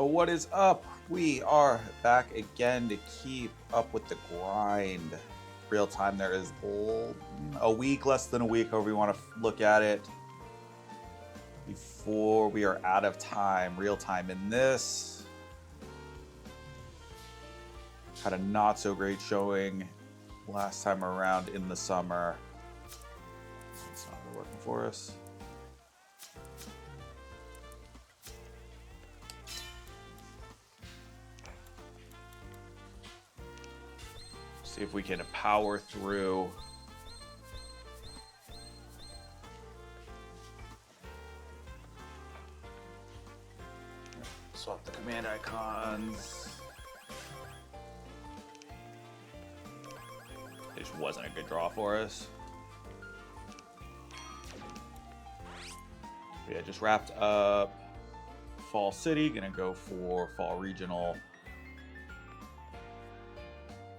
What is up? We are back again to keep up with the grind. Real time, there is a week, less than a week, however you want to look at it, before we are out of time. Real time in this. Had a not so great showing last time around in the summer. It's not really working for us. See if we can power through. Swap the command icons. It just wasn't a good draw for us. Yeah, just wrapped up Fall City. Gonna go for Fall Regional.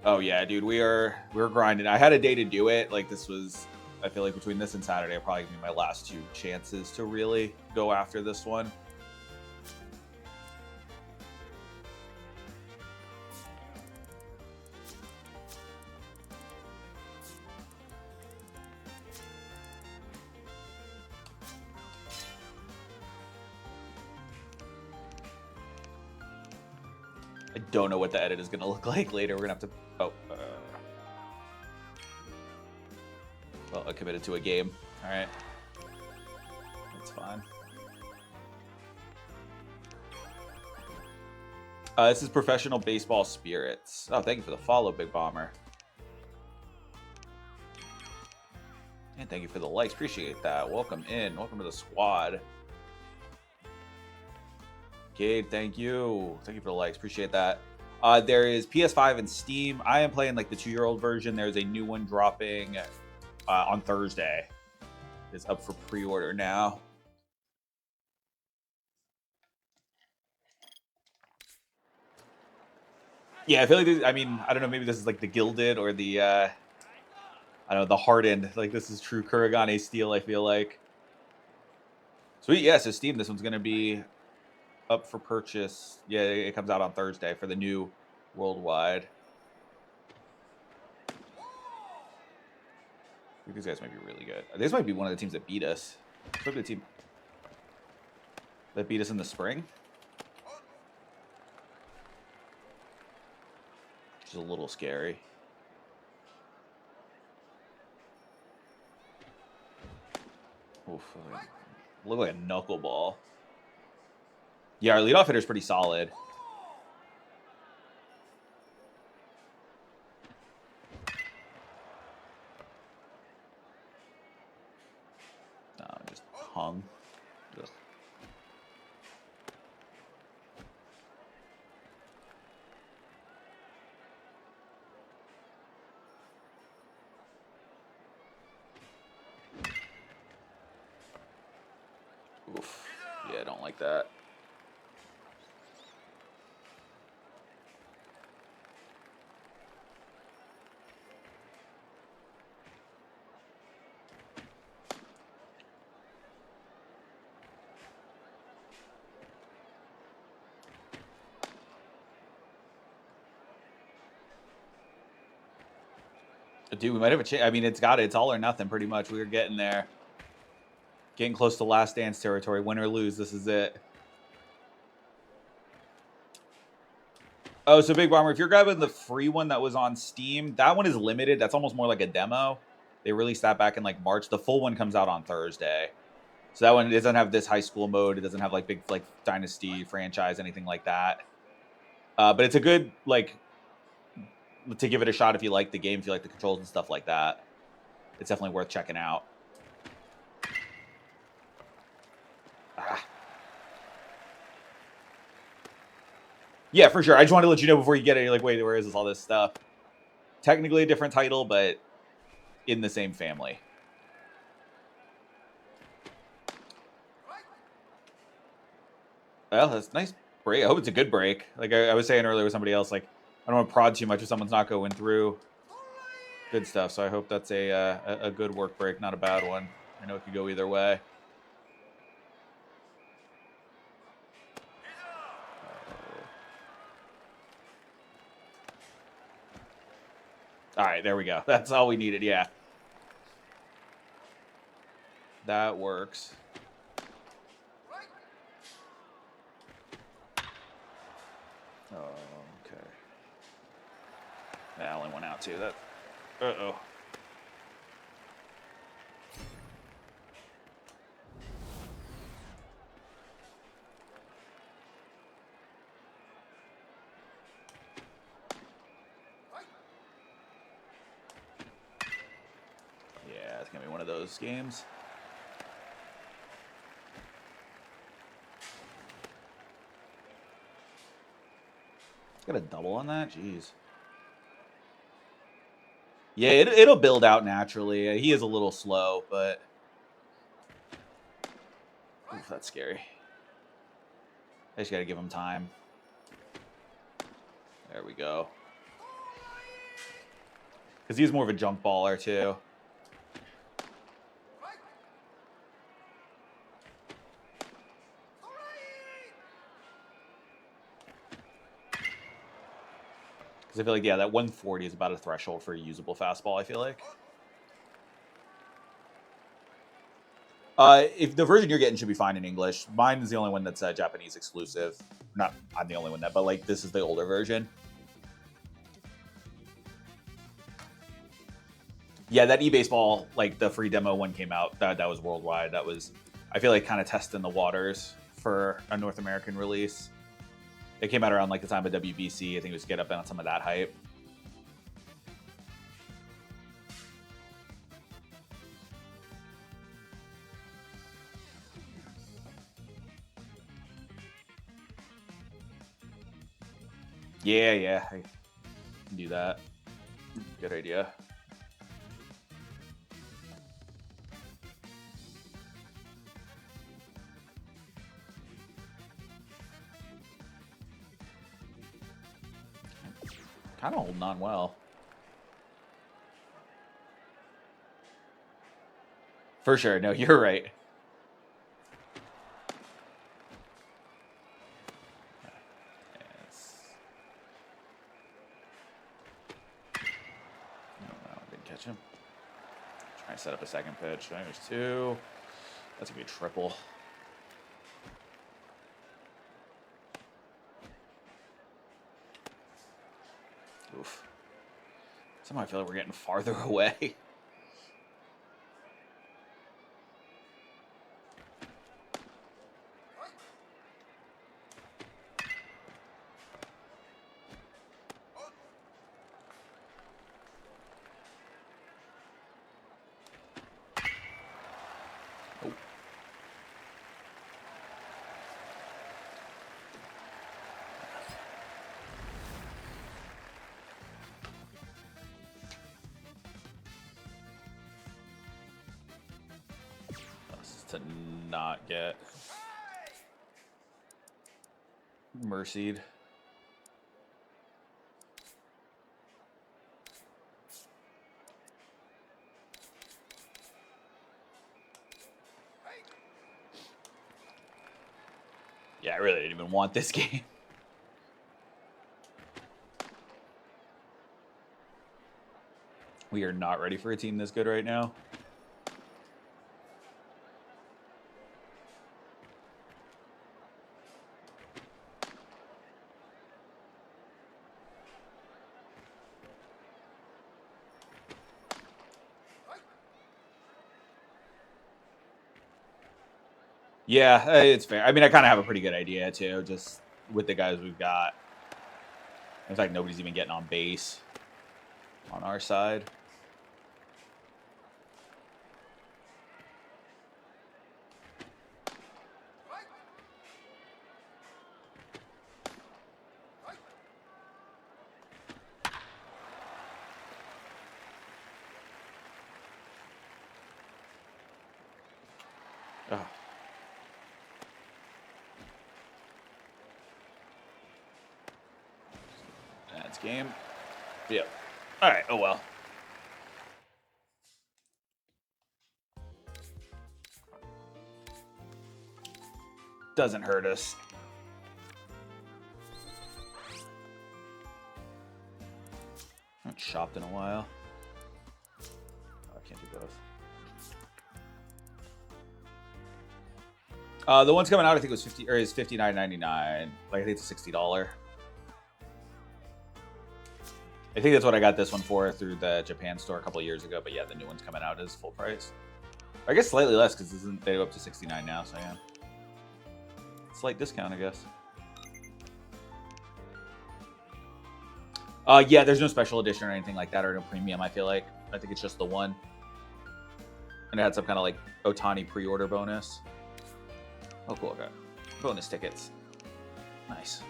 Oh yeah, dude, we're grinding. I had a day to do it. Like, this was, I feel like between this and Saturday, I'll probably give me my last two chances to really go after this one. I don't know what the edit is going to look like later. We're going to have to... Well, I committed to a game. All right. That's fine. This is Professional Baseball Spirits. Oh, thank you for the follow, Big Bomber. And thank you for the likes. Appreciate that. Welcome in. Welcome to the squad. Gabe, thank you. Thank you for the likes. Appreciate that. There is PS5 and Steam. I am playing like the 2-year-old version. There's a new one dropping on Thursday. It's up for pre-order now. Yeah, I feel like this, I mean, I don't know, maybe this is like the Gilded or the I don't know, the Hardened. Like, this is true Kurogane steel, I feel like. Sweet, yeah, so Steam, this one's gonna be up for purchase. Yeah, it comes out on Thursday for the new worldwide. I think these guys might be really good. This might be one of the teams that beat us. This might be the team that beat us in the spring. Which is a little scary. Oof, look like a knuckleball. Yeah, our leadoff hitter is pretty solid. No, just hung. Ugh. Oof. Yeah, I don't like that. Dude, we might have a chance. I mean, it's all or nothing pretty much. We were getting there. Getting close to last dance territory. Win or lose, this is it. Oh, so Big Bomber, if you're grabbing the free one that was on Steam, that one is limited. That's almost more like a demo. They released that back in like March. The full one comes out on Thursday. So that one doesn't have this high school mode. It doesn't have like big like Dynasty franchise, anything like that. But it's a good, like, to give it a shot if you like the game, if you like the controls and stuff like that. It's definitely worth checking out. Yeah, for sure. I just wanted to let you know before you get it. You're like, wait, where is this, all this stuff? Technically a different title, but in the same family. Well, that's a nice break. I hope it's a good break. Like I was saying earlier with somebody else, like, I don't want to prod too much if someone's not going through. Good stuff. So I hope that's a good work break, not a bad one. I know it could go either way. All right, there we go. That's all we needed, yeah. That works. Oh, okay. That only went out too. That. Uh-oh. Yeah, it's gonna be one of those games. Got a double on that? Jeez. Yeah, it'll build out naturally. He is a little slow, but... Oof, that's scary. I just gotta give him time. There we go. Because he's more of a jump baller, too. Because I feel like, yeah, that 140 is about a threshold for a usable fastball, I feel like. If the version you're getting should be fine in English. Mine is the only one that's Japanese exclusive. Not, I'm the only one that, but like this is the older version. Yeah, that eBaseball, like the free demo one came out. That was worldwide. That was, I feel like, kind of testing the waters for a North American release. It came out around like the time of WBC. I think it was to get up on some of that hype. Yeah, I can do that. Good idea. Kind of holding on well. For sure. No, you're right. Yes. No, didn't catch him. Trying to set up a second pitch. There's two. That's going to be a triple. Oof. Somehow I feel like we're getting farther away. Oh. To not get mercied. Yeah, I really didn't even want this game. We are not ready for a team this good right now. Yeah, it's fair. I mean, I kind of have a pretty good idea, too, just with the guys we've got. In fact, nobody's even getting on base on our side. Oh. That's game. Yep. All right. Oh, well. Doesn't hurt us. shopped in a while. Oh, I can't do both. The one's coming out, I think it was is $59.99. Like I think it's a $60. I think that's what I got this one for through the Japan store a couple of years ago. But yeah, the new one's coming out as full price. I guess slightly less because they go up to $69 now. So yeah, slight discount, I guess. Yeah, there's no special edition or anything like that, or no premium. I feel like I think it's just the one, and it had some kind of like Otani pre-order bonus. Oh, cool. Okay, bonus tickets. Nice.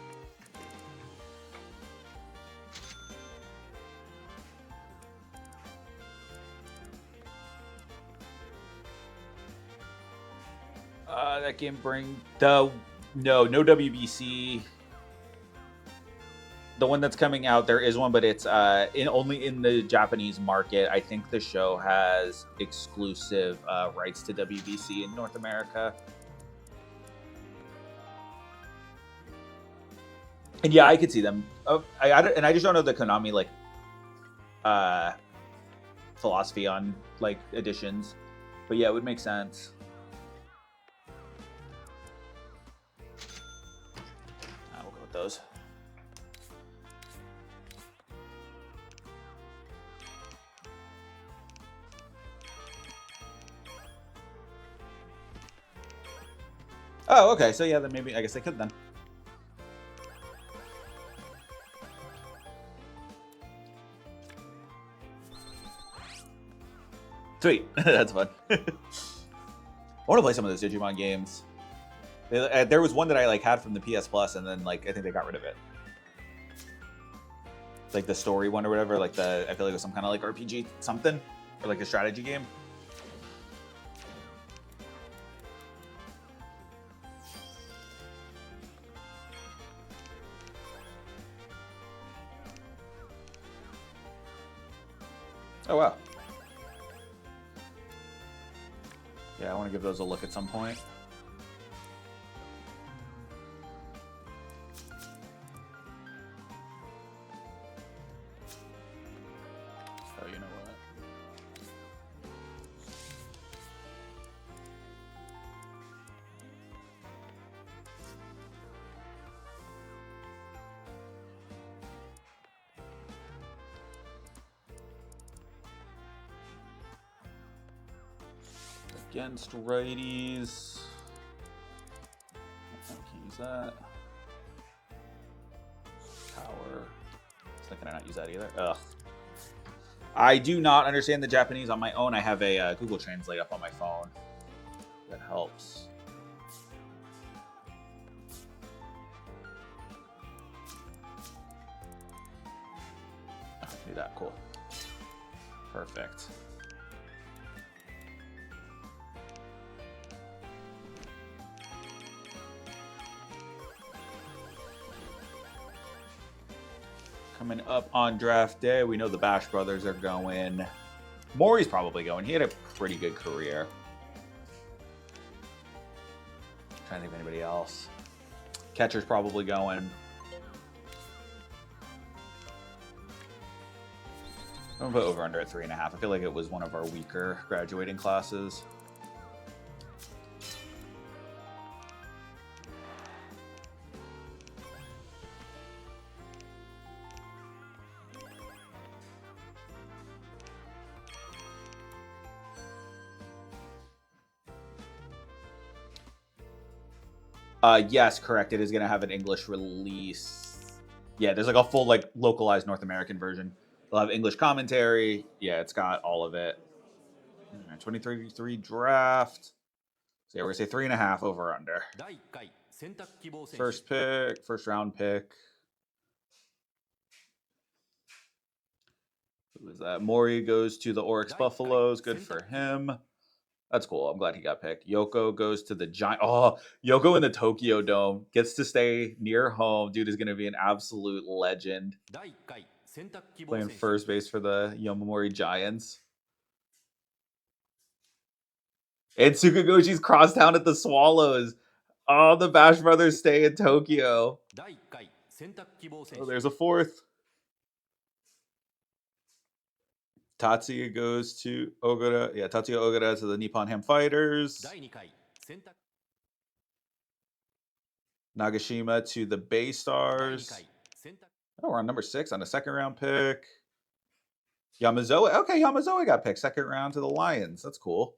That game bring no WBC. The one that's coming out, there is one, but it's only in the Japanese market. I think the show has exclusive rights to WBC in North America. And yeah, I could see them. I just don't know the Konami like philosophy on like editions, but yeah, it would make sense. We'll go with those. Oh, okay. So yeah, then maybe I guess they could then. Sweet. That's fun. I want to play some of those Digimon games. There was one that I like had from the PS Plus, and then like I think they got rid of it. Like the story one or whatever. Like I feel like it was some kind of like RPG something, or like a strategy game. Oh wow. Yeah, I want to give those a look at some point. Oh, you know what? Against righties. I can't use that. Power. Can I not use that either? Ugh. I do not understand the Japanese on my own. I have a Google Translate up on my phone. That helps. Oh, do that. Cool. Perfect. Coming up on draft day, we know the Bash brothers are going. Maury's probably going. He had a pretty good career. I'm trying to think of anybody else. Catcher's probably going. I'm gonna put over under at 3.5. I feel like it was one of our weaker graduating classes. Yes, correct. It is going to have an English release. Yeah, there's like a full like localized North American version. They'll have English commentary. Yeah, it's got all of it. 2033 draft. So yeah, we're going to say 3.5 over under. First pick, first round pick. Who is that? Maury goes to the Oryx Buffaloes. Good for him. That's cool. I'm glad he got picked. Yoko goes to the Giant. Oh, Yoko in the Tokyo Dome gets to stay near home. Dude is going to be an absolute legend. Playing first base for the Yomamori Giants. And Tsukagoshi's crosstown at the Swallows. Oh, the Bash brothers stay in Tokyo. Oh, there's a fourth. Tatsuya goes to Ogura. Yeah, Tatsuya Ogura to the Nippon Ham Fighters. Nagashima to the Bay Stars. Oh, we're on number 6 on a second round pick. Yamazoe. Okay, Yamazoe got picked second round to the Lions. That's cool.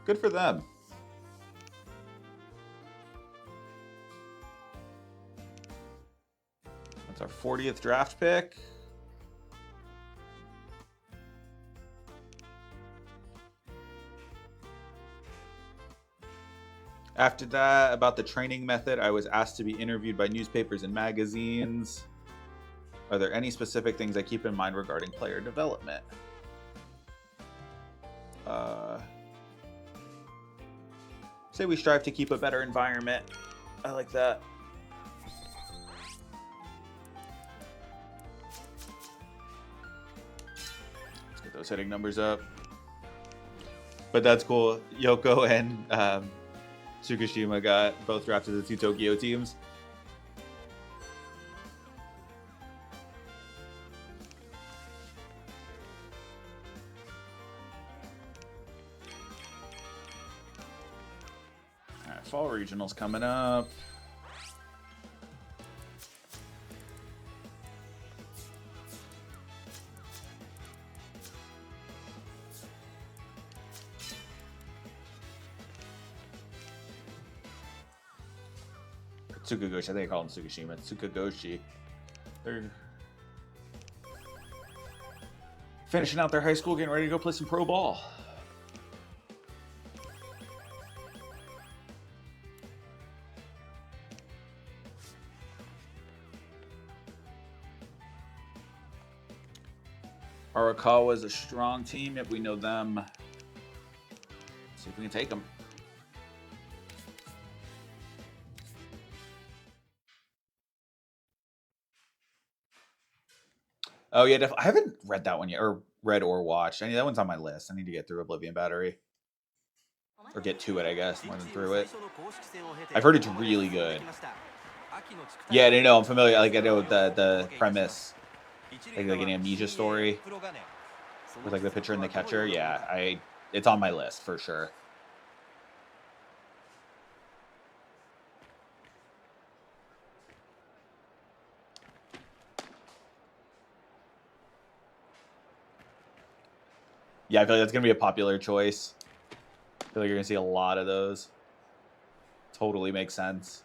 Good for them. That's our 40th draft pick. After that, about the training method, I was asked to be interviewed by newspapers and magazines. Are there any specific things I keep in mind regarding player development? Say we strive to keep a better environment. I like that. Let's get those hitting numbers up. But that's cool. Yoko and Tsukishima got both drafted to the 2 Tokyo teams. All right, fall regionals coming up. Tsukugoshi, I think I call him Tsukishima. Tsukugoshi. They're finishing out their high school, getting ready to go play some pro ball. Arakawa is a strong team. If we know them, let's see if we can take them. Oh yeah, I haven't read that one yet, or read or watched. I mean, that one's on my list. I need to get through Oblivion Battery, or get to it, I guess, more than through it. I've heard it's really good. Yeah, I know. I'm familiar. Like I know the premise, like an amnesia story with like the pitcher and the catcher. Yeah, it's on my list for sure. Yeah, I feel like that's going to be a popular choice. I feel like you're going to see a lot of those. Totally makes sense.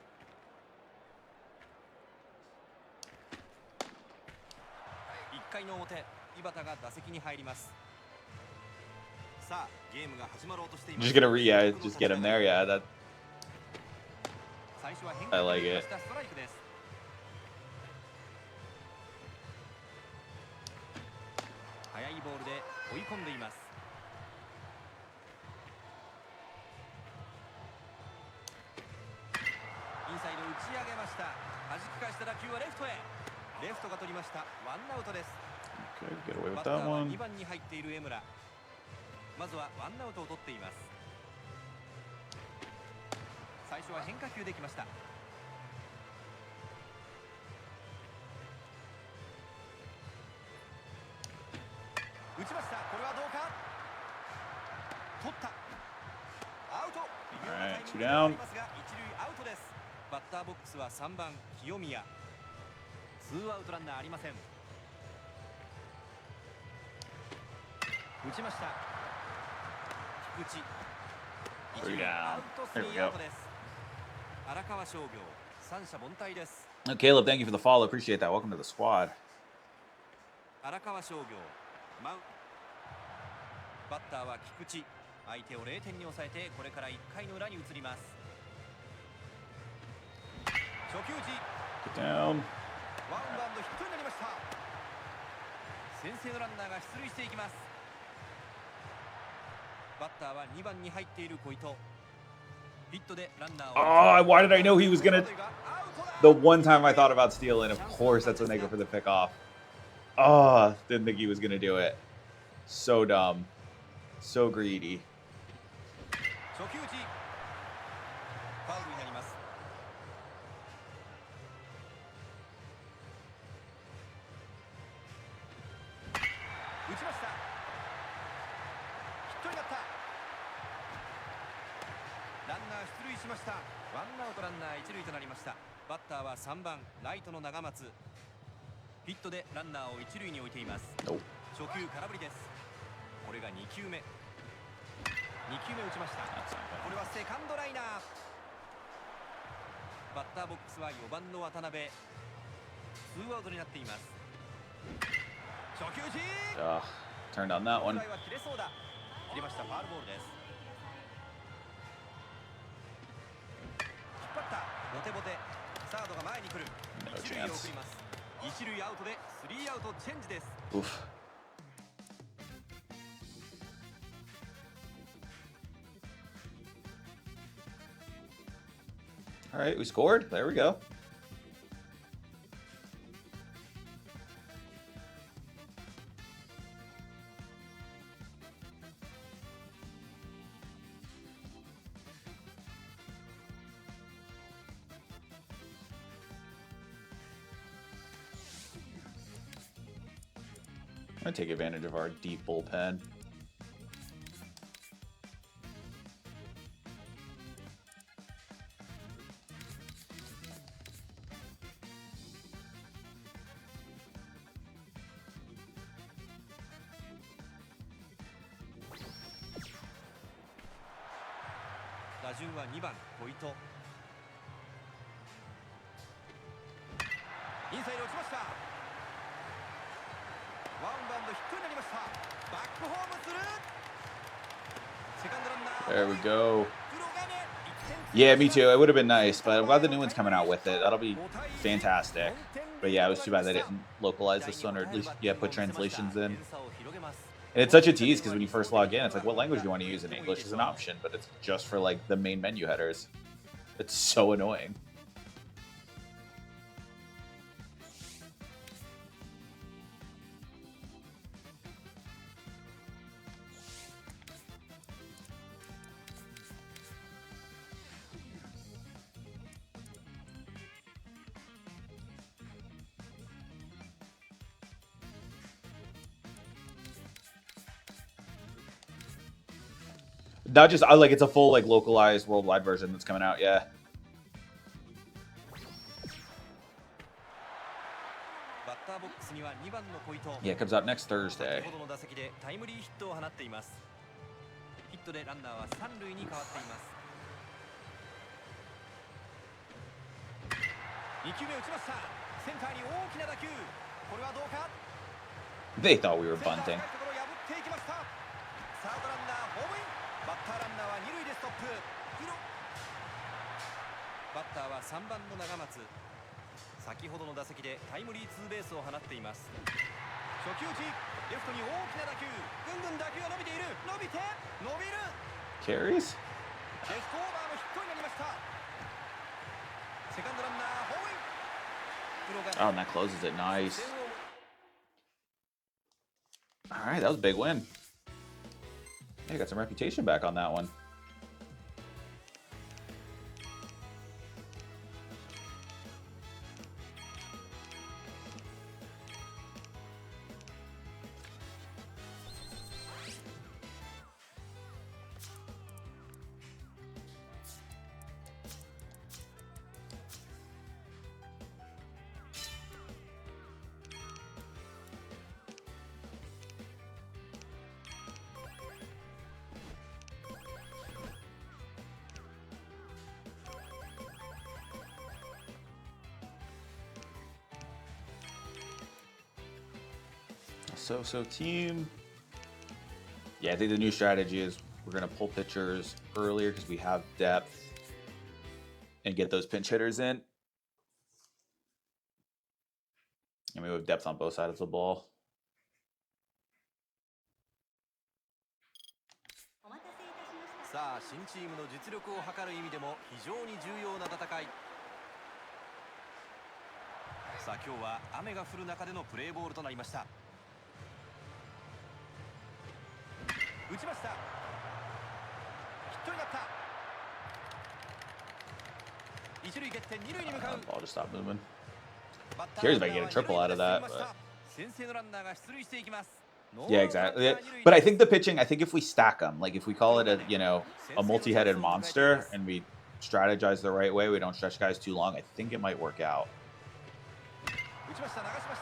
Just going to, just get him there. Yeah, that. I like it. Okay, get away with that one. Alright, 2 down. Three down. There we go. Oh, Caleb, thank you for the follow. Appreciate that. Welcome to the squad. Get down. Oh, why did I know he was going to... The one time I thought about stealing, of course, that's when they go for the pick off. Oh, didn't think he was going to do it. So dumb. So greedy. 打ちました。ヒットになった。ランナー出塁しました。ワンアウトランナー一塁となりました。バッターは3番ライトの長松。ヒットでランナーを一塁に置いています。初球空振りです。これが2球目。2球目打ちました。これはセカンドライナー。バッターボックスは4番の渡辺。ツーアウトになっています。初球打ち。Turned on that one. 切れそうだ。切れました。ファールボールです。引っ張った。ボテボテ。サードが前に来る。一塁を送ります。一塁アウトでスリーアウトチェンジです。All right, we scored. There we go. I'm going to take advantage of our deep bullpen. Rajunは2番ポイント。インサイド落ちました。ワンバウンドヒットになりました。バックホームする。セカンドランナー。 There we go. Yeah, me too. It would have been nice, but I'm glad the new one's coming out with it. That'll be fantastic. But yeah, it was too bad they didn't localize this one, or at least put translations in. And it's such a tease because when you first log in, it's like, what language do you want to use? And English is an option, but it's just for like the main menu headers. It's so annoying. Not just like it's a full like localized worldwide version that's coming out. Yeah. Yeah, it comes out next Thursday. They thought we were bunting. バッターランナーは二塁でストップ。バッターは3番の長松。先ほどの打席でタイムリーツーベースを放っています。初球打ち、レフトに大きな打球。ぐんぐん打球が伸びている。伸びて伸びる。 Carries? レフトオーバーのヒットになりました。セカンドランナーホームイン。 Oh, and that closes it. Nice. All right, that was a big win. Hey, got some reputation back on that one. So team. Yeah, I think the new strategy is we're going to pull pitchers earlier because we have depth and get those pinch hitters in. And we have depth on both sides of the ball. Ball just stopped moving. Curious if I can get a triple out of that. But... Yeah, exactly. But I think the pitching, I think if we stack them, like if we call it a, you know, a multi-headed monster and we strategize the right way, we don't stretch guys too long, I think it might work out.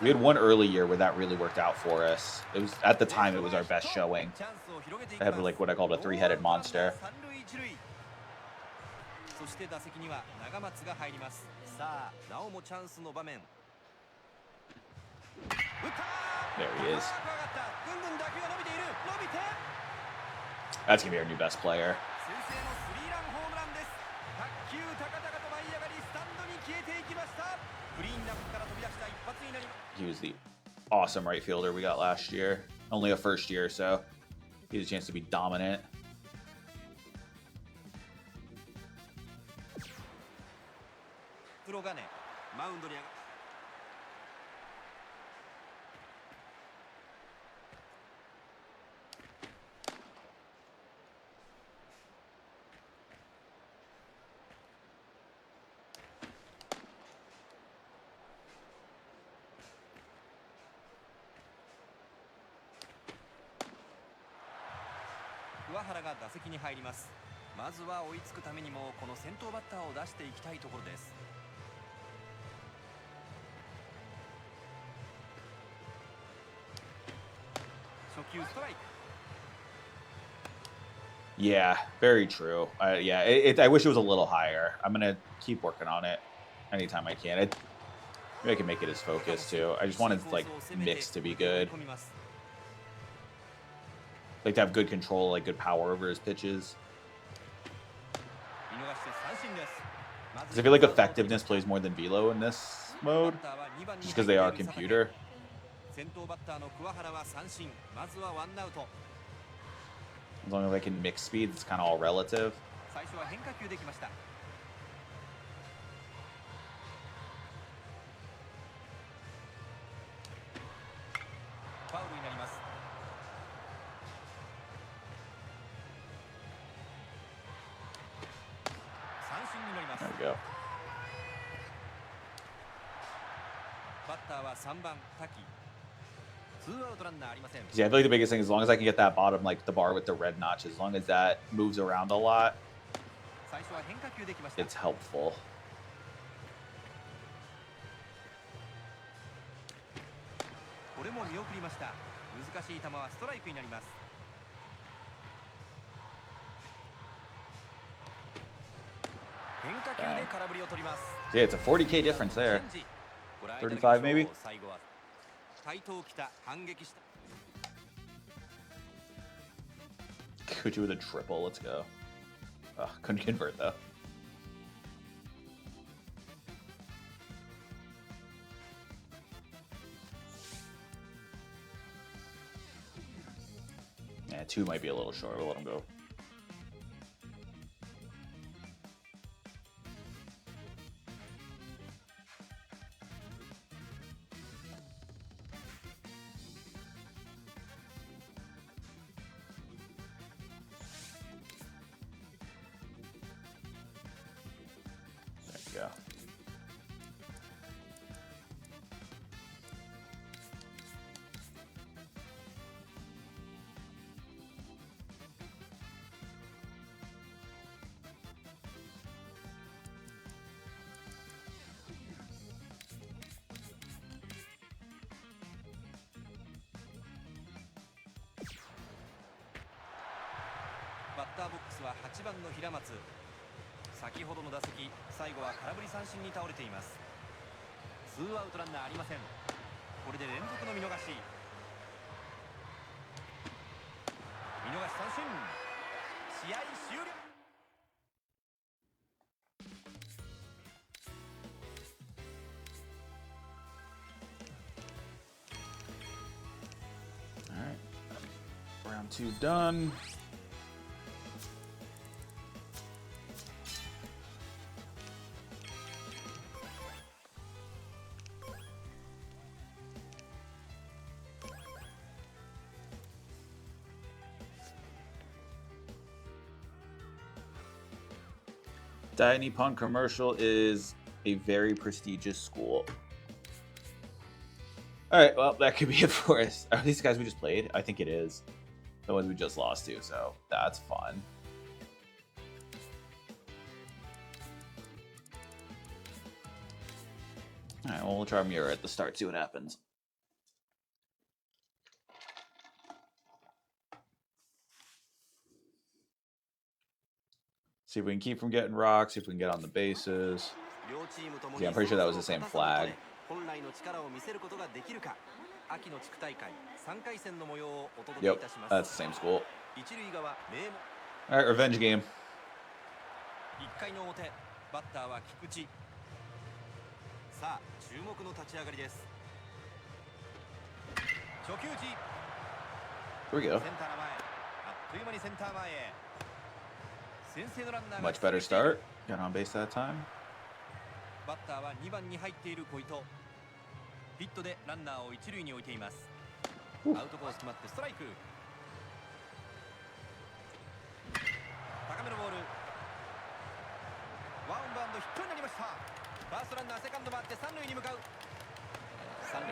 We had one early year where that really worked out for us. It was, at the time, it was our best showing. I had like what I called a three-headed monster. There he is. That's going to be our new best player. He was the awesome right fielder we got last year. Only a first year, so he has a chance to be dominant. Yeah, very true. Yeah, I wish it was a little higher. I'm going to keep working on it anytime I can. Maybe I can make it his focus, too. I just wanted, like, mix to be good. Like, to have good control, like, good power over his pitches. Because I feel like effectiveness plays more than velo in this mode, just because they are computer. As long as I can mix speeds, it's kind of all relative. There we go. Yeah, I feel like the biggest thing is as long as I can get that bottom, like the bar with the red notch, as long as that moves around a lot, it's helpful. Yeah, it's a 40K difference there. 35 maybe? Kuchu with a triple, let's go. Ugh, couldn't convert though. Yeah, 2 might be a little short, we'll let him go. Round 2 done. Dai Nippon Commercial is a very prestigious school. All right, well, that could be it for us. Are these guys we just played? I think it is. The ones we just lost to, so that's fun. All right, well, we'll try Mirror at the start, see what happens. See if we can keep from getting rocks, see if we can get on the bases. Yeah, I'm pretty sure that was the same flag. Yep, that's the same school. All right, revenge game. Here we go. Much better start. Got on base that time.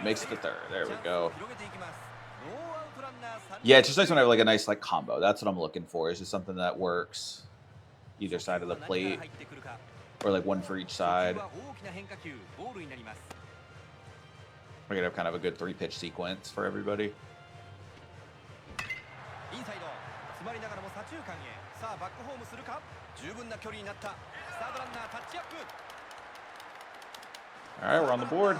Makes it to third. There we go. Yeah, it's just nice when I have like a nice like combo. That's what I'm looking for. It's just something that works either side of the plate, or like one for each side. We're gonna have kind of a good 3-pitch sequence for everybody. All right, we're on the board.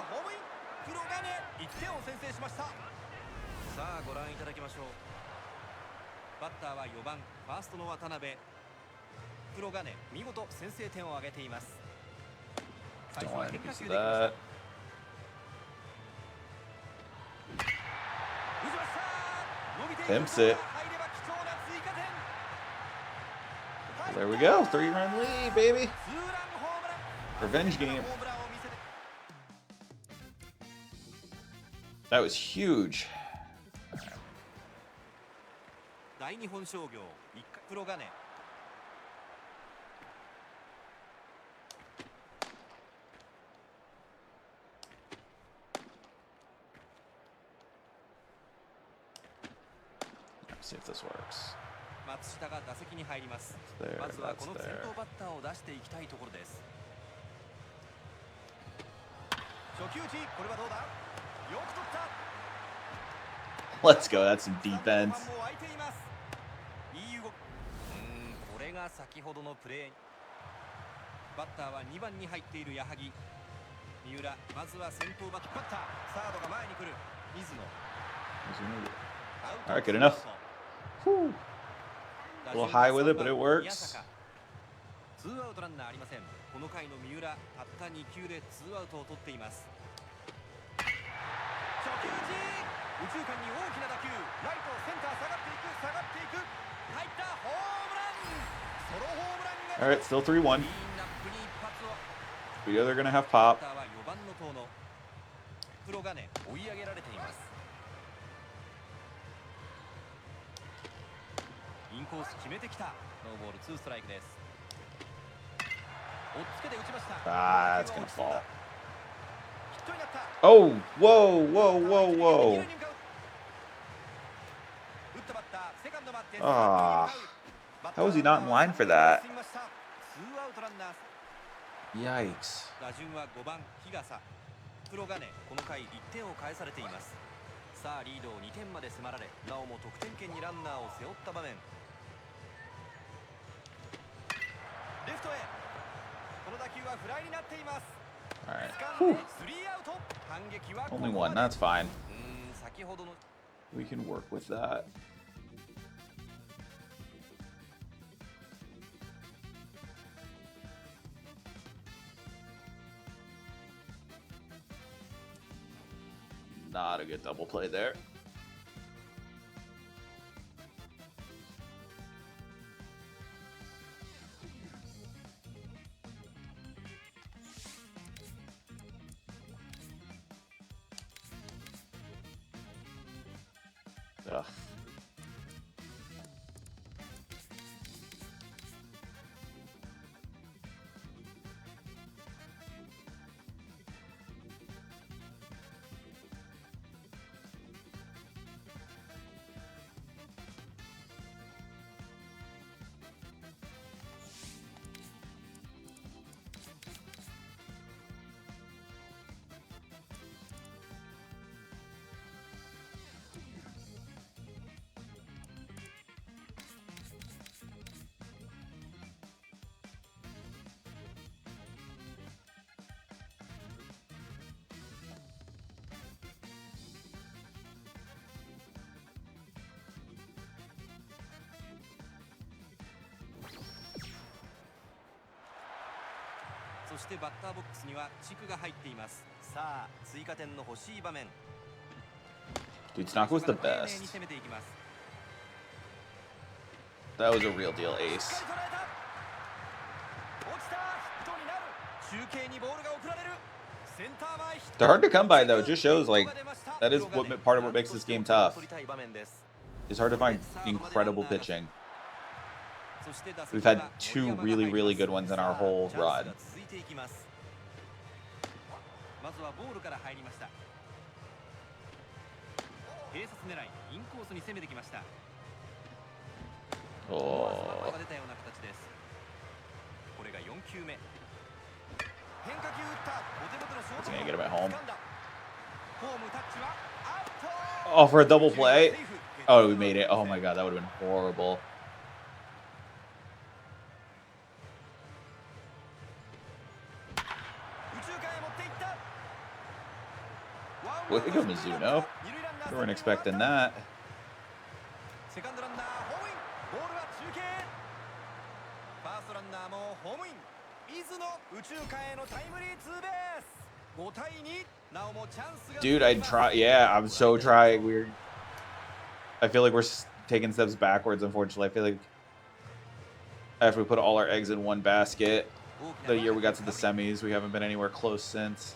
Don't want any piece of that. Pimps it. There we go. 3-run lead, baby. Revenge game. That was huge. Let's see if this works. There, that's there. Let's go. That's some defense. All right, good enough. Whew. A little high with it, but it works. All right, still 3-1. We know they're gonna have pop. Ah, that's gonna fall. Oh, whoa, whoa, whoa, whoa. Ah, how was he not in line for that? Yikes. All right. Whew. Only one. That's fine. We can work with that. Not a good double play there. Ugh. そしてバッターボックスには地区が入っています。さあ追加点の欲しい場面。 Dude, Tanaka was the best. That was a real deal ace. They're hard to come by though. It just shows like that is what part of what makes this game tough. It's hard to find incredible pitching. We've had two really, really good ones in our whole run. Oh. He's gonna get him at home. Oh, for a double play? Oh, we made it. Oh my god, that would have been horrible. Way to go, Mizuno. We weren't expecting that. Dude, I'd try. Yeah, I'm so trying. I feel like we're taking steps backwards, unfortunately. I feel like after we put all our eggs in one basket, the year we got to the semis, we haven't been anywhere close since.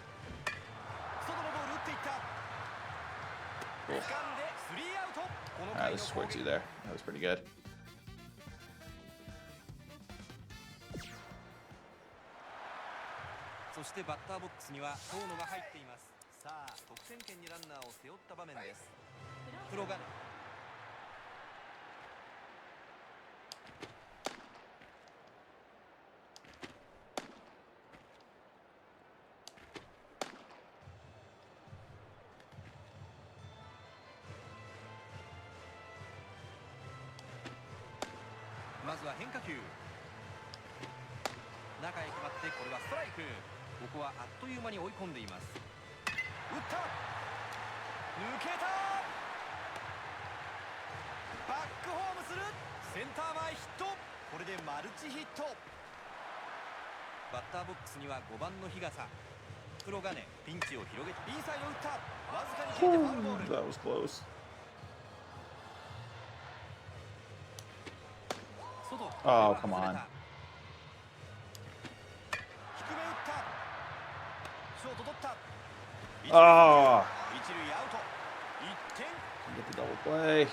This is square two there. That was pretty good. That was close. Oh, come on. Oh. Get the double play.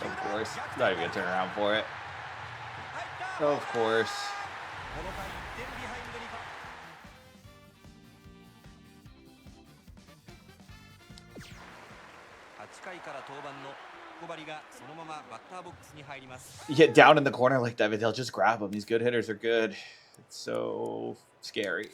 Of course. Not even gonna turn around for it. Of course. You get down in the corner like that, but they'll just grab him. These good hitters are good. It's so scary.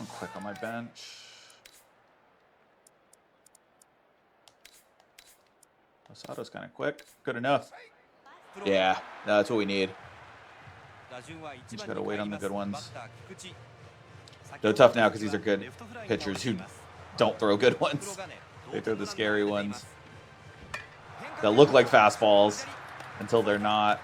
Quick on my bench. Osato's kind of quick. Good enough. Yeah, that's what we need. Just gotta wait on the good ones. They're tough now because these are good pitchers who don't throw good ones. They throw the scary ones that look like fastballs until they're not.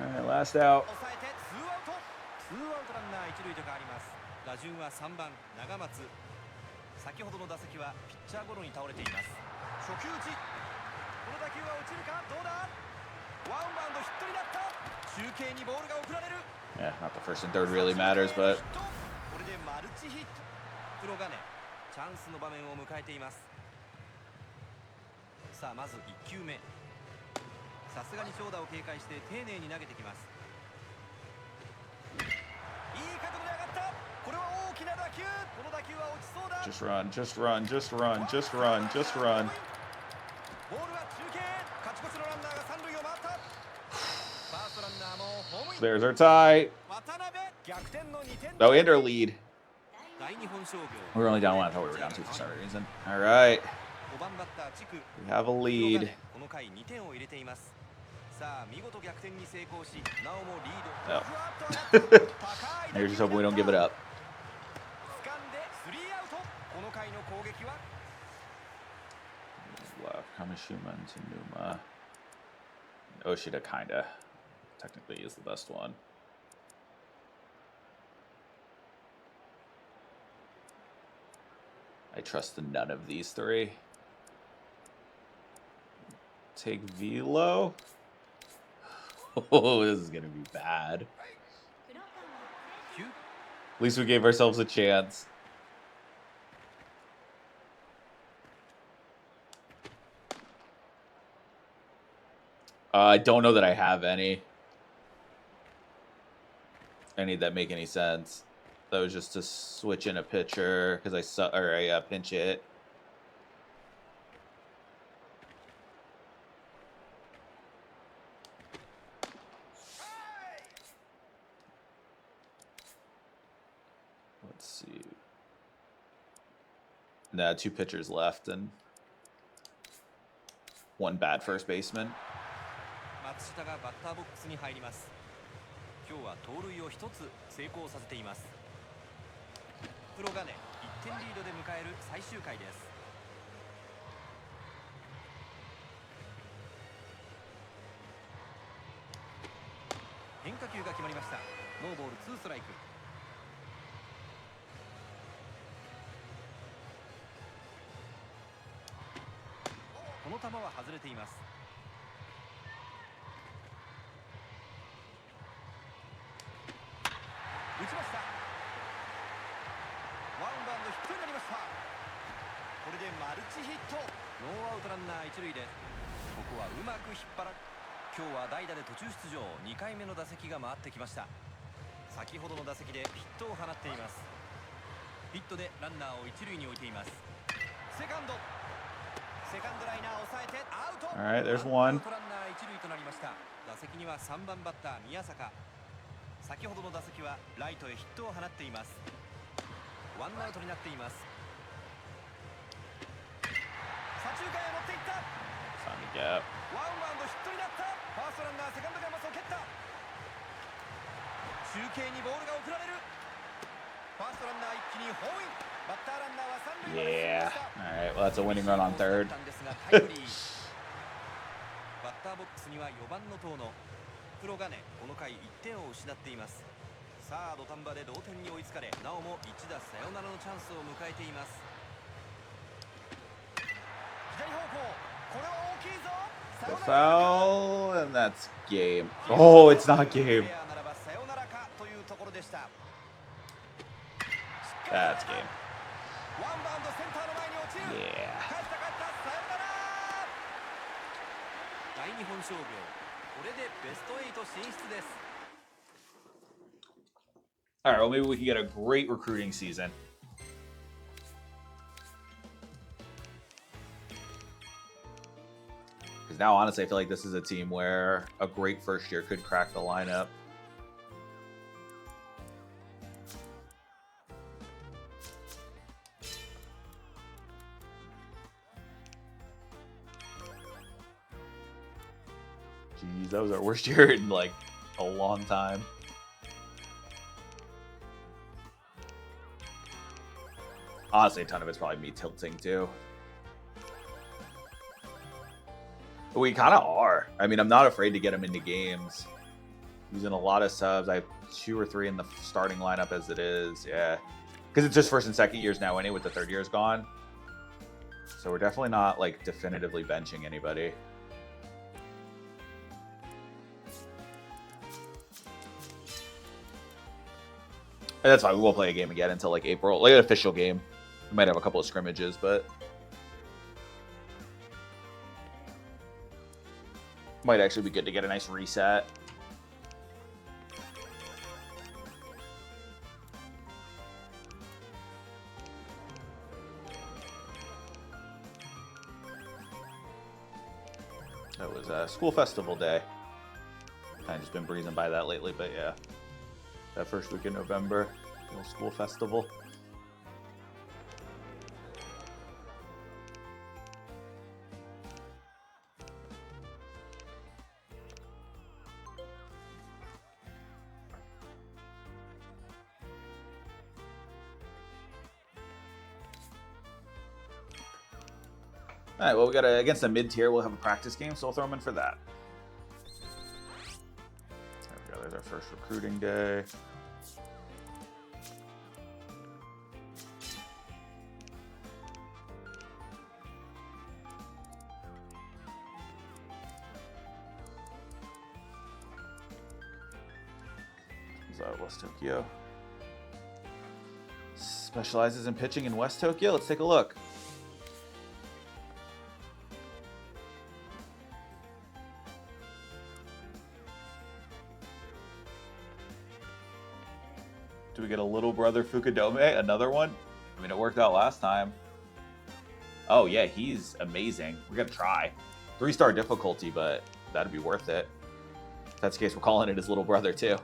Alright, last out. Yeah, not the first and third really matters, but これでマルチヒット。黒金チャンスの場面を迎えています。さあまず1球目。さすがに長打を警戒して丁寧に投げてきます。いい角度で上がった。これは大きな打球。この打球は落ちそうだ。 just run, just run, just run, just run, just run. ボールは中継。勝ち越しのランナーが三塁を回った。ファーストランナーもホームイン。 There's our tie. 渡辺逆転の2点。 Oh, and our lead. 大日本商業。 We were only down one. I thought we were down two for some reason. All right. 5番バッター地区。 We have a lead. この回2点を入れています。さあ見事逆転に成功し、なおもリード。 Oh. You're just hoping we don't give it up. 掴んでスリーアウト。この回の攻撃は Left, Kamishima and Tanuma. Oshida kinda technically is the best one. I trust in none of these three. Take Velo. Oh, this is gonna be bad. At least we gave ourselves a chance. I don't know that I have any that make any sense. That was just to switch in a pitcher because I pinch hit. Let's see. Nah, 2 pitchers left and 1 bad first baseman. 松下がバッターボックスに入ります。今日は盗塁を1つ成功させています。黒金1点リードで迎える最終回です。変化球が決まりました。ノーボール2ストライク。この球は外れています。打ちました。ワンバウンドヒットになりました。これでマルチヒット。ノーアウトランナー一塁です。ここはうまく引っ張ら。今日は代打で途中出場。2回目の打席が回ってきました。先ほどの打席でヒットを放っています。ヒットでランナーを一塁に置いています。セカンドライナーを抑えてアウト。 All right, there's one. ランナー一塁となりました。打席には3番バッター宮坂。先ほどの打席はライトへヒットを放っています。ワンアウトになっています。左中間へ持っていった。Time to gap. ワンバウンドヒットになった。ファーストランナーセカンドがマスを蹴った。中継にボールが送られる。ファーストランナー一気にホームイン。バッターランナーは三塁まで進みま Yeah. した。 All right. Well, that's a winning run on third. バッターボックスには4番の遠野。黒金この回1点を失っています。さあ土壇場で同点に追いつかれ、なおも一打サヨナラのチャンスを迎えています。左方向、これは大きいぞ。 The foul, and that's game. Oh, it's not game. ならばサヨナラかというところでした。 That's game. ワンバウンドセンターの前に落ちる。 Yeah. 帰ったサヨナラ。大日本商業、これでベスト8進出です。 All right. Well, maybe we can get a great recruiting season. Because now, honestly, I feel like this is a team where a great first year could crack the lineup. Jeez, that was our worst year in like a long time. Honestly, a ton of it's probably me tilting too. We kind of are. I mean, I'm not afraid to get him into games. Using a lot of subs. I have 2 or 3 in the starting lineup as it is. Yeah. Because it's just first and second years now anyway, with the third year's gone. So we're definitely not like definitively benching anybody. And that's fine. We won't play a game again until like April, like an official game. We might have a couple of scrimmages, but might actually be good to get a nice reset. That was school festival day. Kind of just been breezing by that lately, but yeah. That first week in November, little school festival. All right, well, we got against a mid-tier, we'll have a practice game, so we'll throw them in for that. There we go, there's our first recruiting day. West Tokyo. Specializes in pitching in West Tokyo. Let's take a look. Do we get a little brother Fukudome? Another one? I mean, it worked out last time. Oh, yeah, he's amazing. We're going to try. 3-star difficulty, but that'd be worth it. If that's the case, we're calling it his little brother, too.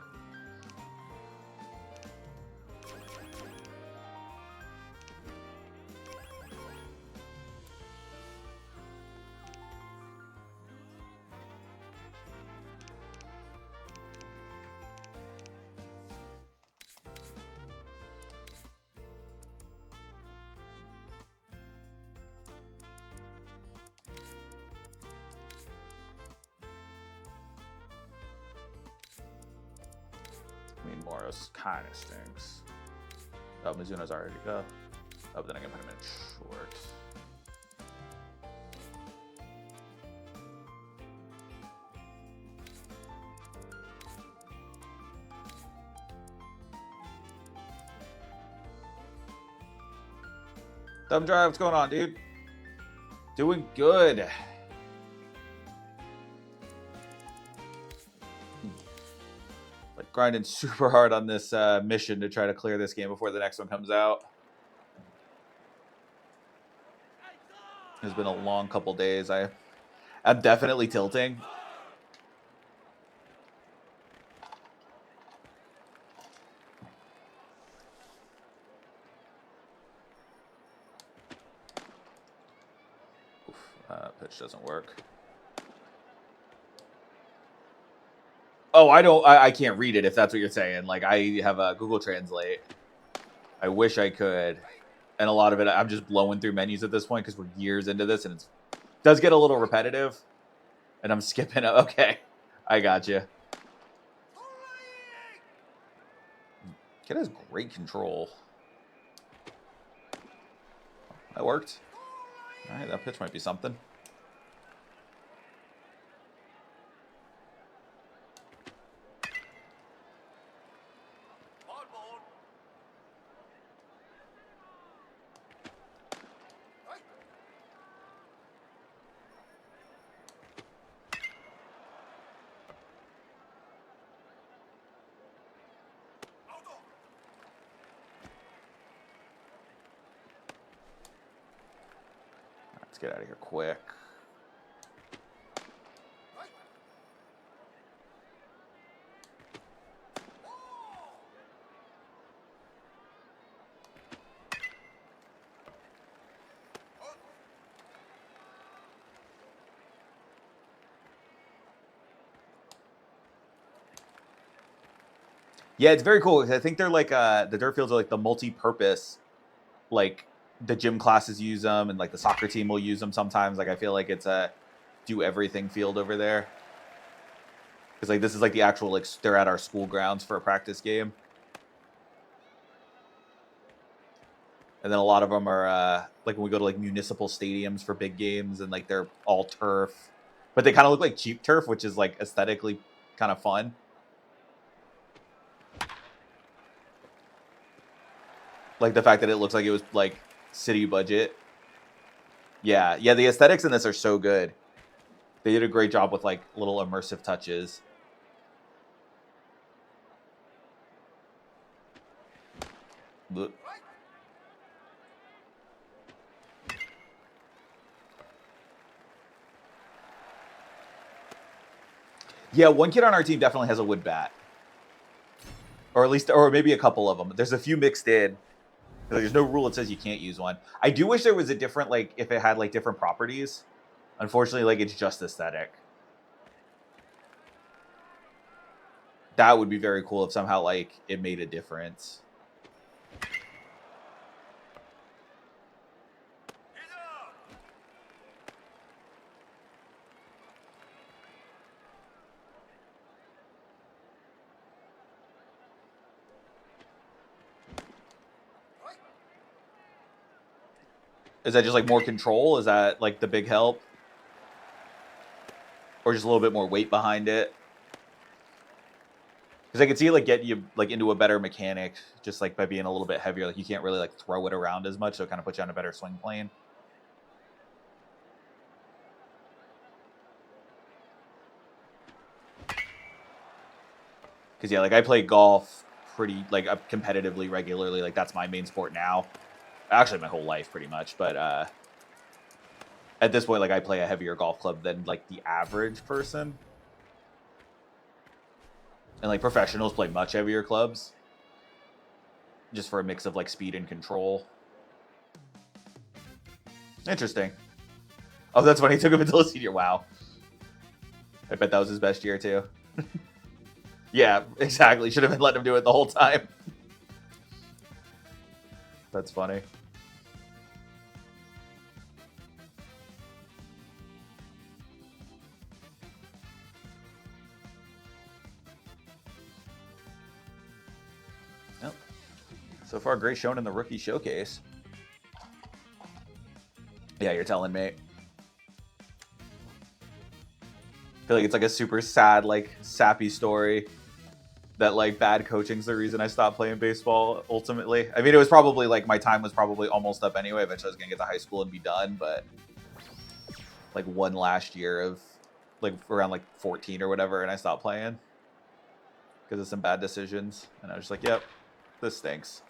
I mean, Morris kind of stinks. Oh, Mizuno's already go. Oh, but then I can put him in short. Thumb drive, what's going on, dude? Doing good. Like grinding super hard on this mission to try to clear this game before the next one comes out. It's been a long couple days. I'm definitely tilting. Pitch doesn't work. Oh, I can't read it if that's what you're saying. Like, I have a Google Translate. I wish I could. And a lot of it, I'm just blowing through menus at this point because we're years into this, and it does get a little repetitive. And I'm skipping it. Okay, I got you. Kid has great control. That worked. All right, that pitch might be something. Let's get out of here quick. Yeah, it's very cool. I think they're like the dirt fields are like the multi-purpose, like the gym classes use them, and like the soccer team will use them sometimes. Like I feel like it's a do everything field over there. Because like this is like the actual like they're at our school grounds for a practice game. And then a lot of them are like when we go to like municipal stadiums for big games, and like they're all turf, but they kind of look like cheap turf, which is like aesthetically kind of fun. Like the fact that it looks like it was like city budget. Yeah, yeah, the aesthetics in this are so good. They did a great job with like little immersive touches. Look. Yeah, one kid on our team definitely has a wood bat. Or at least, or maybe a couple of them. There's a few mixed in. There's no rule that says you can't use one. I do wish there was a different, like, if it had, like, different properties. Unfortunately, like, it's just aesthetic. That would be very cool if somehow, like, it made a difference. Is that just, like, more control? Is that, like, the big help? Or just a little bit more weight behind it? Because I could see, like, getting you, like, into a better mechanic just, like, by being a little bit heavier. Like, you can't really, like, throw it around as much, so it kind of puts you on a better swing plane. Because, yeah, like, I play golf pretty, like, competitively, regularly. Like, that's my main sport now. Actually, my whole life, pretty much. But at this point, like, I play a heavier golf club than, like, the average person. And, like, professionals play much heavier clubs. Just for a mix of, like, speed and control. Interesting. Oh, that's funny. He took him until a senior. Wow. I bet that was his best year, too. Yeah, exactly. Should have been letting him do it the whole time. That's funny. Nope. So far, great showing in the rookie showcase. Yeah, you're telling me. I feel like it's like a super sad, like, sappy story. That, like, bad coaching's the reason I stopped playing baseball, ultimately. I mean, it was probably, like, my time was probably almost up anyway. Eventually, I was going to get to high school and be done, but, like, one last year of, like, around, like, 14 or whatever, and I stopped playing. Because of some bad decisions. And I was just like, yep, this stinks.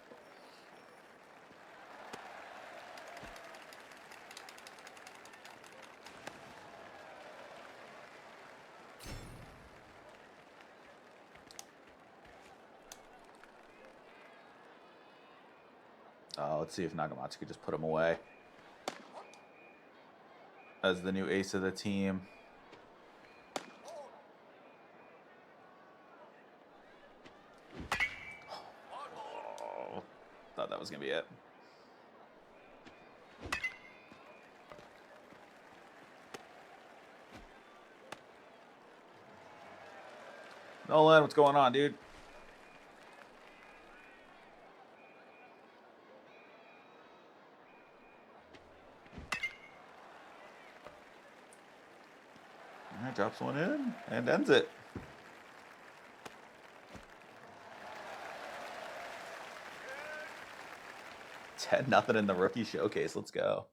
Let's see if Nagamatsu could just put him away. As the new ace of the team. Oh, thought that was going to be it. Nolan, what's going on, dude? All right, drops one in and ends it. Nothing in the rookie showcase. Let's go.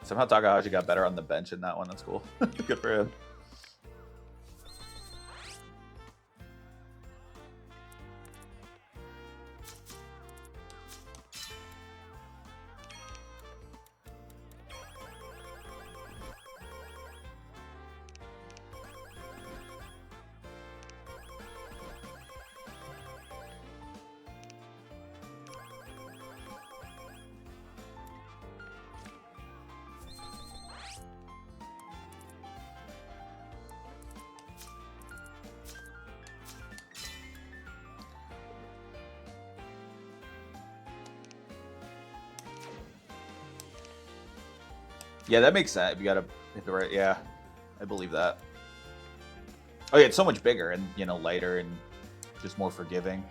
Somehow Takahashi got better on the bench in that one. That's cool. Good for him. Yeah, that makes sense. You gotta hit the right. Yeah, I believe that. Oh yeah, it's so much bigger and, you know, lighter and just more forgiving.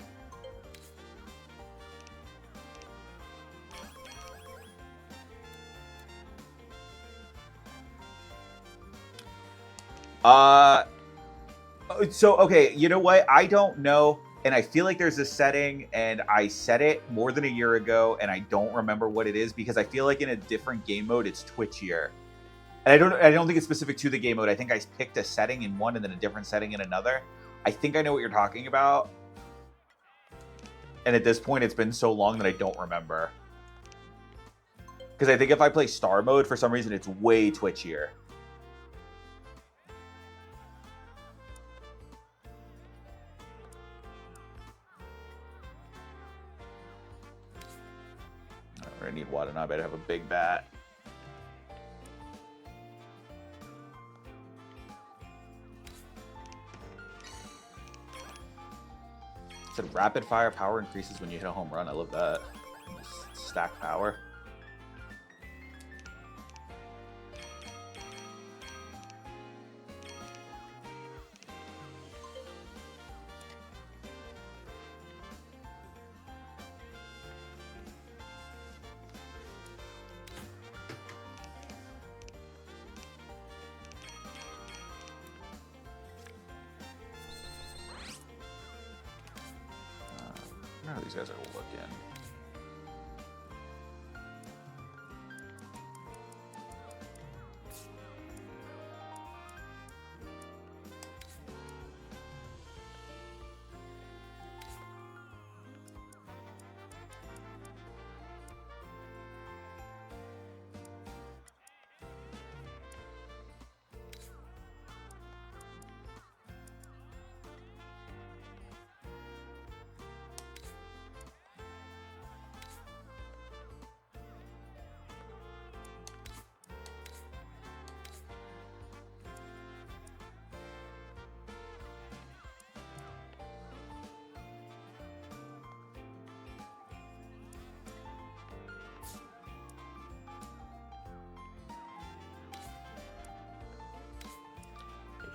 So, okay, you know what? I don't know. And I feel like there's a setting, and I set it more than a year ago, and I don't remember what it is because I feel like in a different game mode, it's twitchier. And I don't think it's specific to the game mode. I think I picked a setting in one and then a different setting in another. I think I know what you're talking about. And at this point, it's been so long that I don't remember. Because I think if I play star mode, for some reason, it's way twitchier. I need Watanabe to have a big bat. It said rapid fire power increases when you hit a home run. I love that. Stack power. How these guys are looking.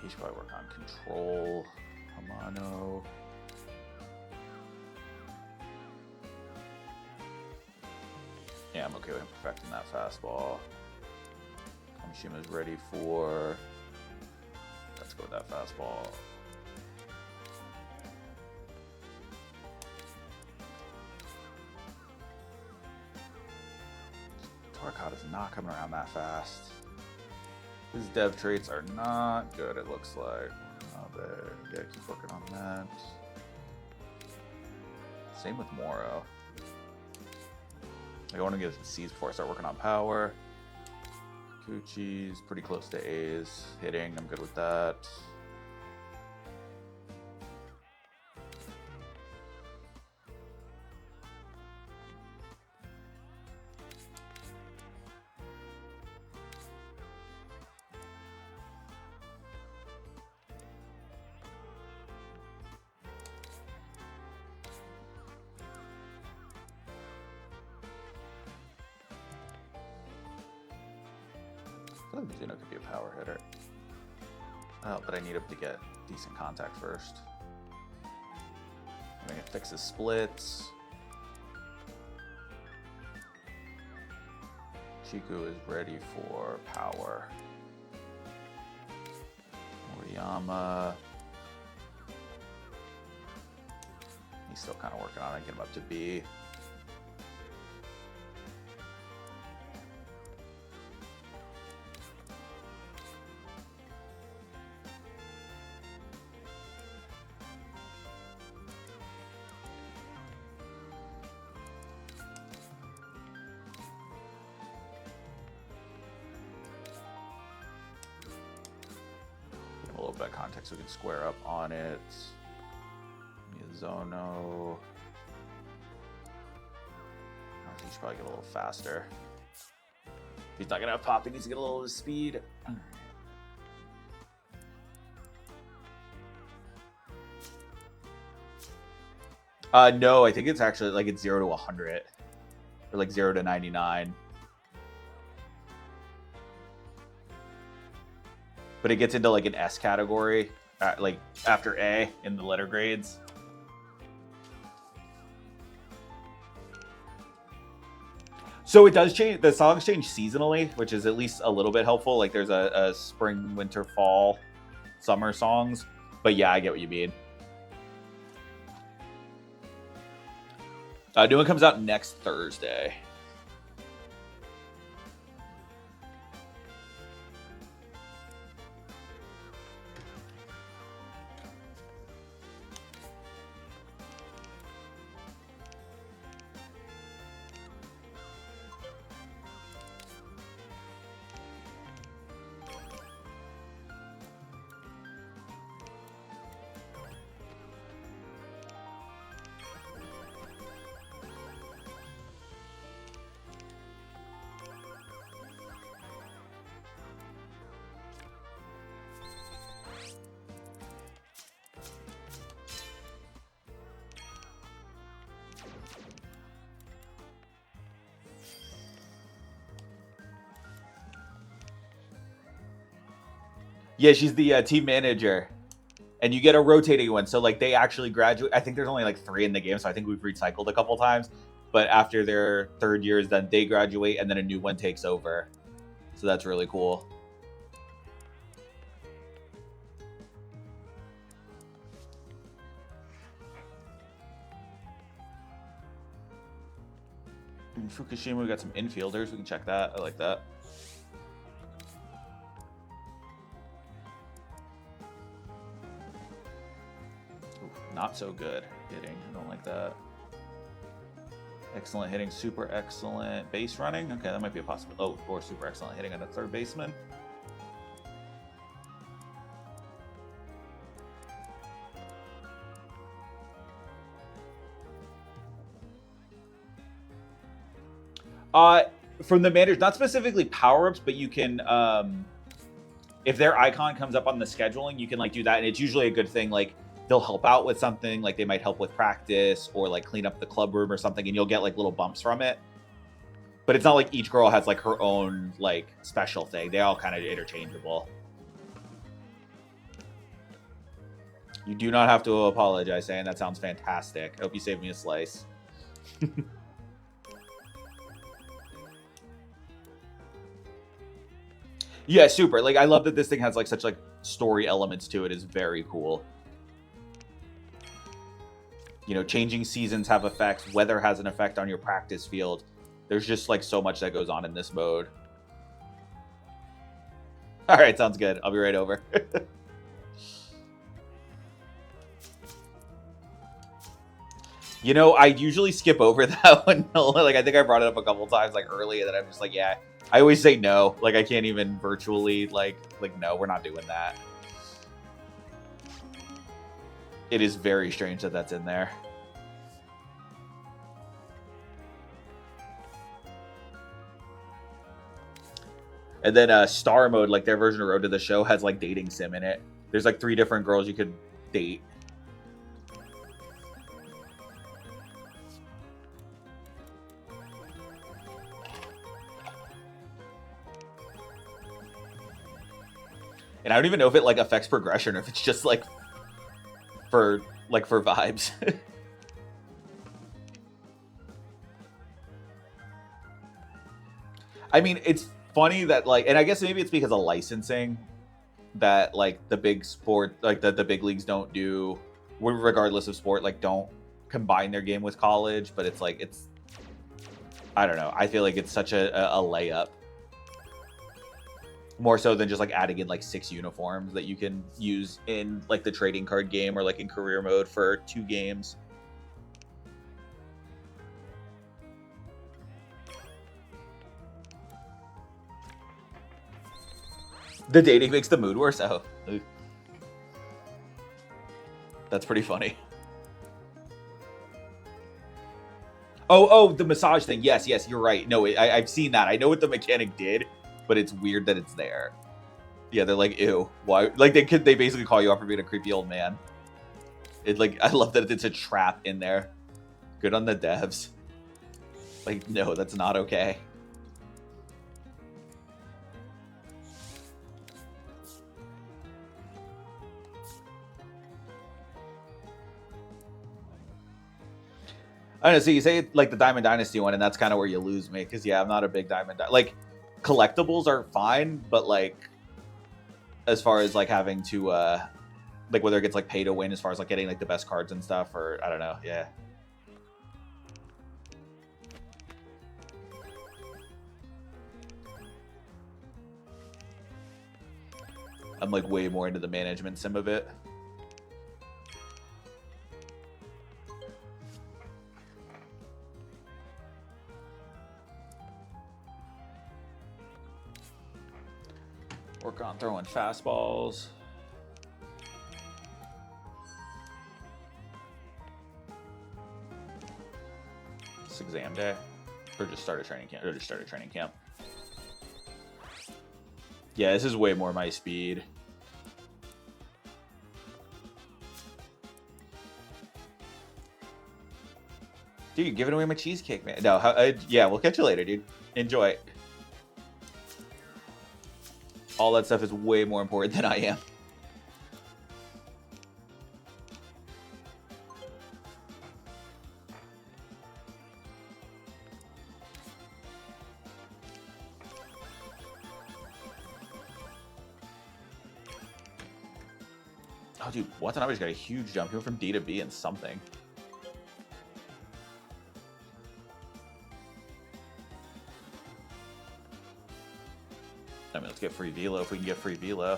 He should probably work on control. Hamano. Yeah, I'm okay with him perfecting that fastball. Kamishima's ready for... Let's go with that fastball. Torquata's not coming around that fast. His dev traits are not good, it looks like. Oh, there. Yeah, keep working on that. Same with Moro. I want to get C's before I start working on power. Kuchi's pretty close to A's. Hitting, I'm good with that. I feel like Mizuno could be a power hitter. Oh, but I need him to get decent contact first. I'm gonna fix his splits. Chiku is ready for power. Moriyama. He's still kind of working on it, get him up to B. A little bit of context so we can square up on it. Mizuno. I think he should probably get a little faster. If he's not gonna have pop, he needs to get a little of his speed. No, I think it's actually like it's 0 to 100 or like 0 to 99. But it gets into like an S category, like after A in the letter grades. So it does change. The songs change seasonally, which is at least a little bit helpful. Like there's a spring, winter, fall summer songs. But yeah, I get what you mean. New one comes out next Thursday. Yeah, she's the team manager. And you get a rotating one. So, like, they actually graduate. I think there's only, like, 3 in the game. So, I think we've recycled a couple times. But after their 3rd years, then they graduate. And then a new one takes over. So, that's really cool. In Fukushima, we got some infielders. We can check that. I like that. Not so good hitting. I don't like that. Excellent hitting, super excellent base running. Okay, that might be a possibility. Oh, or super excellent hitting on a third baseman. From the managers, not specifically power-ups, but you can, if their icon comes up on the scheduling, you can like do that, and it's usually a good thing. Like, they'll help out with something, like they might help with practice or like clean up the club room or something, and you'll get like little bumps from it. But it's not like each girl has like her own like special thing. They all kind of interchangeable. You do not have to apologize, saying that sounds fantastic. I hope you saved me a slice. Yeah, super. Like, I love that this thing has like such like story elements to it. Is very cool. You know, changing seasons have effects. Weather has an effect on your practice field. There's just like so much that goes on in this mode. All right, sounds good. I'll be right over. You know, I usually skip over that one. Like, I think I brought it up a couple times like early, and then I'm just like, yeah. I always say no. Like, I can't even virtually like no, we're not doing that. It is very strange that that's in there. And then Star Mode, like their version of Road to the Show, has like dating sim in it. There's like 3 different girls you could date. And I don't even know if it like affects progression or if it's just like for vibes. I mean, it's funny that like, and I guess maybe it's because of licensing that like the big sport, like the big leagues don't do, regardless of sport, like don't combine their game with college. But it's like, it's, I don't know. I feel like it's such a layup. More so than just like adding in like 6 uniforms that you can use in like the trading card game or like in career mode for 2 games. The dating makes the mood worse. Oh, that's pretty funny. Oh, the massage thing. Yes, you're right. No, I've seen that. I know what the mechanic did, but it's weird that it's there. Yeah, they're like, ew. Why? Like, they basically call you out for being a creepy old man. It like, I love that it's a trap in there. Good on the devs. Like, no, that's not okay. I don't know, so you say like the Diamond Dynasty one, and that's kind of where you lose me, because yeah, I'm not a big Diamond like collectibles are fine, but like as far as like having to like whether it gets like pay to win as far as like getting like the best cards and stuff, or I don't know. Yeah. I'm like way more into the management sim of it. Work on throwing fastballs. It's exam day. Or just started training camp. Or just started training camp. Yeah, this is way more my speed. Dude, you're giving away my cheesecake, man. No, yeah, we'll catch you later, dude. Enjoy. All that stuff is way more important than I am. Oh, dude, Watanabe's got a huge jump. He went from D to B and something. I mean, let's get free velo if we can get free velo.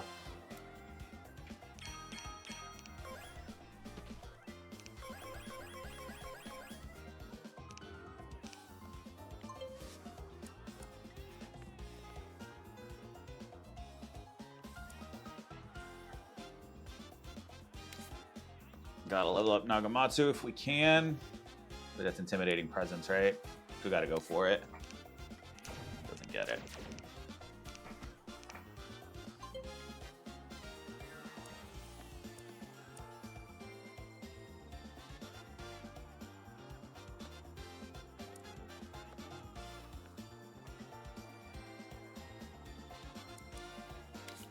Gotta level up Nagamatsu if we can. But that's intimidating presence, right? We gotta go for it. Doesn't get it.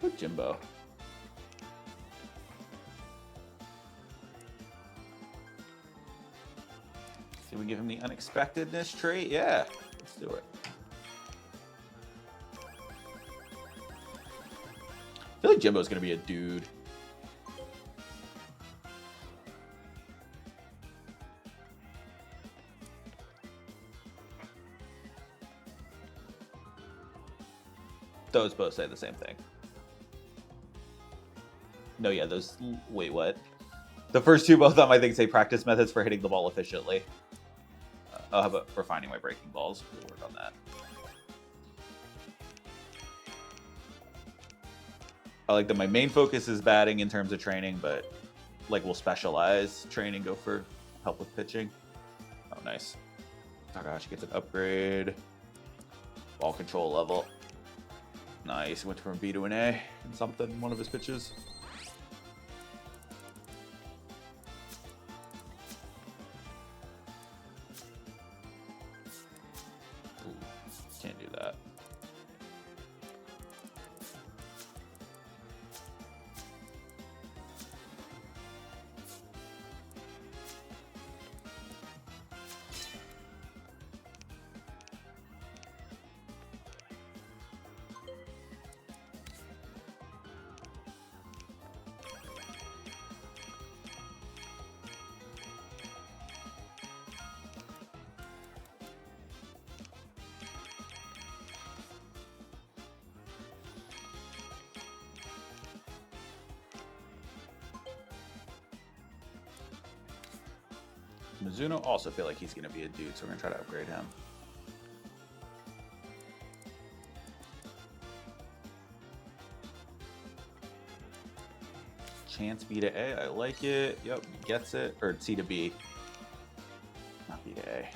Put Jimbo. Can we give him the unexpectedness trait? Yeah, let's do it. I feel like Jimbo's gonna be a dude. Those both say the same thing. No, yeah, those... Wait, what? The first two both on my thing say practice methods for hitting the ball efficiently. How about refining my breaking balls? We'll work on that. I like that my main focus is batting in terms of training, but like we'll specialize training, go for help with pitching. Oh, nice. Takahashi gets an upgrade. Ball control level. Nice. He went from B to an A in something, one of his pitches. Can't do that. Mizuno also feel like he's going to be a dude, so we're going to try to upgrade him. Chance B to A, I like it. Yep, gets it. Or C to B. Not B to A.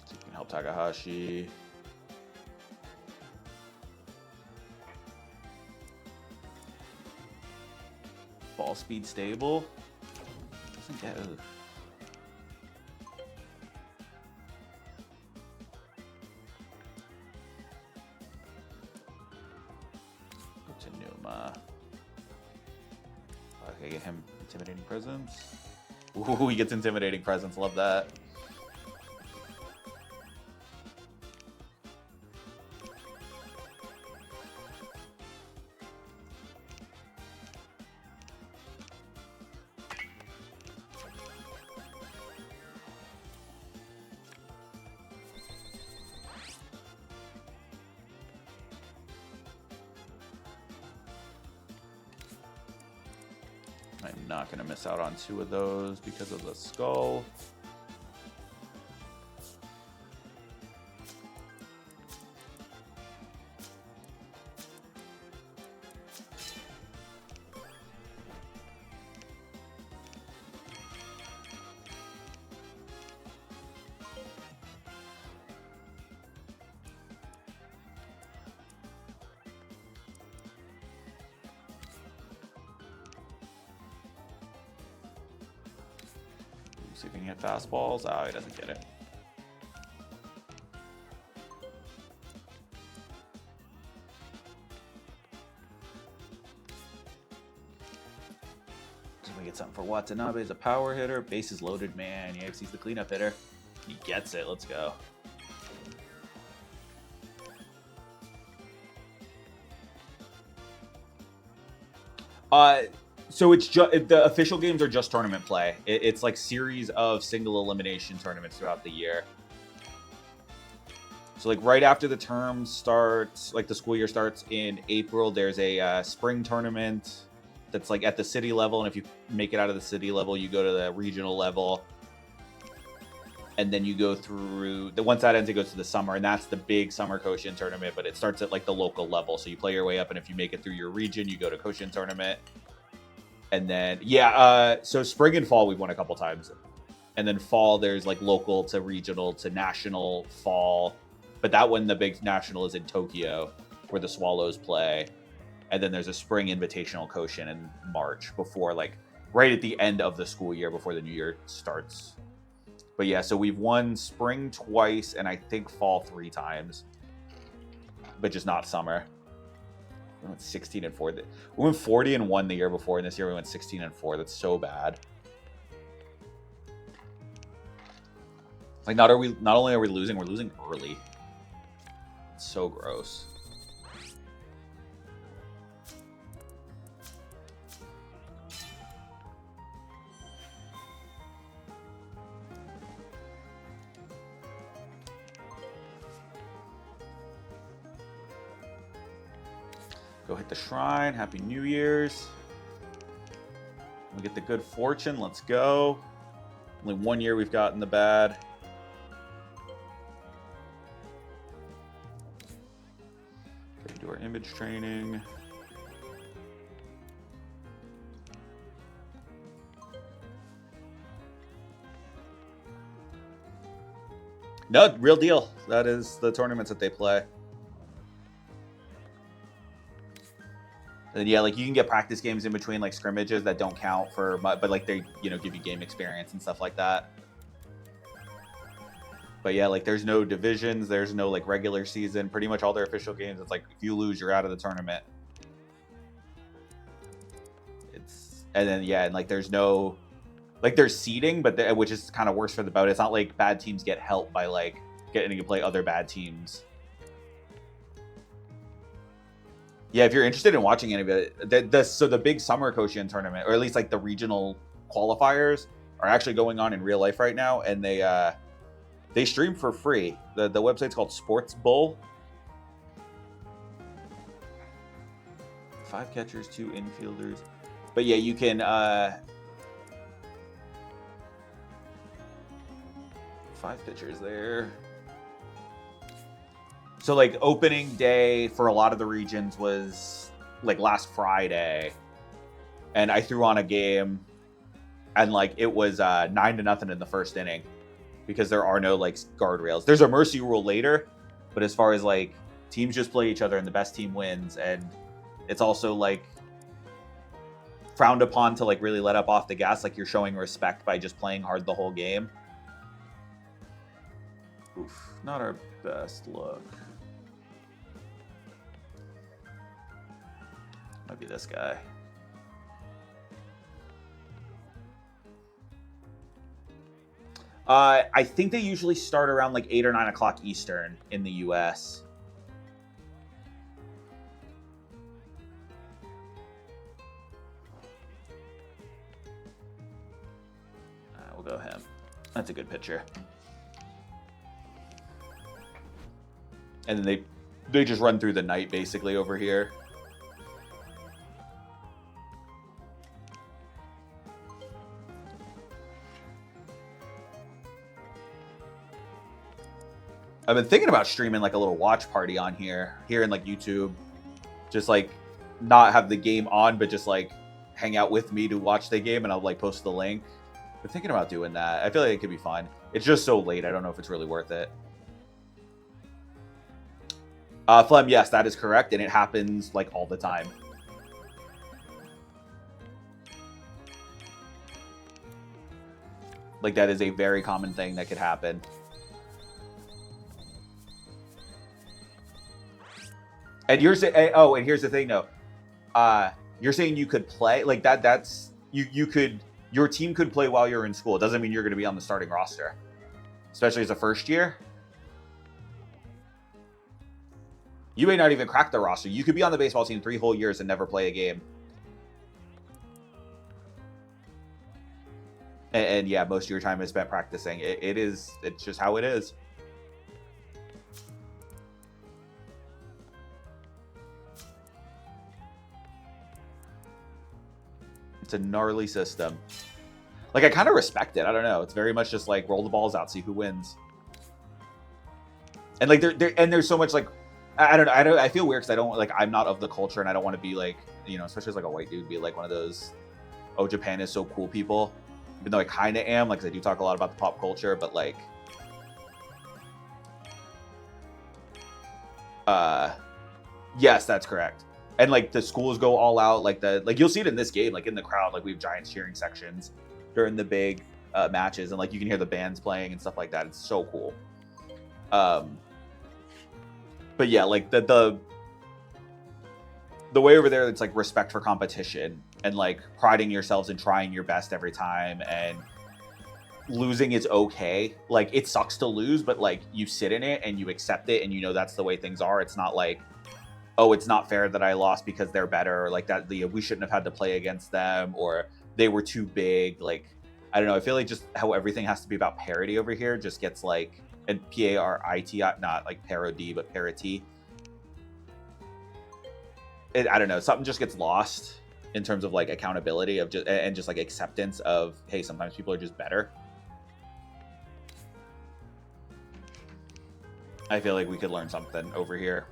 So you can help Takahashi. Ball speed stable. Doesn't get it. Go to Numa. Okay, get him intimidating presence. Ooh, he gets intimidating presence. Love that. I'm not going to miss out on 2 of those because of the skull. See if he can get fastballs. Oh, he doesn't get it. So we get something for Watanabe as a power hitter. Bases loaded, man. Yeah, he's the cleanup hitter. He gets it. Let's go. So it's just the official games are just tournament play. It's like series of single elimination tournaments throughout the year. So like right after the term starts, like the school year starts in April, there's a spring tournament that's like at the city level, and if you make it out of the city level, you go to the regional level, and then you go through the once that ends, it goes to the summer, and that's the big summer Koshien tournament. But it starts at like the local level, so you play your way up, and if you make it through your region, you go to Koshien tournament. And then, so spring and fall, we've won a couple times. And then fall, there's like local to regional to national fall. But that one, the big national is in Tokyo, where the Swallows play. And then there's a spring invitational Koshien in March before, like, right at the end of the school year before the new year starts. But yeah, so we've won spring twice and I think fall 3 times. But just not summer. We went 16-4. We went 40-1 the year before, and this year we went 16-4. That's so bad. Like, not only are we losing, we're losing early. It's so gross. Go hit the shrine. Happy New Year's. We get the good fortune. Let's go. Only 1 year we've gotten the bad. Okay, do our image training. No, real deal. That is the tournaments that they play. And yeah, like you can get practice games in between like scrimmages that don't count for, but like they, give you game experience and stuff like that. But yeah, like there's no divisions, there's no like regular season. Pretty much all their official games, it's like if you lose, you're out of the tournament. And then yeah, and like there's no, like there's seeding, but which is kind of worse for the bout. It's not like bad teams get helped by like getting to play other bad teams. Yeah, if you're interested in watching any of it, so the big summer Koshien tournament, or at least like the regional qualifiers, are actually going on in real life right now, and they stream for free. The website's called Sports Bull. 5 catchers, 2 infielders. But yeah, you can 5 pitchers there. So like opening day for a lot of the regions was like last Friday, and I threw on a game, and like it was 9-0 in the first inning because there are no like guardrails. There's a mercy rule later, but as far as like teams just play each other and the best team wins, and it's also like frowned upon to like really let up off the gas, like you're showing respect by just playing hard the whole game. Oof, not our best look. Might be this guy. I think they usually start around like 8 or 9 o'clock Eastern in the US. We'll go him. That's a good pitcher. And then they just run through the night basically over here. I've been thinking about streaming like a little watch party on here in like YouTube. Just like not have the game on, but just like hang out with me to watch the game, and I'll like post the link. I'm thinking about doing that. I feel like it could be fun. It's just so late. I don't know if it's really worth it. Flem, yes, that is correct, and it happens like all the time. Like that is a very common thing that could happen. And you're saying, oh, and here's the thing, though. You're saying you could play like that. That's you could. Your team could play while you're in school. It doesn't mean you're going to be on the starting roster, especially as a first year. You may not even crack the roster. You could be on the baseball team 3 whole years and never play a game. And yeah, most of your time is spent practicing. It's just how it is. It's a gnarly system. Like, I kind of respect it. I don't know. It's very much just like roll the balls out, see who wins. And like there's so much like I don't know. I feel weird because I don't like I'm not of the culture, and I don't want to be like, you know, especially as like a white dude, be like one of those, oh, Japan is so cool people. Even though I kind of am, like, 'cause I do talk a lot about the pop culture, but like, yes, that's correct. And like the schools go all out, like you'll see it in this game, like in the crowd, like we have Giants cheering sections during the big matches, and like you can hear the bands playing and stuff like that. It's so cool. But yeah, like the way over there, it's like respect for competition and like priding yourselves and trying your best every time, and losing is okay. Like, it sucks to lose, but like you sit in it and you accept it, and you know that's the way things are. It's not like, oh, it's not fair that I lost because they're better, or like that we shouldn't have had to play against them, or they were too big. Like, I don't know. I feel like just how everything has to be about parity over here just gets like, and parity, not like parody, but parity. I don't know. Something just gets lost in terms of like accountability of just like acceptance of, hey, sometimes people are just better. I feel like we could learn something over here.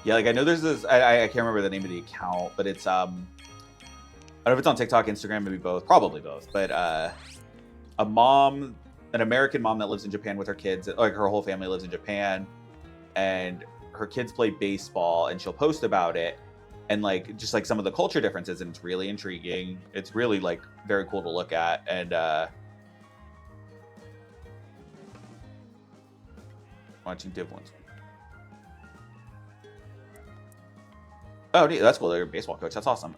Yeah, like I know there's this, I can't remember the name of the account, but it's, I don't know if it's on TikTok, Instagram, maybe both, probably both, but a mom, an American mom that lives in Japan with her kids, like her whole family lives in Japan, and her kids play baseball, and she'll post about it, and like, just like some of the culture differences, and it's really intriguing. It's really like very cool to look at, and watching Div ones. Oh, neat. That's cool. They're a baseball coach. That's awesome.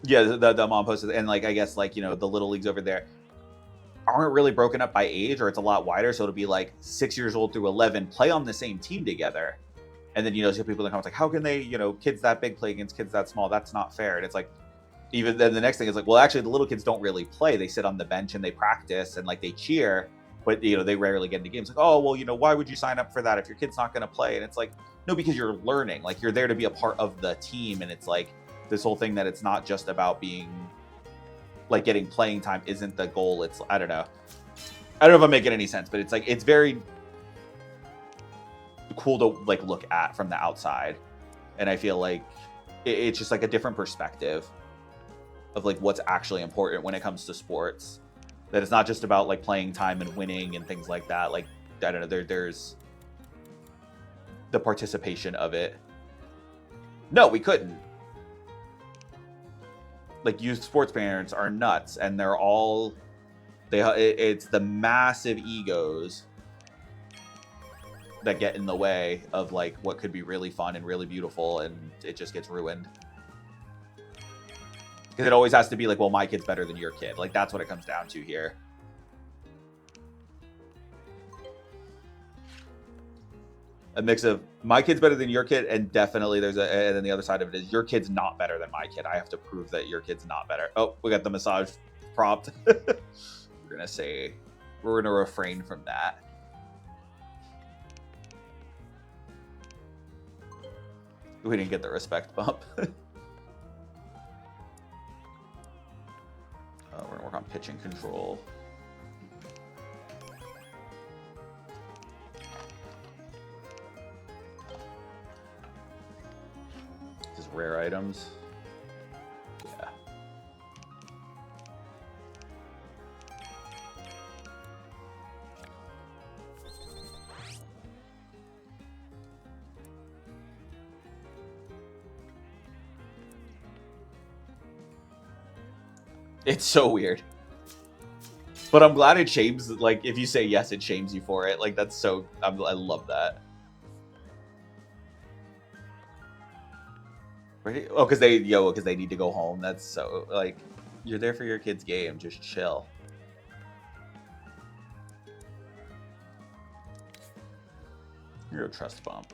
Yeah, the mom posted, and like I guess like, you know, the little leagues over there aren't really broken up by age, or it's a lot wider. So it'll be like 6 years old through 11 play on the same team together, and then, you know, see people in the comments like, how can they, you know, kids that big play against kids that small? That's not fair. And it's like, even then the next thing is like, well, actually the little kids don't really play. They sit on the bench and they practice and like they cheer. But, you know, they rarely get into games. Like, oh, well, you know, why would you sign up for that if your kid's not going to play? And it's like, no, because you're learning. Like, you're there to be a part of the team. And it's like this whole thing that it's not just about being, like, getting playing time isn't the goal. It's, I don't know. I don't know if I'm making any sense, but it's like, it's very cool to, like, look at from the outside. And I feel like it's just, like, a different perspective of, like, what's actually important when it comes to sports. That it's not just about like playing time and winning and things like that. Like, I don't know, there's the participation of it. No, we couldn't. Like, youth sports parents are nuts, and they're all it's the massive egos that get in the way of like what could be really fun and really beautiful, and it just gets ruined. Because it always has to be like, well, my kid's better than your kid. Like, that's what it comes down to here. a mix of my kid's better than your kid, and definitely and then the other side of it is your kid's not better than my kid. I have to prove that your kid's not better. Oh, we got the massage prompt. We're gonna refrain from that. We didn't get the respect bump. We're gonna work on pitching control. Just rare items. Yeah. It's so weird. But I'm glad it shames, like, if you say yes, it shames you for it. Like, that's so, I love that. Right? Oh, because they need to go home. That's so, like, you're there for your kid's game. Just chill. Hero trust bump.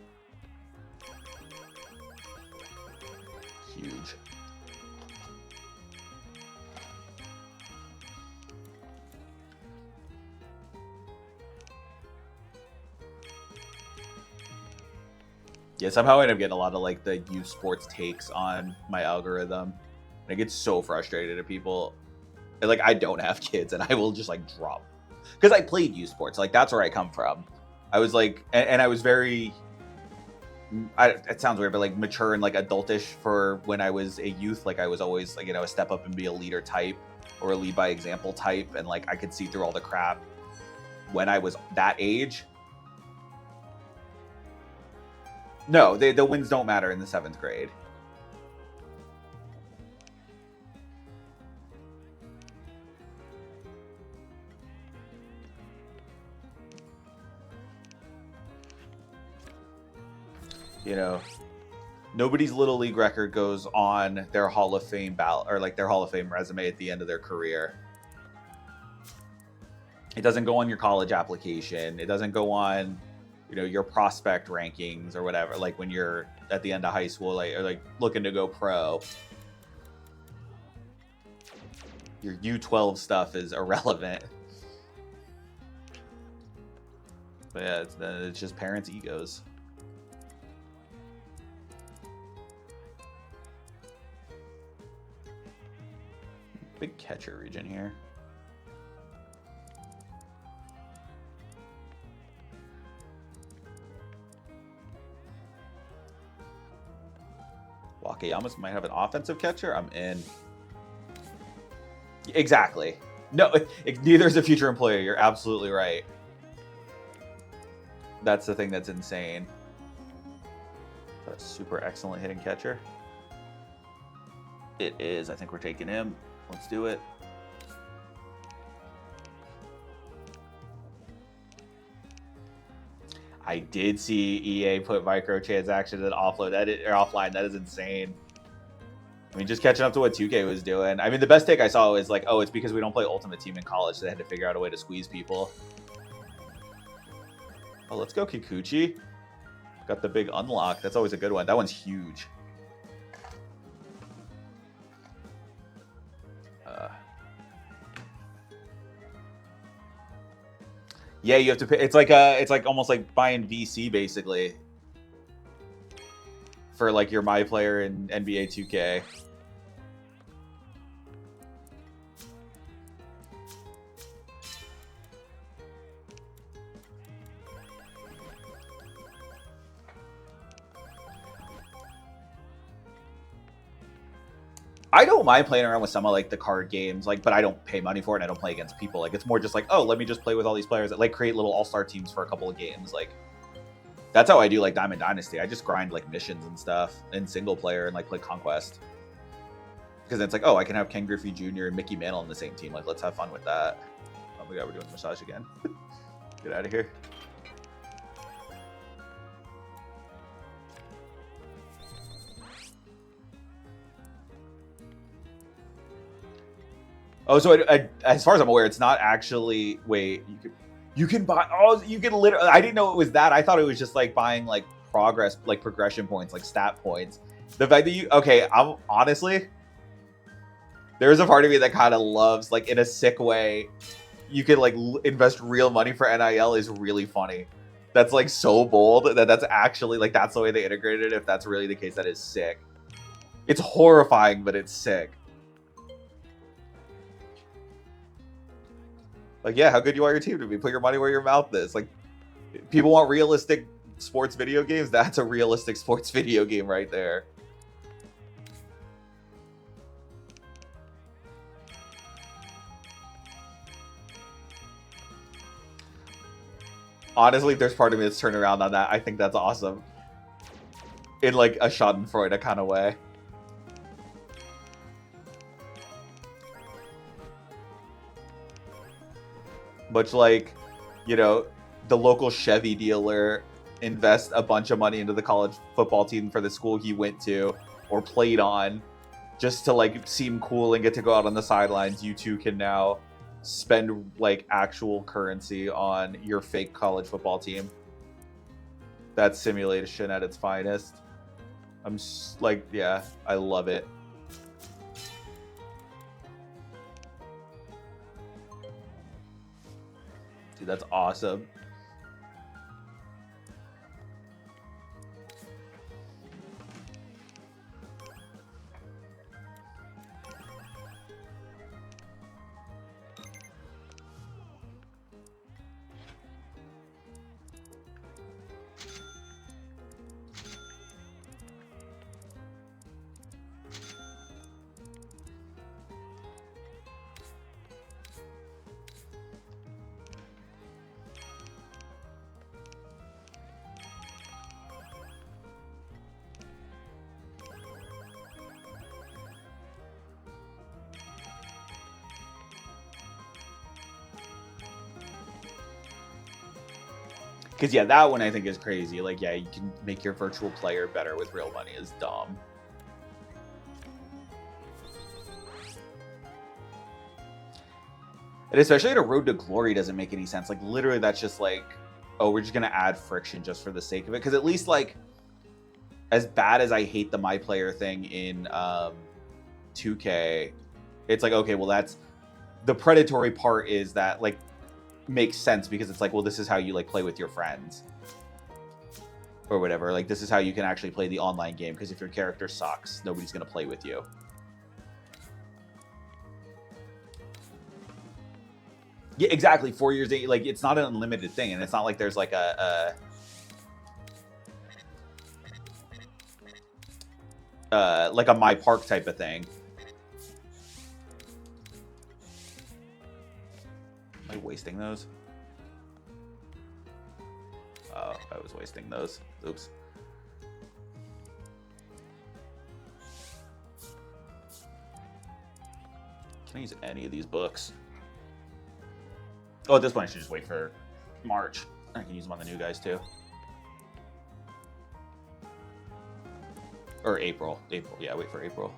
Huge. Yeah, somehow I end up getting a lot of like the youth sports takes on my algorithm. And I get so frustrated at people. And, like, I don't have kids and I will just like drop. Because I played youth sports. Like, that's where I come from. I was like, and I was very, it sounds weird, but like mature and like adultish for when I was a youth. Like, I was always like, a step up and be a leader type or a lead by example type. And like, I could see through all the crap when I was that age. No, the wins don't matter in the 7th grade. Nobody's Little League record goes on their Hall of Fame ballot or like their Hall of Fame resume at the end of their career. It doesn't go on your college application. It doesn't go on your prospect rankings or whatever, like when you're at the end of high school, like, or like looking to go pro. Your U12 stuff is irrelevant. But yeah, it's just parents' egos. Big catcher region here. Wakayamas might have an offensive catcher. I'm in. Exactly. No, neither is a future employer. You're absolutely right. That's the thing that's insane. That's a super excellent hitting catcher. It is. I think we're taking him. Let's do it. I did see EA put microtransactions and offload or offline. That is insane. I mean, just catching up to what 2K was doing. I mean, the best take I saw was like, oh, it's because we don't play Ultimate Team in college, so they had to figure out a way to squeeze people. Oh, let's go Kikuchi. Got the big unlock. That's always a good one. That one's huge. Yeah, you have to pay. It's like almost like buying VC basically for like your My Player in NBA 2K. I don't mind playing around with some of like the card games, like, but I don't pay money for it and I don't play against people. Like, it's more just like, oh, let me just play with all these players that like create little all-star teams for a couple of games. Like, that's how I do like Diamond Dynasty. I just grind like missions and stuff in single player and like play Conquest. Because it's like, oh, I can have Ken Griffey Jr. and Mickey Mantle on the same team. Like, let's have fun with that. Oh my god, we're doing the massage again. Get out of here. Oh, so as far as I'm aware, it's not actually. Wait, You can buy. Oh, you can literally. I didn't know it was that. I thought it was just like buying like progression points, like stat points. The fact that you. Okay, I'm honestly. There's a part of me that kind of loves, like, in a sick way, you can like invest real money for NIL is really funny. That's like so bold that that's actually like that's the way they integrated it. If that's really the case, that is sick. It's horrifying, but it's sick. Like, yeah, how good you want your team to be? Put your money where your mouth is. Like, people want realistic sports video games. That's a realistic sports video game right there. Honestly, there's part of me that's turned around on that. I think that's awesome. In like a Schadenfreude kind of way. Much like, you know, the local Chevy dealer invests a bunch of money into the college football team for the school he went to or played on just to like seem cool and get to go out on the sidelines. You too can now spend like actual currency on your fake college football team. That's simulation at its finest. I'm like, yeah, I love it. Dude, that's awesome. Because, yeah, that one I think is crazy. Like, yeah, you can make your virtual player better with real money is dumb. And especially at a Road to Glory doesn't make any sense. Like, literally, that's just like, oh, we're just going to add friction just for the sake of it. Because at least, like, as bad as I hate the My Player thing in 2K, it's like, okay, well, that's... The predatory part is that, like, makes sense because it's like, well, this is how you like play with your friends or whatever. Like, this is how you can actually play the online game, because if your character sucks, nobody's gonna play with you. Yeah, exactly. 4 years, like, it's not an unlimited thing, and it's not like there's like like a My Park type of thing. Am I wasting those? Oh, I was wasting those. Oops. Can I use any of these books? Oh, at this point I should just wait for March. I can use them on the new guys too. Or April. April, yeah, wait for April.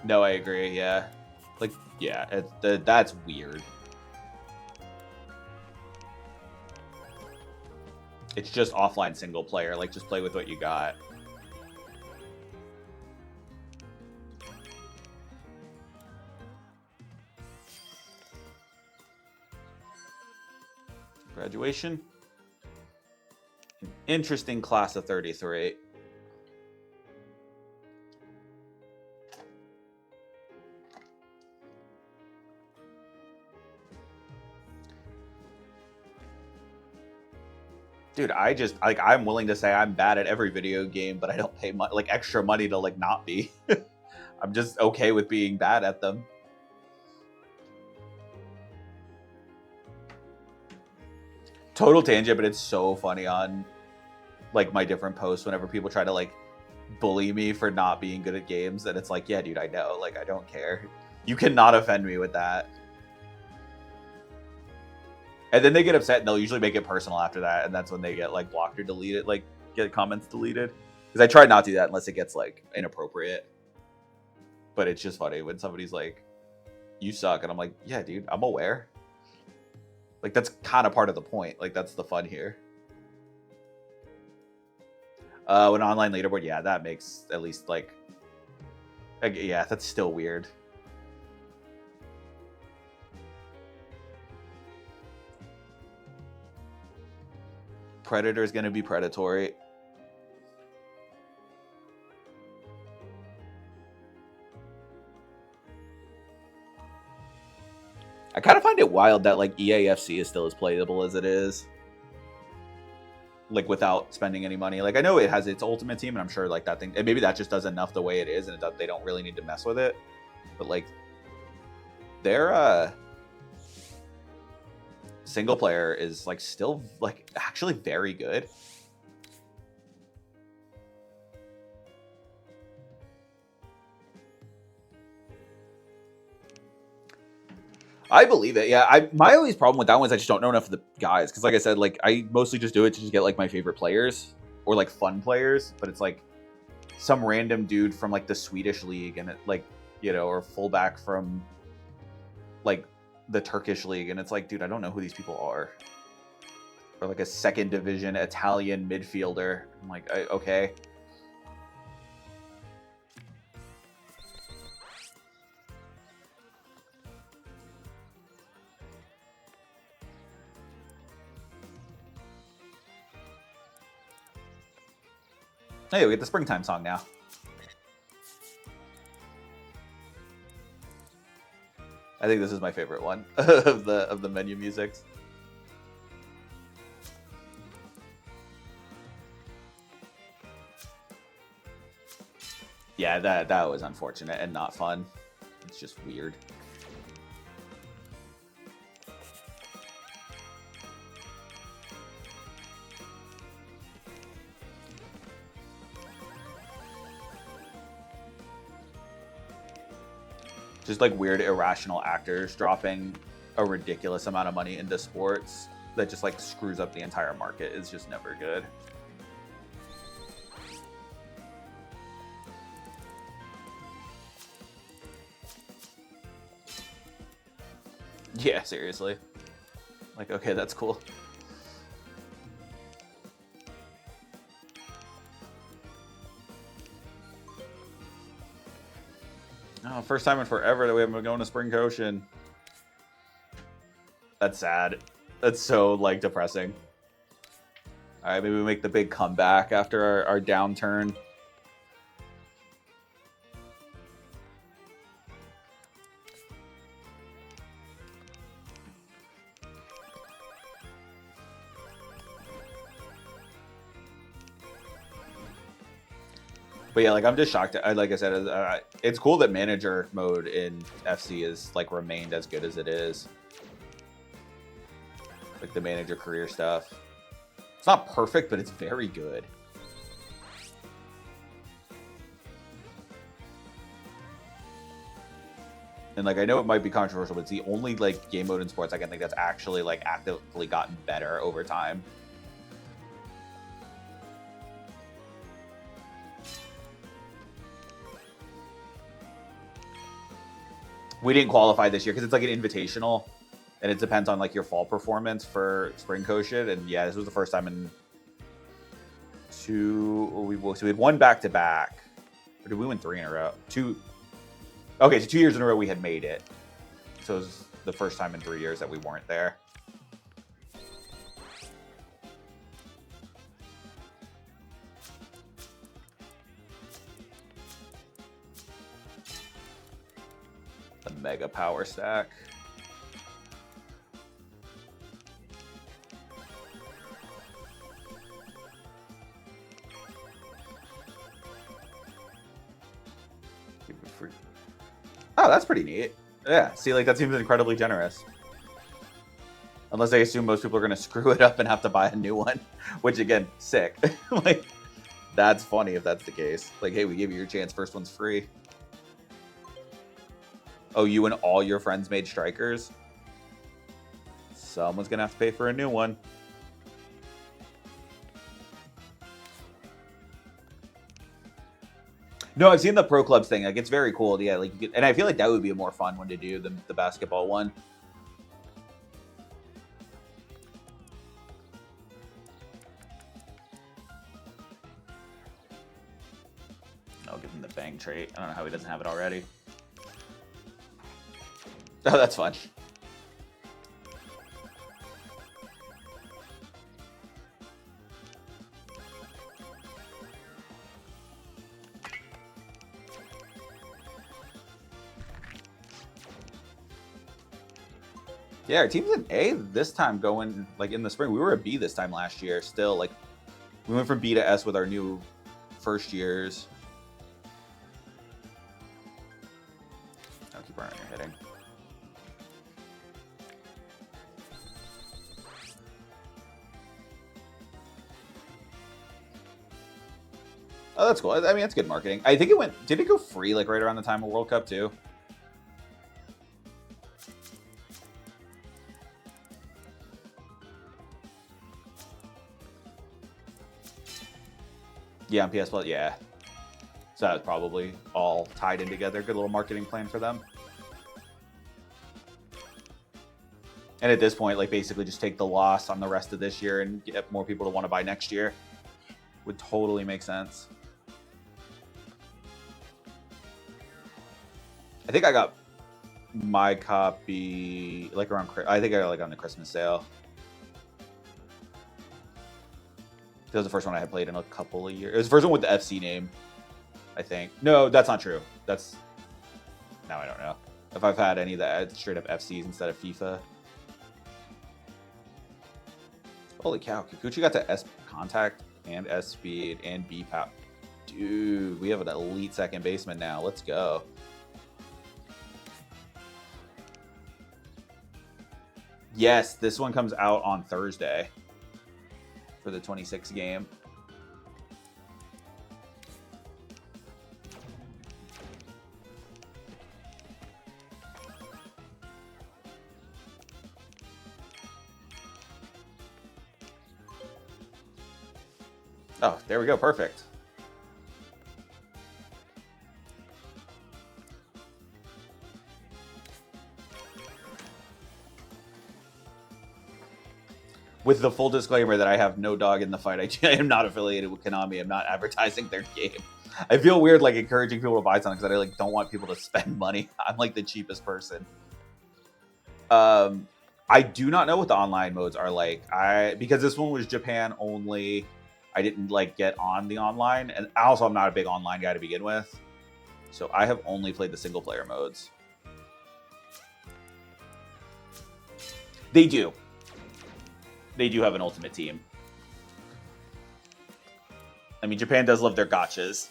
No, I agree, yeah. Like, yeah, that's weird. It's just offline single player. Like, just play with what you got. Graduation. An interesting class of 33. Dude, I just, like, I'm willing to say I'm bad at every video game, but I don't pay like extra money to like not be. I'm just okay with being bad at them. Total tangent, but it's so funny on like my different posts whenever people try to like bully me for not being good at games, and it's like, yeah, dude, I know, like, I don't care. You cannot offend me with that. And then they get upset, and they'll usually make it personal after that, and that's when they get like blocked or deleted, like get comments deleted. Because I try not to do that unless it gets like inappropriate. But it's just funny when somebody's like, "You suck," and I'm like, "Yeah, dude, I'm aware." Like that's kind of part of the point. Like that's the fun here. An online leaderboard, yeah, that makes at least like yeah, that's still weird. Predator is going to be predatory. I kind of find it wild that like EAFC is still as playable as it is. Like without spending any money. Like I know it has its ultimate team, and I'm sure like that thing, and maybe that just does enough the way it is, and they don't really need to mess with it. But like their single player is like still like actually very good. I believe it. Yeah, my only problem with that one is I just don't know enough of the guys, because like I said, like I mostly just do it to just get like my favorite players or like fun players. But it's like some random dude from like the Swedish league, and it like, you know, or fullback from like the Turkish league, and it's like, dude, I don't know who these people are. Or like a second division Italian midfielder. I'm like, okay. Hey, we get the springtime song now. I think this is my favorite one of the menu musics. Yeah, that was unfortunate and not fun. It's just weird. Just like weird irrational actors dropping a ridiculous amount of money into sports that just like screws up the entire market is just never good. Yeah, seriously. Like, okay, that's cool. Oh, first time in forever that we haven't been going to Spring Koshien. That's sad. That's so, like, depressing. All right, maybe we make the big comeback after our downturn. But yeah, like I'm just shocked. Like I said, it's cool that manager mode in FC is like remained as good as it is. Like the manager career stuff. It's not perfect, but it's very good. And like I know it might be controversial, but it's the only like game mode in sports I can think that's actually like actively gotten better over time. We didn't qualify this year because it's like an invitational, and it depends on like your fall performance for Spring Koshien. And yeah, this was the first time in we had one back-to-back. Or did we win 3 in a row? 2. Okay, so 2 years in a row we had made it. So it was the first time in 3 years that we weren't there. The mega power stack. Oh, that's pretty neat. Yeah, see, like that seems incredibly generous. Unless they assume most people are going to screw it up and have to buy a new one, which again, sick. Like, that's funny if that's the case. Like, hey, we gave you your chance. First one's free. Oh, you and all your friends made strikers? Someone's going to have to pay for a new one. No, I've seen the pro clubs thing. Like, it's very cool. Yeah, like, you could, and I feel like that would be a more fun one to do than the basketball one. I'll give him the bang trait. I don't know how he doesn't have it already. Oh, that's fun. Yeah, our team's an A this time going, like, in the spring. We were a B this time last year still. Like, we went from B to S with our new first years. I'll keep running your hitting. Oh, that's cool. I mean, it's good marketing. I think it went... Did it go free, like, right around the time of World Cup, too? Yeah, on PS Plus, yeah. So that was probably all tied in together. Good little marketing plan for them. And at this point, like, basically just take the loss on the rest of this year and get more people to want to buy next year. Would totally make sense. I think I got my copy like around... I think I got like on the Christmas sale. That was the first one I had played in a couple of years. It was the first one with the FC name, I think. No, that's not true. That's... Now I don't know. If I've had any that straight up FCs instead of FIFA. Holy cow. Kikuchi got to S contact and S speed and B power. Dude, we have an elite second baseman now. Let's go. Yes, this one comes out on Thursday for the 26 game. Oh, there we go. Perfect. With the full disclaimer that I have no dog in the fight. I am not affiliated with Konami. I'm not advertising their game. I feel weird like encouraging people to buy something because I like don't want people to spend money. I'm like the cheapest person. I do not know what the online modes are like. Because this one was Japan only. I didn't like get on the online, and also I'm not a big online guy to begin with. So I have only played the single player modes. They do. They do have an ultimate team. I mean, Japan does love their gachas.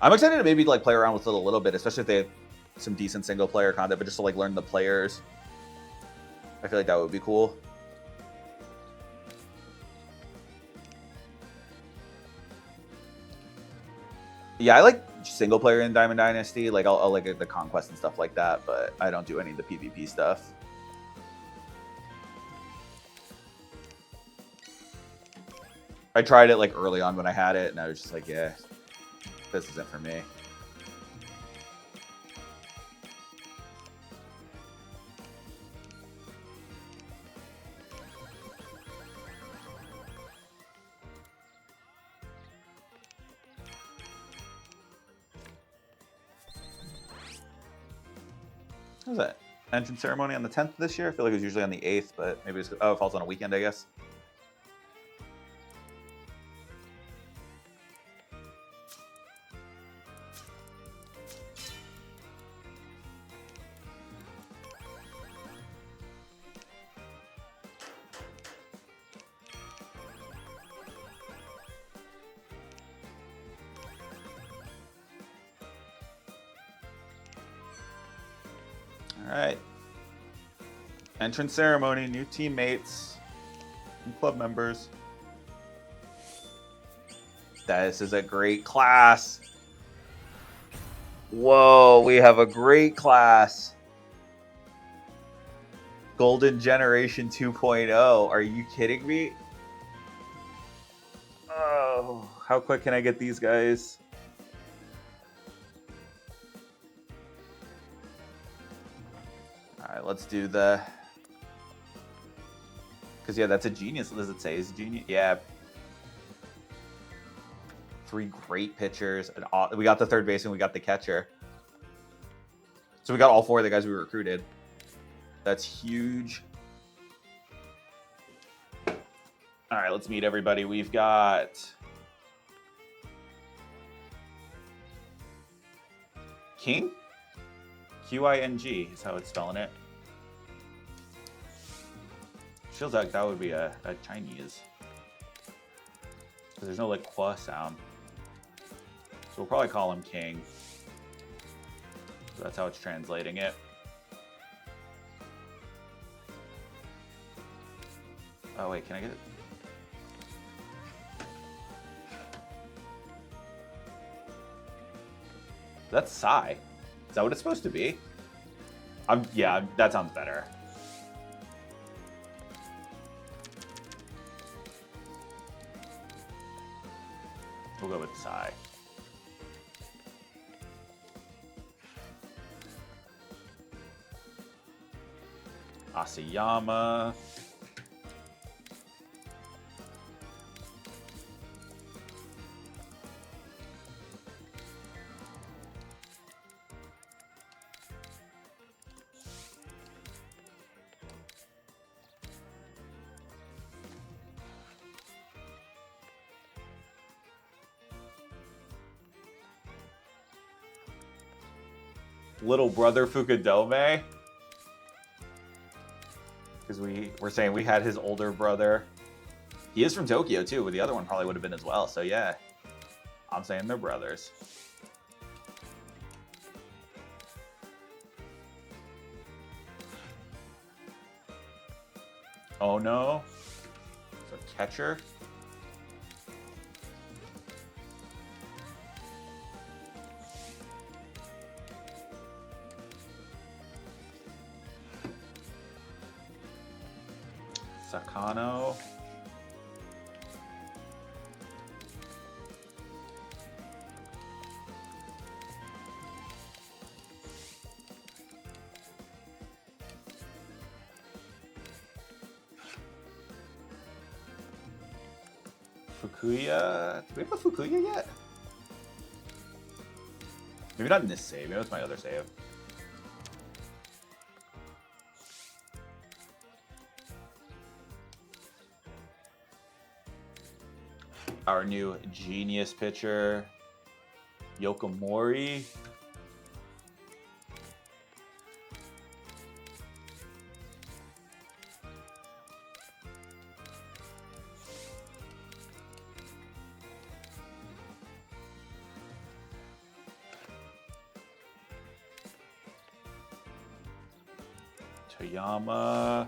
I'm excited to maybe like play around with it a little bit, especially if they have some decent single player content, but just to like learn the players. I feel like that would be cool. Yeah, I like single player in Diamond Dynasty. Like I'll like the conquest and stuff like that, but I don't do any of the PvP stuff. I tried it like early on when I had it, and I was just like, yeah, this isn't for me. What was that? Entrance ceremony on the 10th this year? I feel like it was usually on the 8th, but maybe it's... Oh, it falls on a weekend, I guess. All right. Entrance ceremony, new teammates, new club members. This is a great class. Whoa, we have a great class. Golden Generation 2.0. Are you kidding me? Oh, how quick can I get these guys? All right, let's do the... Because, yeah, that's a genius. What does it say? Is it genius? Yeah. 3 great pitchers. We got the third baseman. We got the catcher. So we got all 4 of the guys we recruited. That's huge. All right, let's meet everybody. We've got King? Q-I-N-G is how it's spelling it. Feels like that would be a Chinese. Because there's no, like, qua sound. So we'll probably call him King. So that's how it's translating it. Oh, wait, can I get it? That's Psy. Is that what it's supposed to be? Yeah, that sounds better. We'll go with Psy. Asayama. Little brother Fukudome. Because we're saying we had his older brother. He is from Tokyo too, but the other one probably would have been as well. So yeah, I'm saying they're brothers. Oh no. So catcher. Sakano. Fukuya. Do we have a Fukuya yet? Maybe not in this save. Maybe it's my other save. Our new genius pitcher, Yokomori. Toyama.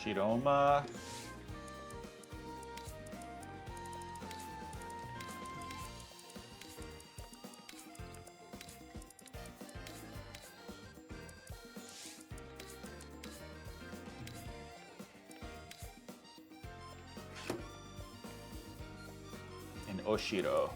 Shiroma. And Oshiro.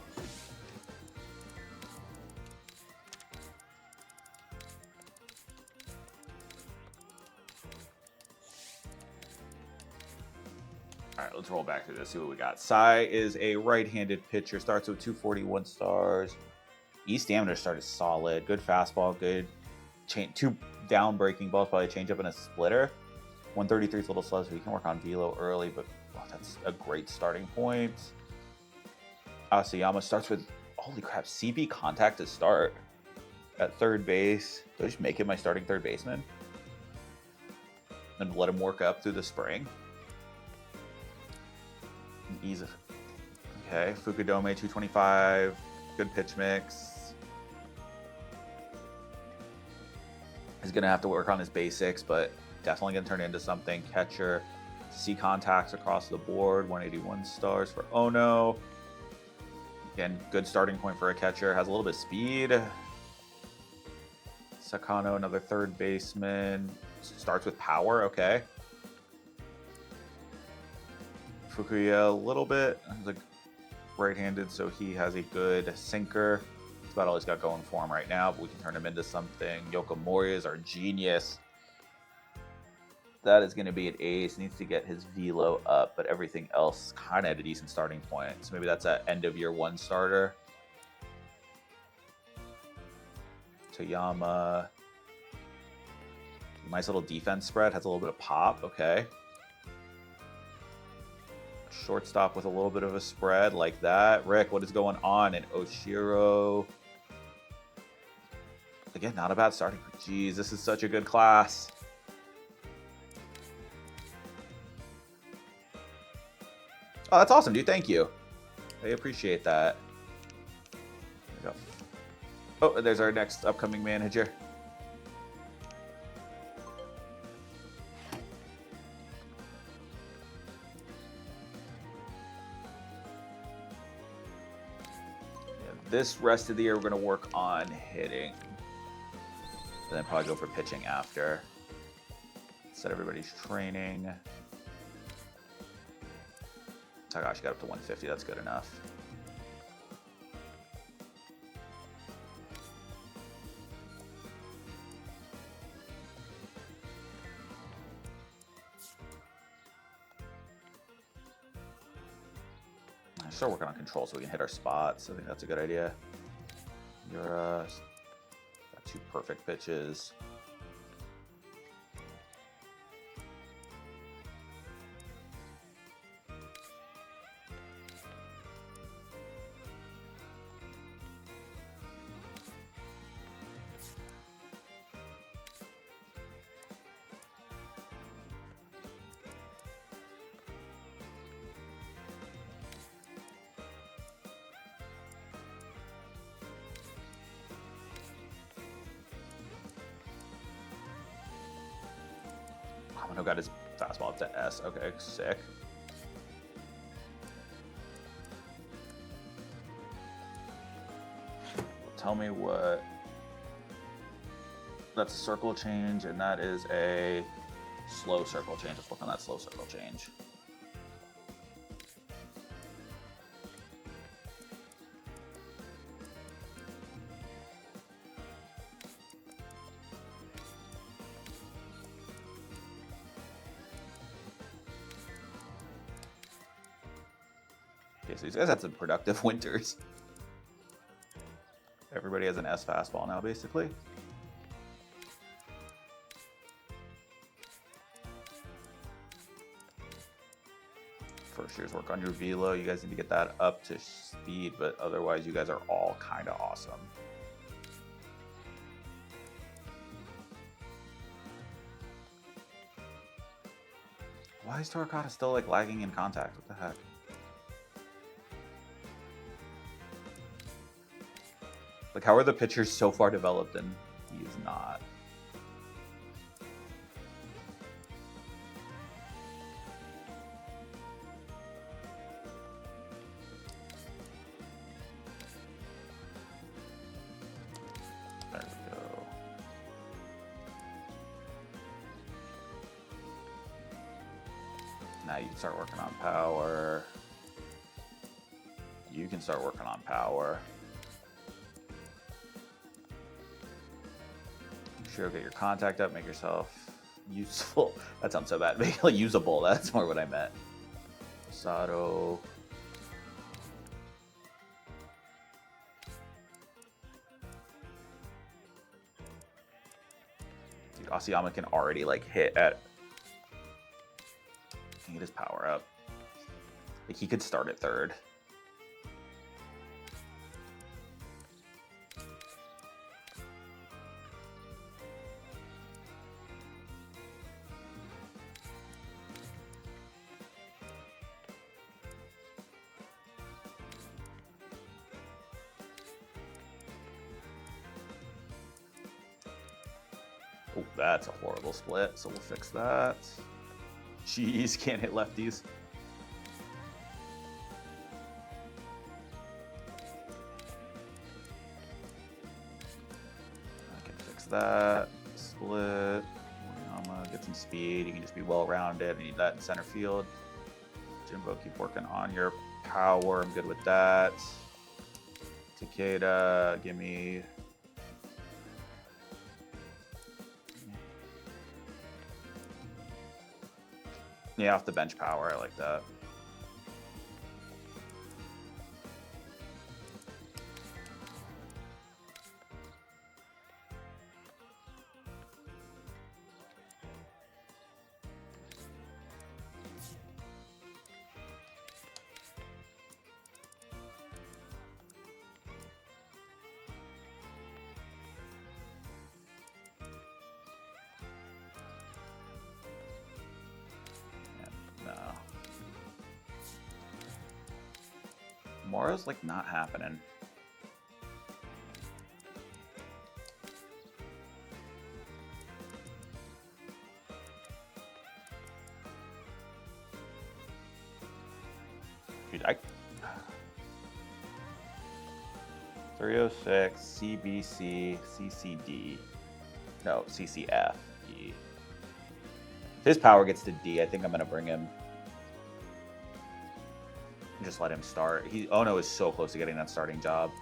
All right, let's roll back through this, see what we got. Psy is a right-handed pitcher, starts with 241 stars. E-stamina start is solid. Good fastball, good two down-breaking balls, probably a changeup and a splitter. 133 is a little slow, so he can work on velo early, but that's a great starting point. Asayama starts with, holy crap, CP contact to start at third base. Do I just make him my starting third baseman? And let him work up through the spring? Easy. Okay, Fukudome 225, good pitch mix. He's going to have to work on his basics, but definitely going to turn into something. Catcher, C contacts across the board. 181 stars for Ono. Again, good starting point for a catcher. Has a little bit of speed. Sakano, another third baseman. Starts with power, okay. Fukuya, a little bit. He's like right-handed, so he has a good sinker. That's about all he's got going for him right now, but we can turn him into something. Yokomori is our genius. That is going to be an ace. Needs to get his velo up, but everything else kind of at a decent starting point. So maybe that's an end-of-year one starter. Toyama. Nice little defense spread. Has a little bit of pop. Okay. Shortstop with a little bit of a spread like that. Rick, what is going on? And Oshiro. Again, not a bad starting. Jeez, this is such a good class. Oh, that's awesome, dude. Thank you. I appreciate that. There we go. Oh, there's our next upcoming manager. This rest of the year, we're going to work on hitting. And then probably go for pitching after. Set everybody's training. Takashi got up to 150. That's good enough. Start working on control so we can hit our spots. I think that's a good idea. Yura got 2 perfect pitches. Amano got his fastball up to S. Okay, sick. Tell me what... That's a circle change, and that is a slow circle change. Let's work on that slow circle change. So these guys had some productive winters. Everybody has an S fastball now, basically. First year's work on your velo. You guys need to get that up to speed, but otherwise you guys are all kind of awesome. Why is Torikata still like lagging in contact? What the heck? Like, how are the pitchers so far developed and he is not? There we go. Now you can start working on power. You can start working on power. Sure, get your contact up, make yourself useful. That sounds so bad. Make it usable. That's more what I meant. Sato. Dude, Asayama can already like hit at. Can get his power up. Like he could start at third. Oh, that's a horrible split, so we'll fix that. Jeez, can't hit lefties. I can fix that. Split. Get some speed. You can just be well-rounded. I need that in center field. Jimbo, keep working on your power. I'm good with that. Takeda, give me... Yeah, off the bench power. I like that. Tomorrow's like not happening. Dude, 306 CBC CCD. No, CCF. E. If his power gets to D, I think I'm gonna bring him. Just let him start. Ono is so close to getting that starting job.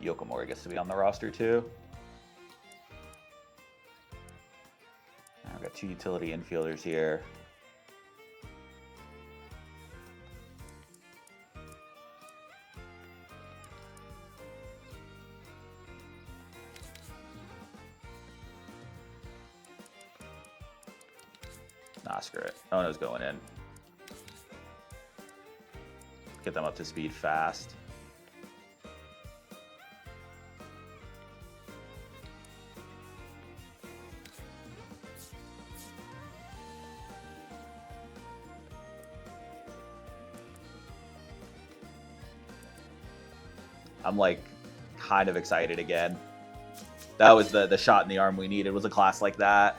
Yokomori gets to be on the roster too. I've got 2 utility infielders here. Nah, screw it. Ono's going in. Get them up to speed fast. I'm like kind of excited again. That was the shot in the arm we needed, was a class like that.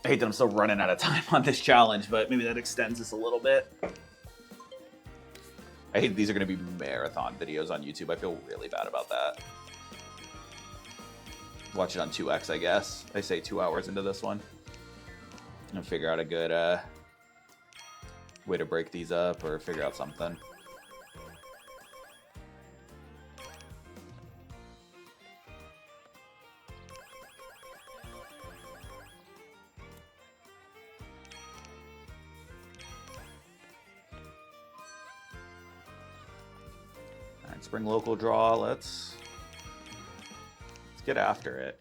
I hate that I'm still running out of time on this challenge, but maybe that extends this a little bit. I hate these are going to be marathon videos on YouTube. I feel really bad about that. Watch it on 2x, I guess. I say 2 hours into this one. And figure out a good way to break these up or figure out something. All right, spring local draw. Let's get after it.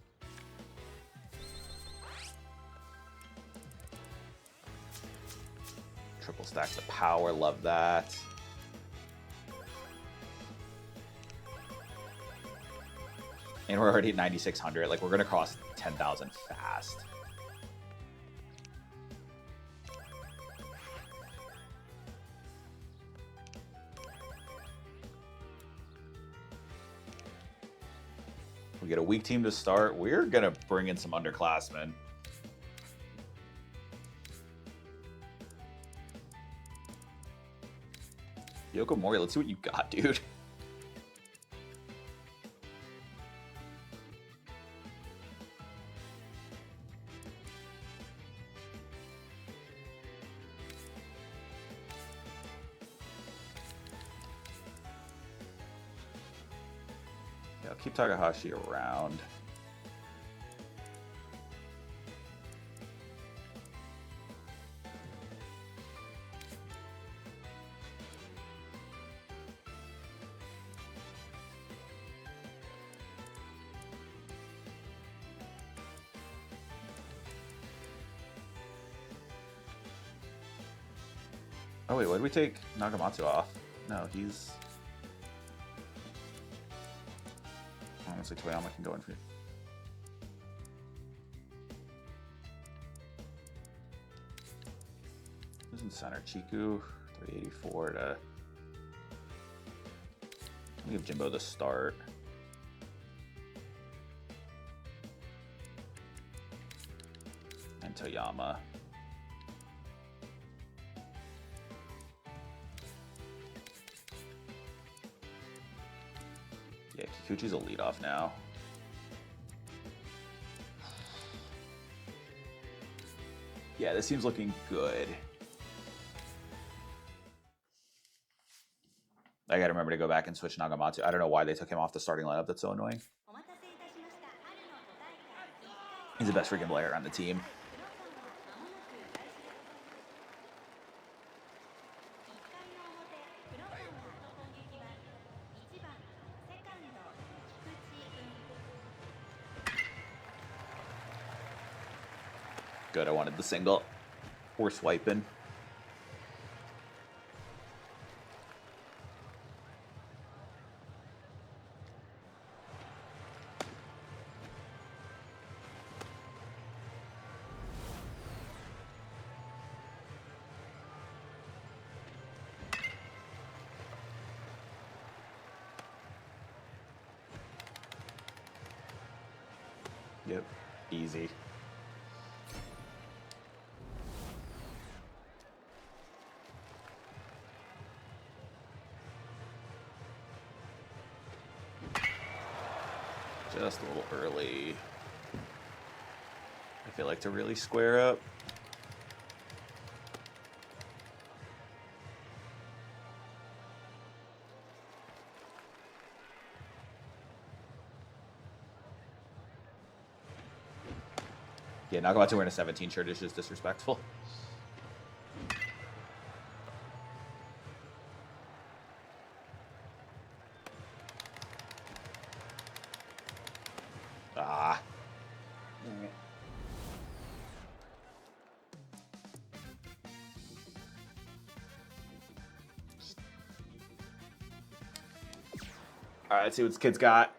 Triple stacks of power, love that. And we're already at 9,600. Like, we're gonna cross 10,000 fast. We get a weak team to start. We're gonna bring in some underclassmen. Yokomori, let's see what you got, dude. Yeah, I'll keep Takahashi around. Oh wait, what did we take Nagamatsu off? No, he's... Honestly, Toyama can go in for... Who's in center? Chiku, 384 to... I'll give Jimbo the start. And Toyama. Yeah, Kikuchi's a leadoff now. Yeah, this seems looking good. I gotta remember to go back and switch Nagamatsu. I don't know why they took him off the starting lineup. That's so annoying. He's the best freaking player on the team. Good, I wanted the single. Horse wiping. Yep, easy. Just a little early. I feel like to really square up. Yeah, Nagamatsu wearing a 17 shirt is just disrespectful. Ah. All right, let's see what this kid's got.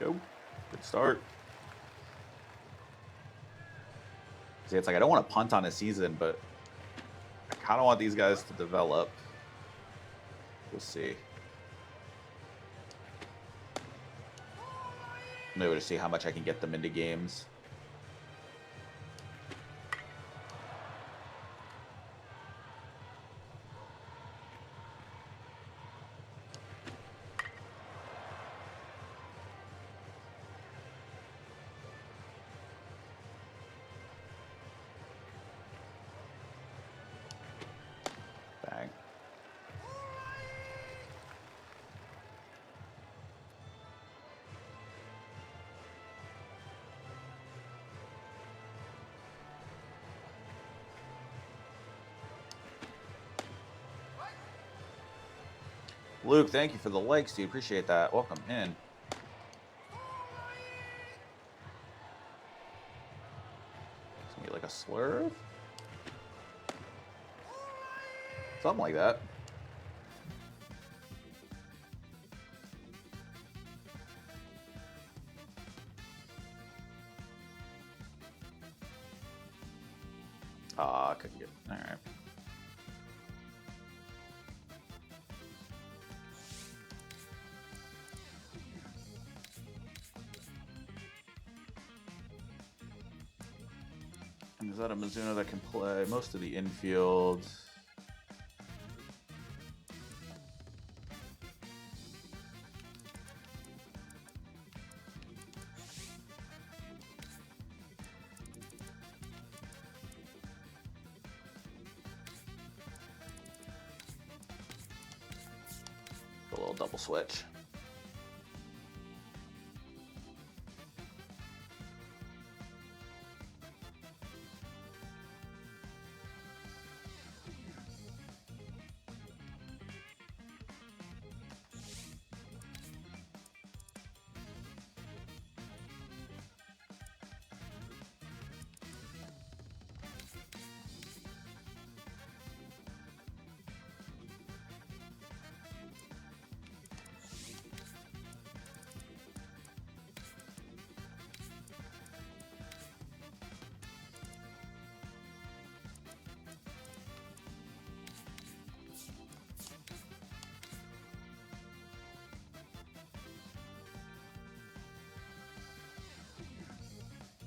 Go. Good start. See, it's like I don't want to punt on a season, but I kind of want these guys to develop. We'll see. I'm able to see how much I can get them into games. Bang. Luke, thank you for the likes, dude. Appreciate that. Welcome in. It's gonna be like a swerve? Something like that. Ah, couldn't get. All right. And is that a Mizuno that can play most of the infield? double switch.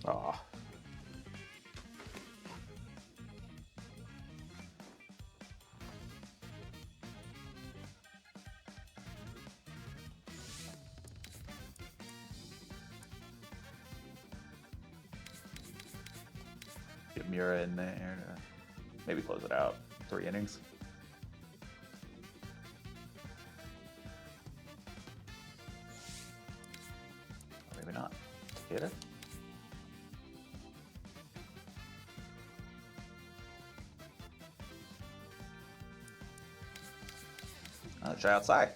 Oh. Get Mura in there to maybe close it out. 3 innings. Or maybe not. Get it? Let's try outside.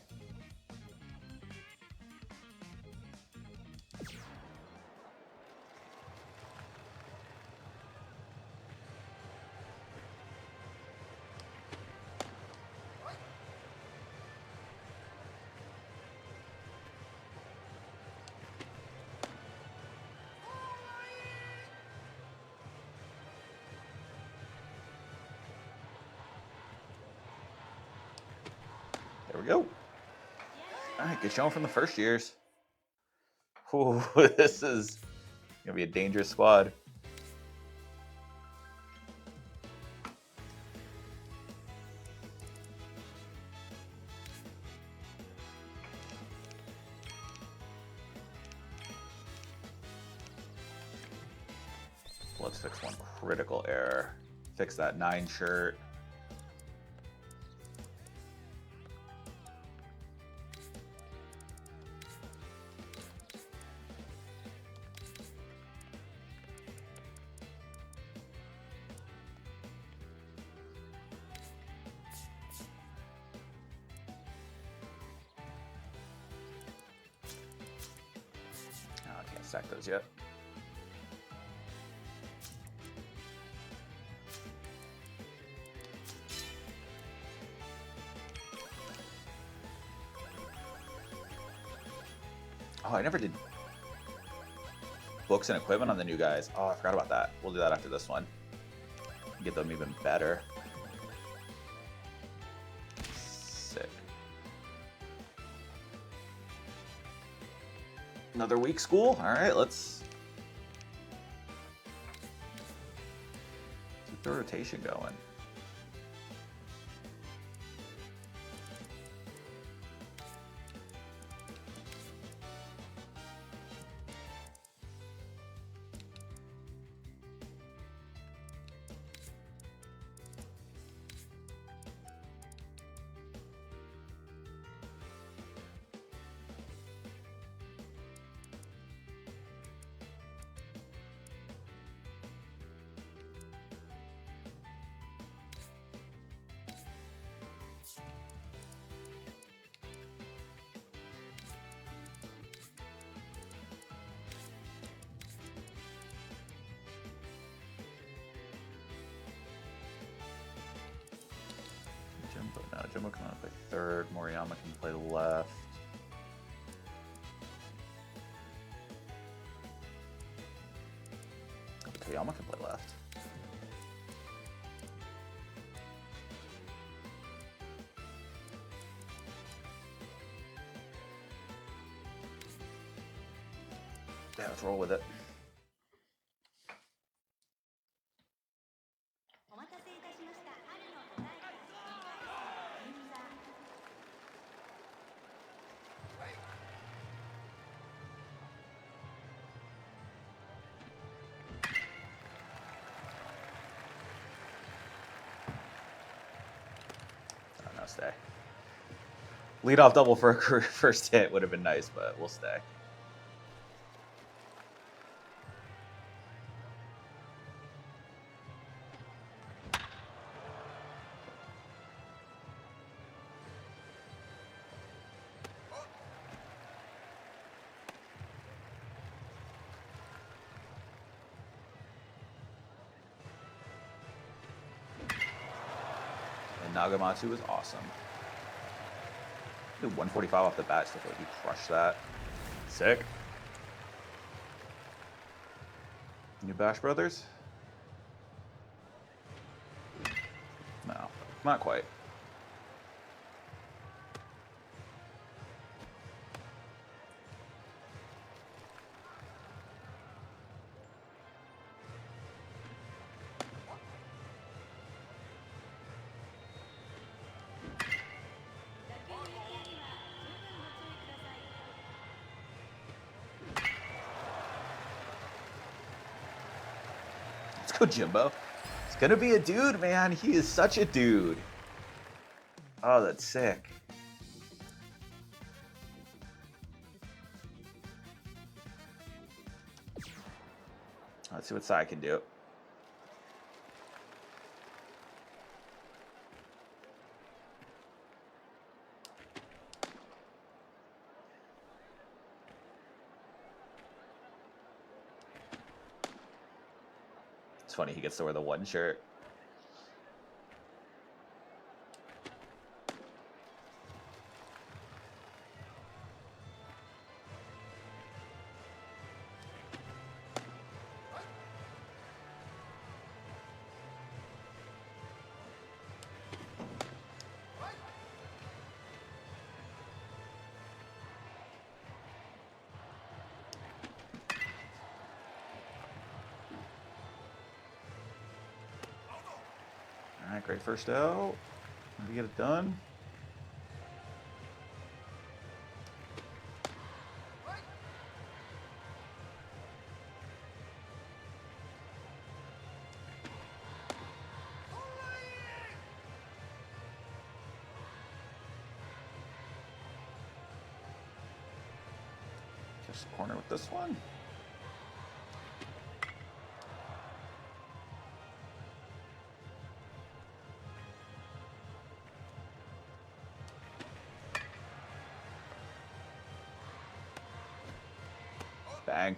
There we go. All right, good showing from the first years. Ooh, this is gonna be a dangerous squad. Let's fix one critical error. Fix that 9 shirt. Oh, I can't stack those yet. Oh, I never did books and equipment on the new guys. Oh, I forgot about that. We'll do that after this one. Get them even better. Sick. Another week school? All right, let's keep the rotation going. Jimbo can play third. Moriyama can play left. Toyama can play left. Yeah, let's roll with it. Stay. Leadoff double for a career first hit would have been nice, but we'll stay. And Nagamatsu was awesome. 145 off the bat, so I feel like he crushed that. Sick. New Bash Brothers? No, not quite. Let's go, Jimbo. It's gonna be a dude, man. He is such a dude. Oh, that's sick. Let's see what Sai can do. It's funny, he gets to wear the one shirt. All right, great first out. Let me get it done. Just the corner with this one. Bang.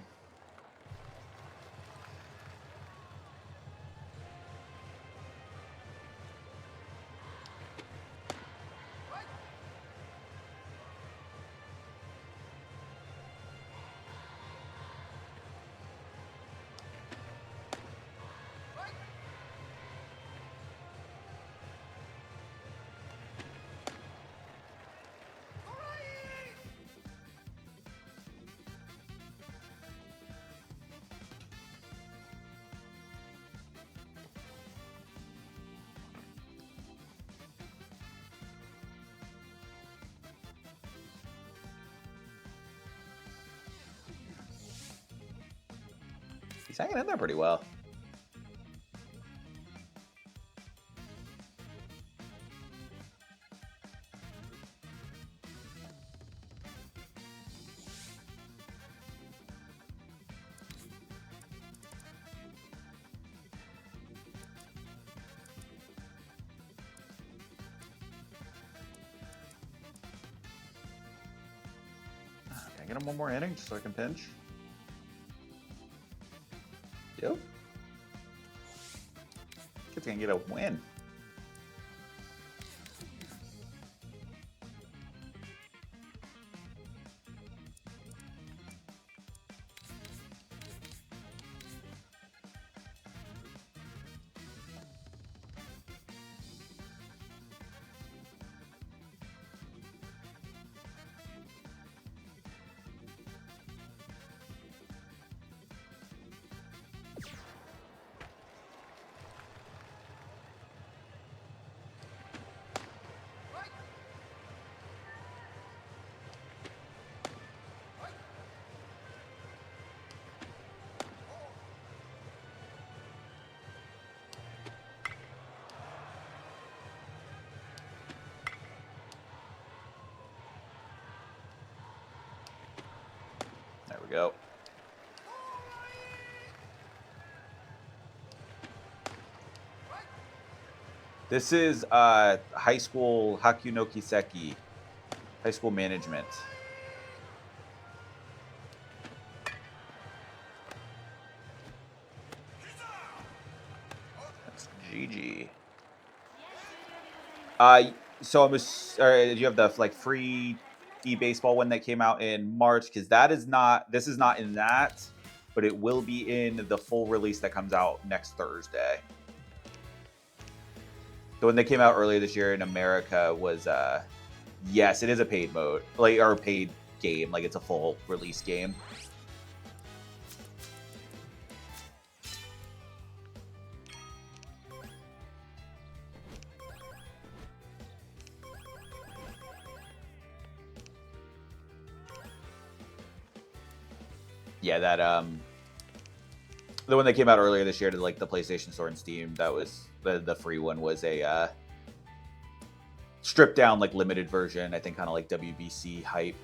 He's hanging in there pretty well. Can I get him one more inning just so I can pinch? Yep. Kid's gonna get a win. we go. This is high school Haku no Kiseki, high school management. That's GG. So you have the like free e-baseball one that came out in March, because this is not in that, but it will be in the full release that comes out next Thursday. The one that came out earlier this year in America was yes, it is a paid mode, like, or a paid game, like it's a full release game. Yeah, that the one that came out earlier this year to like the PlayStation Store and Steam, that was the free one, was a stripped down like limited version, I think kind of like WBC hype.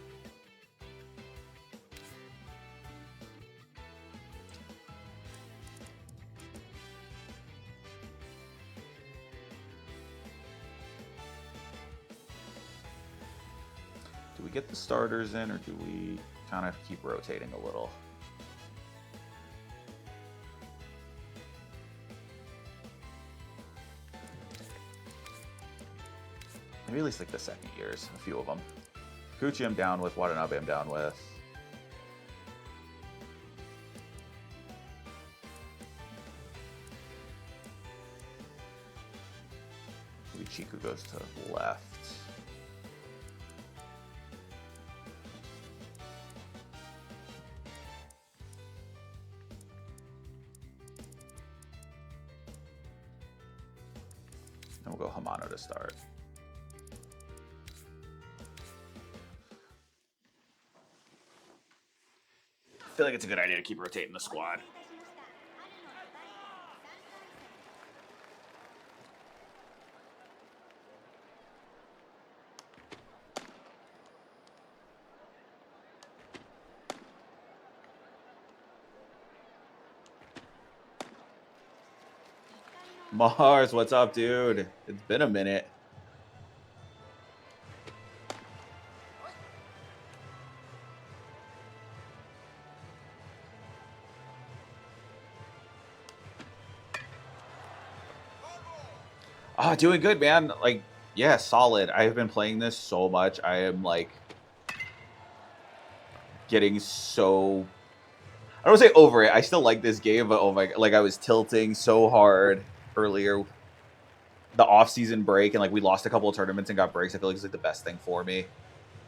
Do we get the starters in, or do we kind of keep rotating a little? Maybe at least like the second years, a few of them. Kuchi I'm down with, Watanabe I'm down with. Maybe Chiku goes to left. And we'll go Hamano to start. I feel like it's a good idea to keep rotating the squad. Mars, what's up, dude? It's been a minute. Oh, doing good, man. Like, yeah, solid. I have been playing this so much. I am, like, getting so... I don't want to say over it. I still like this game, but oh my... Like, I was tilting so hard earlier. The off-season break, and, like, we lost a couple of tournaments and got breaks. I feel like it's, like, the best thing for me.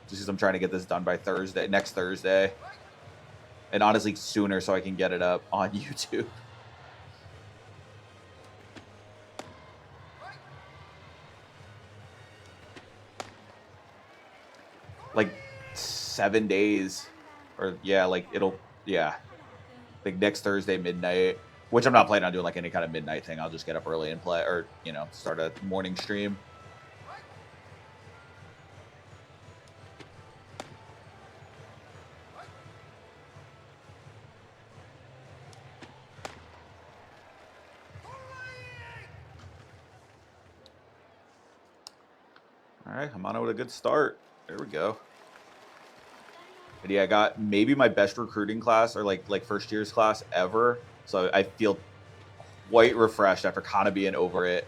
Just because I'm trying to get this done by next Thursday. And honestly, sooner, so I can get it up on YouTube. Like 7 days, or yeah, like like next Thursday midnight, which I'm not planning on doing like any kind of midnight thing. I'll just get up early and play, or you know, start a morning stream. All right, Hamano with a good start. There we go. And yeah, I got maybe my best recruiting class, or like first year's class ever. So I feel quite refreshed after kind of being over it.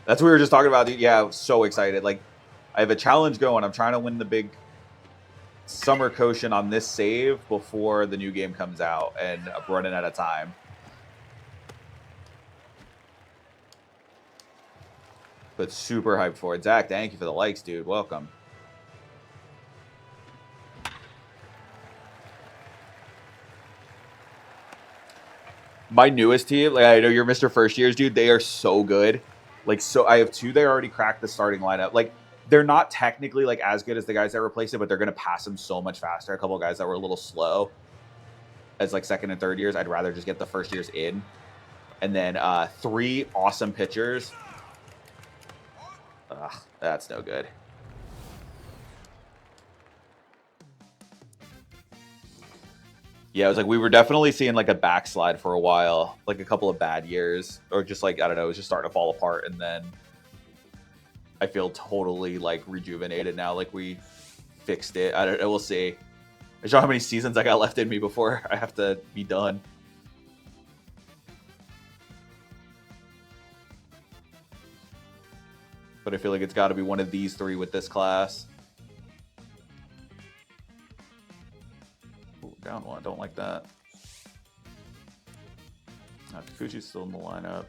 That's what we were just talking about. Yeah, I was so excited. Like, I have a challenge going. I'm trying to win the big summer Koshien on this save before the new game comes out, and I'm running out of time. But super hyped for it. Zach, thank you for the likes, dude. Welcome. My newest team, like I know you're Mr. First Years, dude. They are so good. Like, so I have two. They already cracked the starting lineup. Like, they're not technically like as good as the guys that replaced it, but they're gonna pass them so much faster. A couple of guys that were a little slow as like second and third years. I'd rather just get the first years in, and then 3 awesome pitchers. Ugh, that's no good. Yeah, it was like we were definitely seeing like a backslide for a while, like a couple of bad years, or just like I don't know, it was just starting to fall apart, and then I feel totally like rejuvenated now. Like we fixed it. I don't know. We'll see. I don't know how many seasons I got left in me before I have to be done. But I feel like it's got to be one of these three with this class. Ooh, down one. Don't like that. Kikuchi's still in the lineup.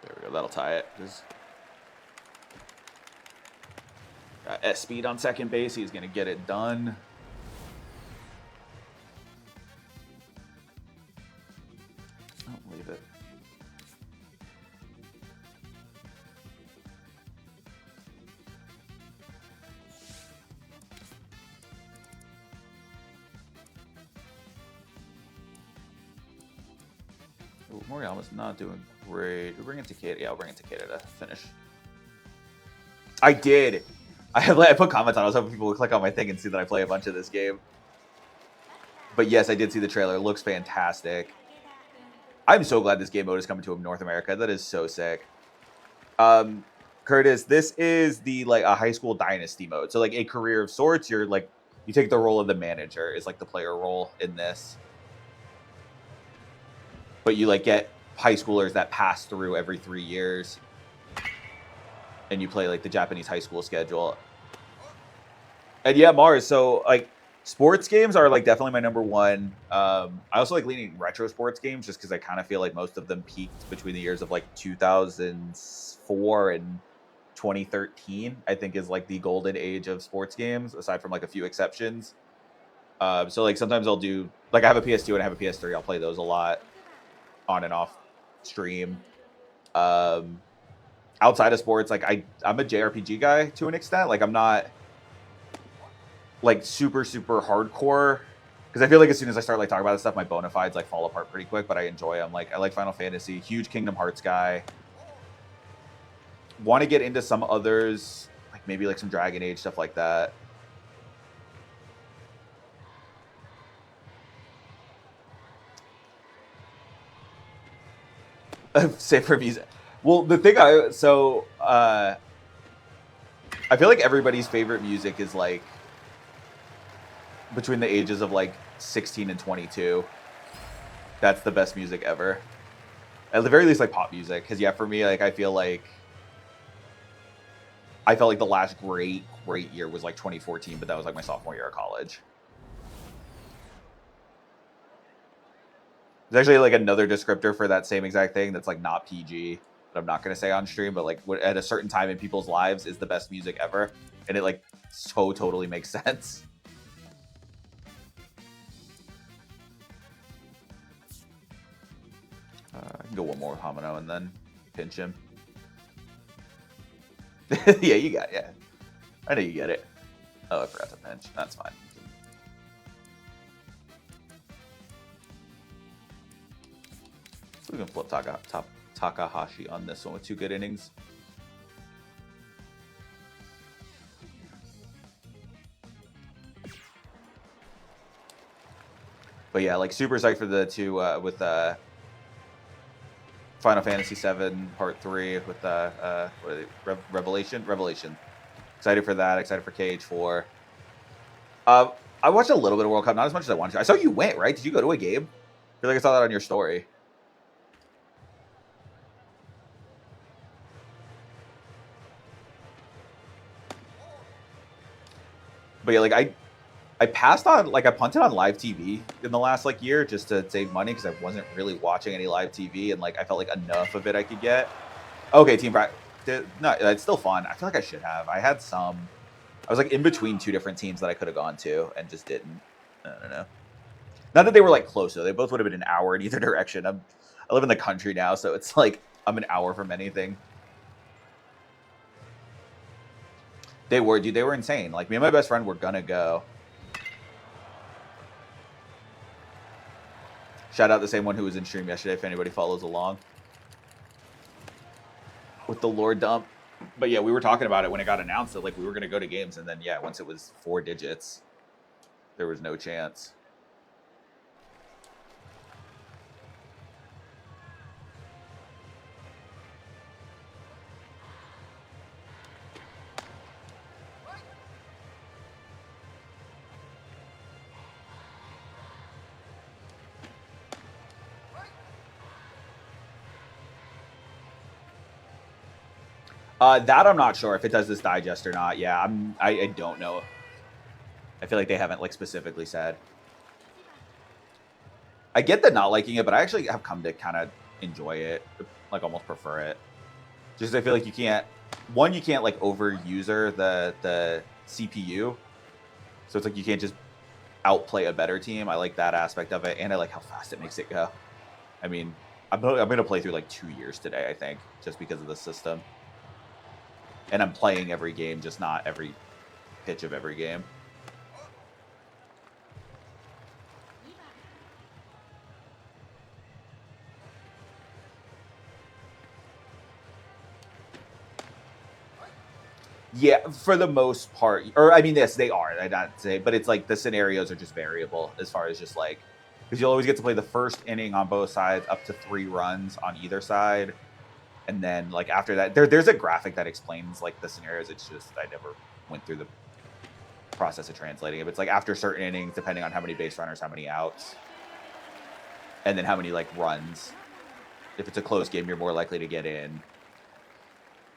There we go. That'll tie it. Got S speed on second base. He's going to get it done. Don't leave it. Ooh, Moriyama's not doing great. We bring in Takeda. Yeah, I'll bring in Takeda to finish. I did. I put comments on. I was hoping people would click on my thing and see that I play a bunch of this game. But yes, I did see the trailer. It looks fantastic. I'm so glad this game mode is coming to North America. That is so sick. Curtis, this is the like a high school dynasty mode. So like a career of sorts. You're like you take the role of the manager is like the player role in this. But you like get high schoolers that pass through every 3 years. And you play like the Japanese high school schedule. And yeah, Mars, so like sports games are like definitely my number one. I also like leaning retro sports games just because I kind of feel like most of them peaked between the years of like 2004 and 2013, I think is like the golden age of sports games, aside from like a few exceptions. So like sometimes I'll do, like I have a PS2 and I have a PS3, I'll play those a lot on and off stream. Outside of sports, like I'm a JRPG guy to an extent. Like I'm not like super hardcore because I feel like as soon as I start like talking about this stuff, my bona fides like fall apart pretty quick. But I enjoy them. Like I like Final Fantasy, huge Kingdom Hearts guy. Want to get into some others, like maybe like some Dragon Age stuff like that. Save for music. Well, the thing I feel like everybody's favorite music is like between the ages of like 16 and 22. That's the best music ever. At the very least, like pop music. Because yeah, for me, like I felt like the last great year was like 2014, but that was like my sophomore year of college. There's actually like another descriptor for that same exact thing that's like not PG that I'm not going to say on stream, but like at a certain time in people's lives is the best music ever. And it like so totally makes sense. I can go one more with Hamino and then pinch him. Yeah, you got it. Yeah. I know you get it. Oh, I forgot to pinch. That's fine. We can flip Takahashi on this one with 2 good innings. But yeah, like super psyched for the 2 with Final Fantasy VII Part 3 with what are they? Revelation. Excited for that. Excited for KH4. I watched a little bit of World Cup, not as much as I wanted to. I saw you went, right? Did you go to a game? I feel like I saw that on your story. But yeah, like I passed on, like I punted on live TV in the last like year just to save money because I wasn't really watching any live TV and like I felt like enough of it I could get. Okay, team practice. No, it's still fun. I feel like I should have. I had some. I was like in between 2 different teams that I could have gone to and just didn't. I don't know. Not that they were like close though. They both would have been an hour in either direction. I live in the country now, so it's like I'm an hour from anything. They were, dude. They were insane. Like me and my best friend were gonna go. Shout out the same one who was in stream yesterday if anybody follows along with the lore dump. But yeah, we were talking about it when it got announced that like we were going to go to games, and then yeah, once it was 4 digits, there was no chance. That I'm not sure if it does this digest or not. Yeah, I don't know. I feel like they haven't like specifically said. I get the not liking it, but I actually have come to kind of enjoy it, like almost prefer it. Just I feel like you can't like over user the CPU, so it's like you can't just outplay a better team. I like that aspect of it, and I like how fast it makes it go. I mean, I'm gonna play through like 2 years today, I think, just because of the system. And I'm playing every game, just not every pitch of every game. Yeah, for the most part. Or, I mean, yes, they are. I'd not say, but it's like the scenarios are just variable as far as just like, because you'll always get to play the first inning on both sides, up to 3 runs on either side. And then, like, after that, there's a graphic that explains, like, the scenarios. It's just, I never went through the process of translating it. But it's, like, after certain innings, depending on how many base runners, how many outs, and then how many, like, runs. If it's a close game, you're more likely to get in.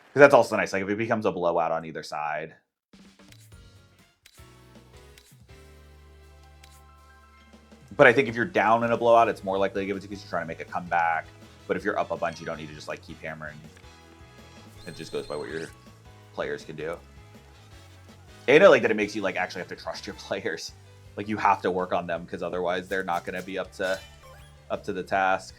Because that's also nice. Like, if it becomes a blowout on either side. But I think if you're down in a blowout, it's more likely to give it to you because you're trying to make a comeback. But if you're up a bunch, you don't need to just like keep hammering. It just goes by what your players can do. And I like that it makes you like actually have to trust your players. Like you have to work on them because otherwise they're not going to be up to the task.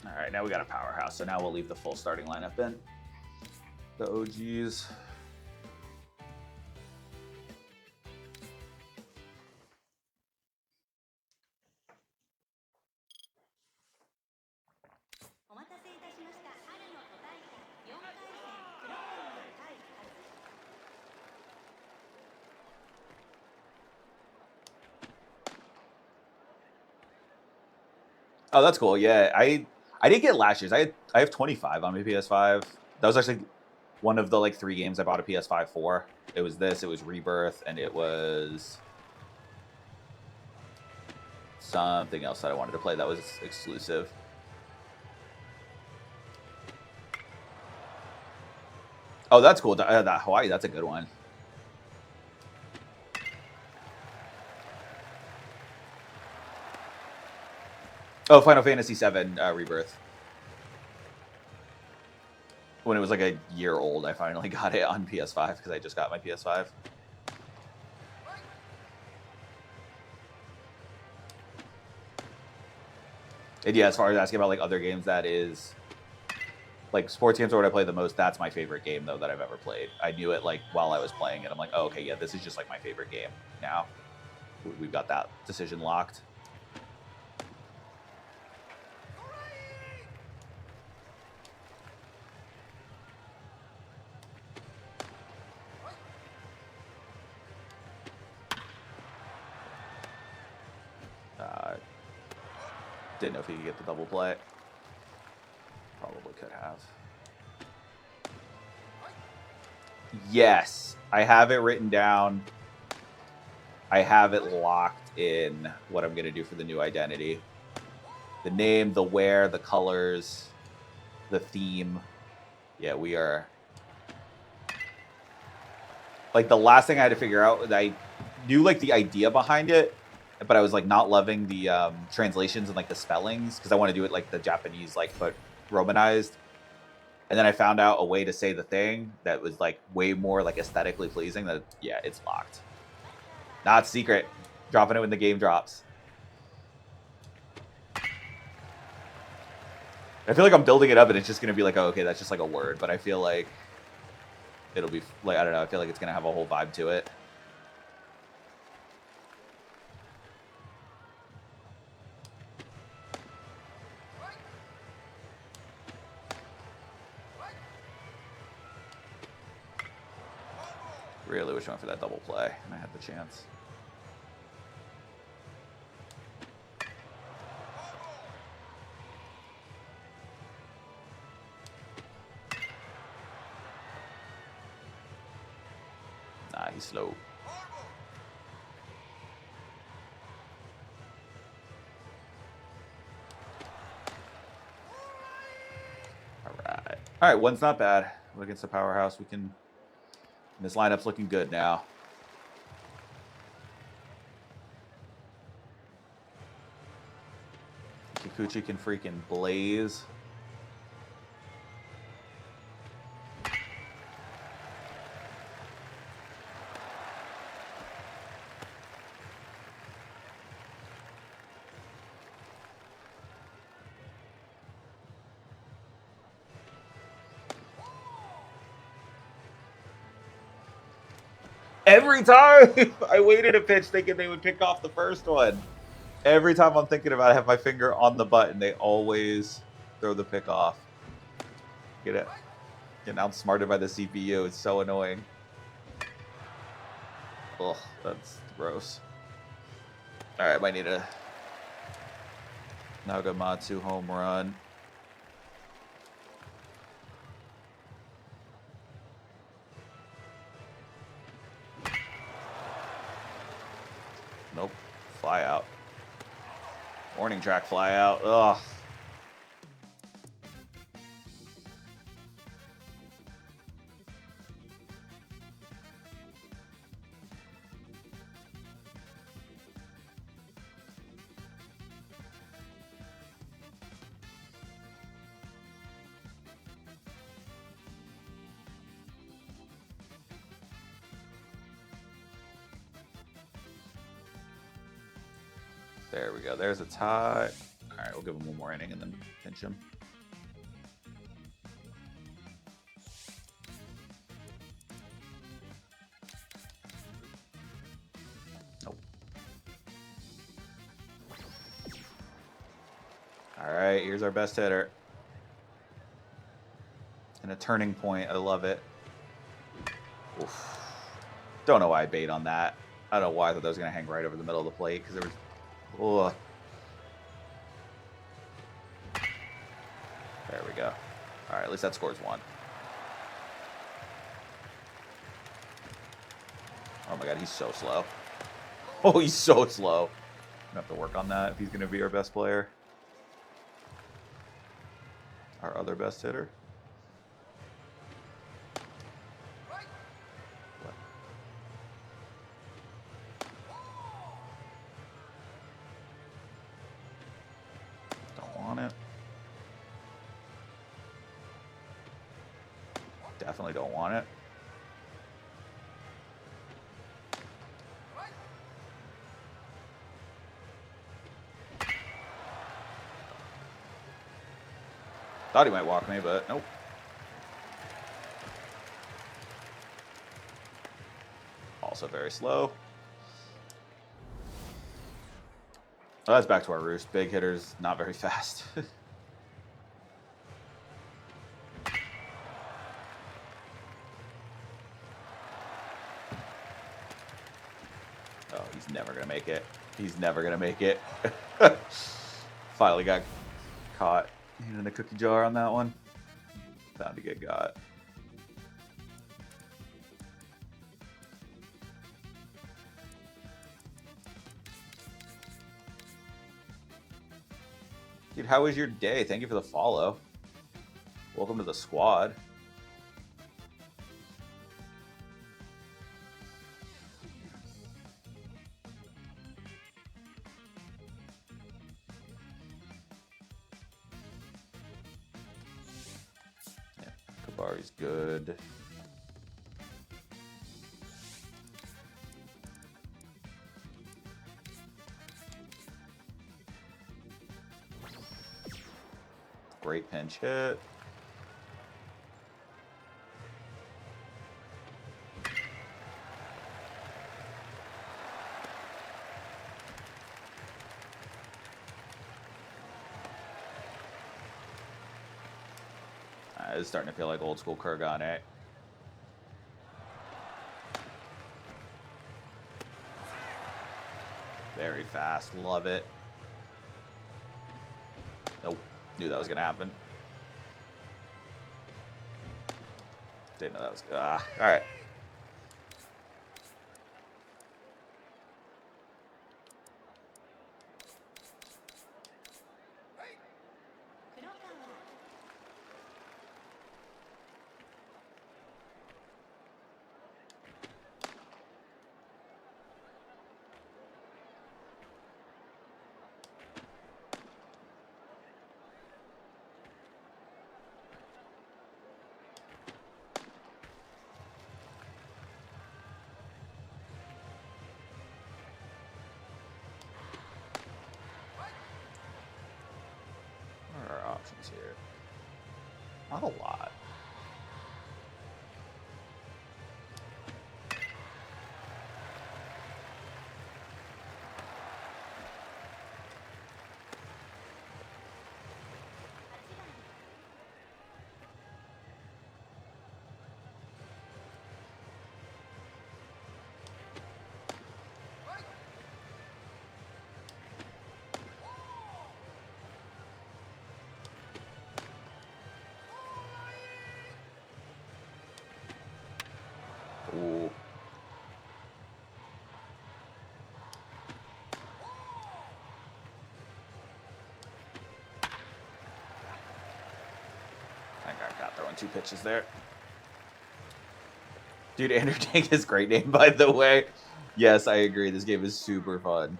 All right, now we got a powerhouse. So now we'll leave the full starting lineup in. The OGs. Oh, that's cool. Yeah, I didn't get last year's. I have 25 on my PS5. That was actually one of the like 3 games I bought a PS5 for. It was this, it was Rebirth, and it was something else that I wanted to play that was exclusive. Oh, that's cool. That Hawaii, that's a good one. Oh, Final Fantasy VII Rebirth. When it was like a year old, I finally got it on PS5 because I just got my PS5. And yeah, as far as asking about like other games, that is like sports games are what I play the most. That's my favorite game though that I've ever played. I knew it like while I was playing it. I'm like, oh, okay, yeah, this is just like my favorite game now. We've got that decision locked. Didn't know if he could get the double play. Probably could have. Yes, I have it written down. I have it locked in what I'm going to do for the new identity. The name, the where, the colors, the theme. Yeah, we are... Like, the last thing I had to figure out, I knew, like, the idea behind it, but I was, like, not loving the translations and, like, the spellings, because I want to do it, like, the Japanese, like, but romanized. And then I found out a way to say the thing that was, like, way more, like, aesthetically pleasing that, yeah, it's locked. Not secret. Dropping it when the game drops. I feel like I'm building it up and it's just going to be like, oh, okay, that's just like a word. But I feel like it'll be like, I don't know. I feel like it's going to have a whole vibe to it. Really wish I went for that double play and I had the chance. Nah, he's slow. All right, one's not bad. Against the powerhouse, we can. This lineup's looking good now. Kikuchi can freaking blaze. Every time I waited a pitch thinking they would pick off the first one. Every time I'm thinking about it, I have my finger on the button. They always throw the pick off. Get it? Getting outsmarted by the CPU. It's so annoying. Ugh, that's gross. All right, might need a Nagamatsu home run. Nope. Fly out. Warning track fly out. Ugh. There we go. There's a tie. All right, we'll give him one more inning and then pinch him. Nope. All right, here's our best hitter. And a turning point. I love it. Oof. Don't know why I bait on that. I don't know why I thought that was going to hang right over the middle of the plate because there was... Ugh. There we go. All right, at least that scores one. Oh my god, he's so slow. Oh, he's so slow. I'm gonna have to work on that if he's gonna be our best player. Our other best hitter. Don't want it. Definitely don't want it. Thought he might walk me, but nope. Also very slow. Oh, that's back to our roost. Big hitters, not very fast. Oh, he's never going to make it. He's never going to make it. Finally got caught in a cookie jar on that one. Bound to get got. Dude, how was your day? Thank you for the follow. Welcome to the squad. Yeah, Kabari's good. Great pinch hit. It's starting to feel like old school Kurogane. Very fast. Love it. Nope. Knew that was going to happen. Didn't know that was... all right. Options here. Not a lot. Ooh. I got throwing 2 pitches there. Dude, Entertain is a great name, by the way. Yes, I agree. This game is super fun.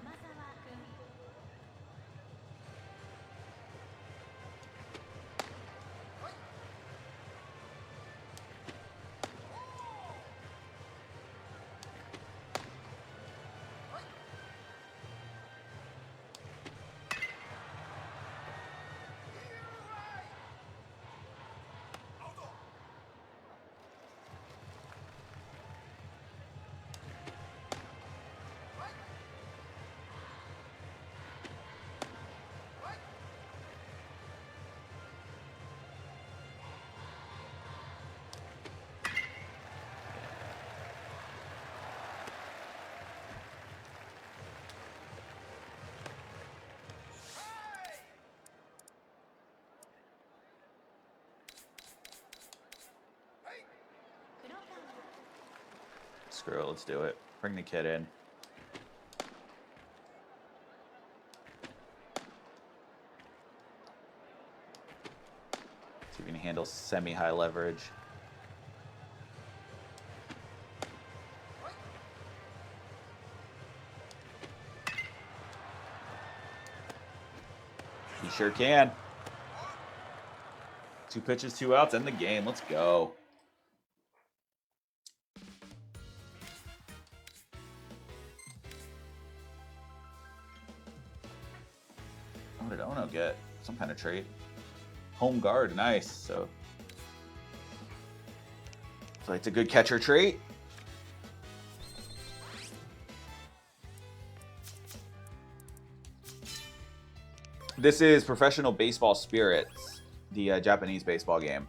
Screw it, let's do it. Bring the kid in. See if we can handle semi-high leverage. He sure can. 2 pitches, 2 outs, end the game. Let's go. What did Ono get? Some kind of trait. Home guard, nice. So it's a good catcher trait. This is Professional Baseball Spirits, the Japanese baseball game.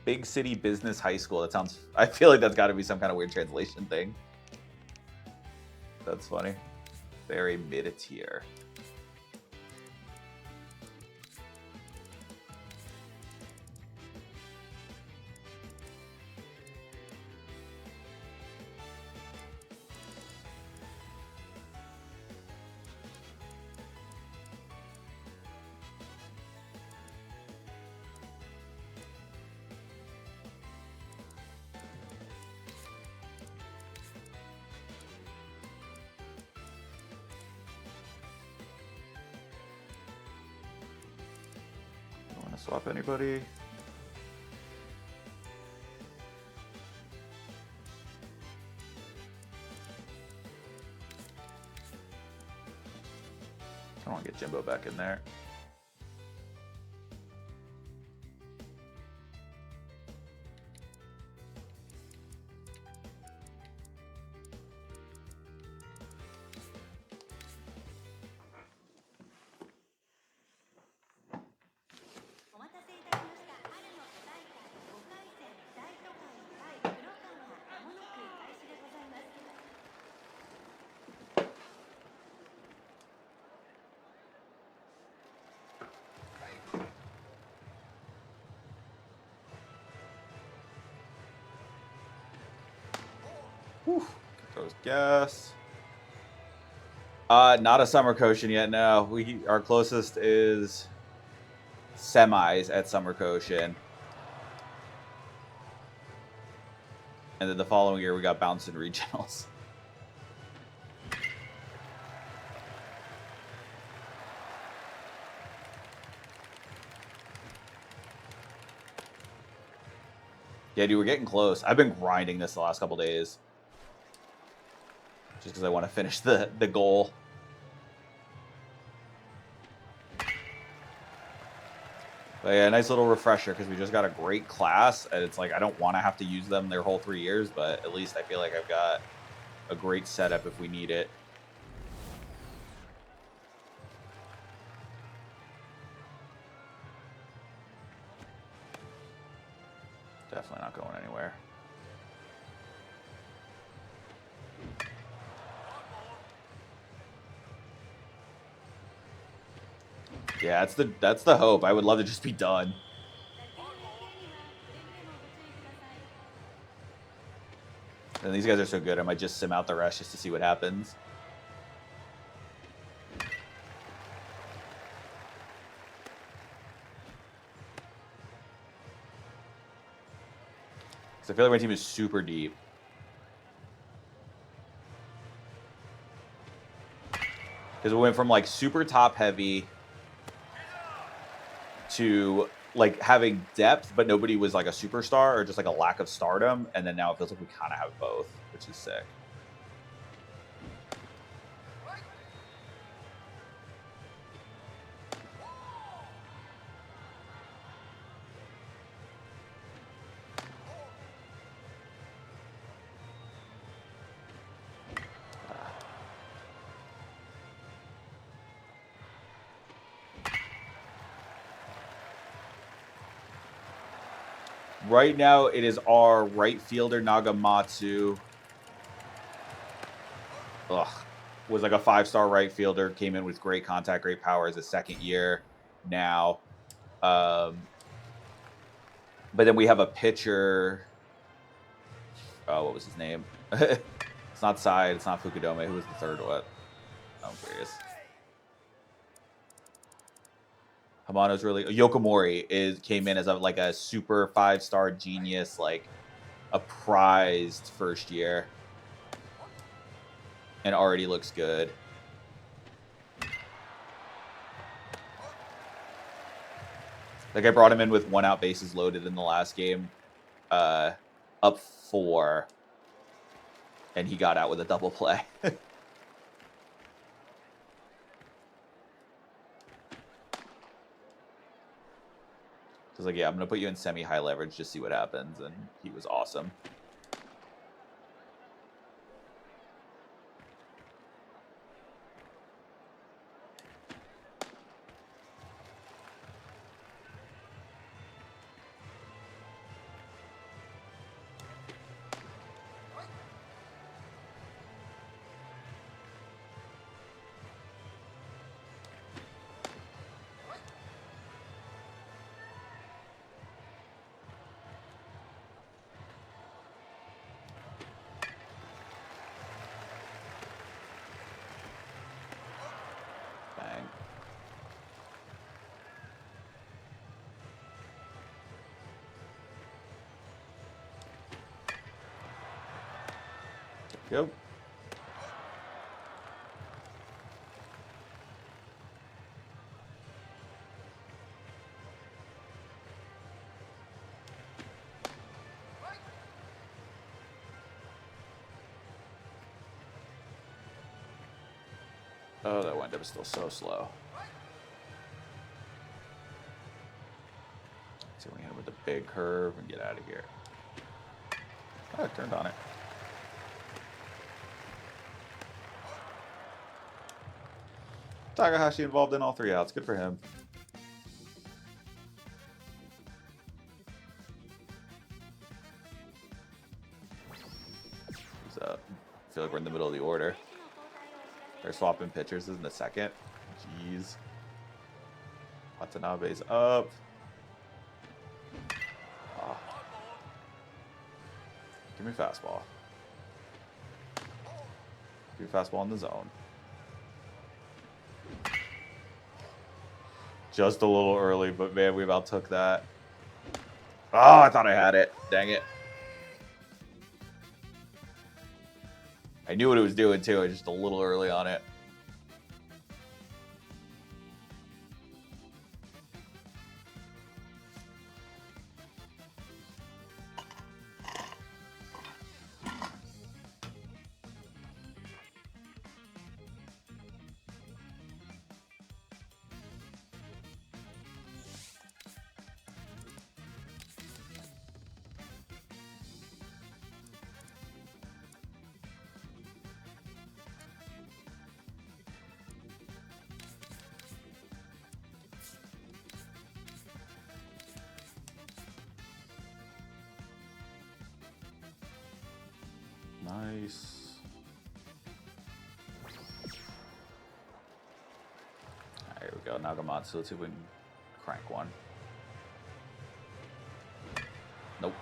Big City Business High School. That sounds... I feel like that's got to be some kind of weird translation thing. That's funny. Very mid-tier. Swap anybody? I want to get Jimbo back in there. Whew. Get those gas. Not a summer Koshien yet. No, our closest is semis at summer Koshien, and then the following year we got bounced in regionals. Yeah, dude, we're getting close. I've been grinding this the last couple days, just because I want to finish the goal. But yeah, nice little refresher because we just got a great class, and it's like I don't want to have to use them their whole 3 years, but at least I feel like I've got a great setup if we need it. Definitely not going anywhere. Yeah, that's the hope. I would love to just be done. And these guys are so good, I might just sim out the rest just to see what happens. Because I feel like my team is super deep. Because we went from like super top heavy to like having depth, but nobody was like a superstar or just like a lack of stardom. And then now it feels like we kind of have both, which is sick. Right now, it is our right fielder, Nagamatsu. Ugh. Was like a 5-star right fielder. Came in with great contact, great power as a second year now. But then we have a pitcher. Oh, what was his name? It's not Side. It's not Fukudome. Who was the third one? I'm curious. Hamano's really Yokomori came in as like a super 5-star genius, like a prized first year, and already looks good. Like I brought him in with 1 out, bases loaded in the last game, up 4, and he got out with a double play. Because like, yeah, I'm gonna put you in semi-high leverage, just see what happens, and he was awesome. Bang. Go. Oh, that windup is still so slow. So we hit him with the big curve and get out of here. Oh, it turned on it. Takahashi involved in all 3 outs. Good for him. What's up? I feel like we're in the middle of the order. They're swapping pitchers. This is the second. Jeez. Watanabe's up. Oh. Give me a fastball. Give me a fastball in the zone. Just a little early, but man, we about took that. Oh, I thought I had it. Dang it. I knew what it was doing too. I was just a little early on it. Nice. All right, here we go. Nagamatsu. Let's see if we can crank one. Nope.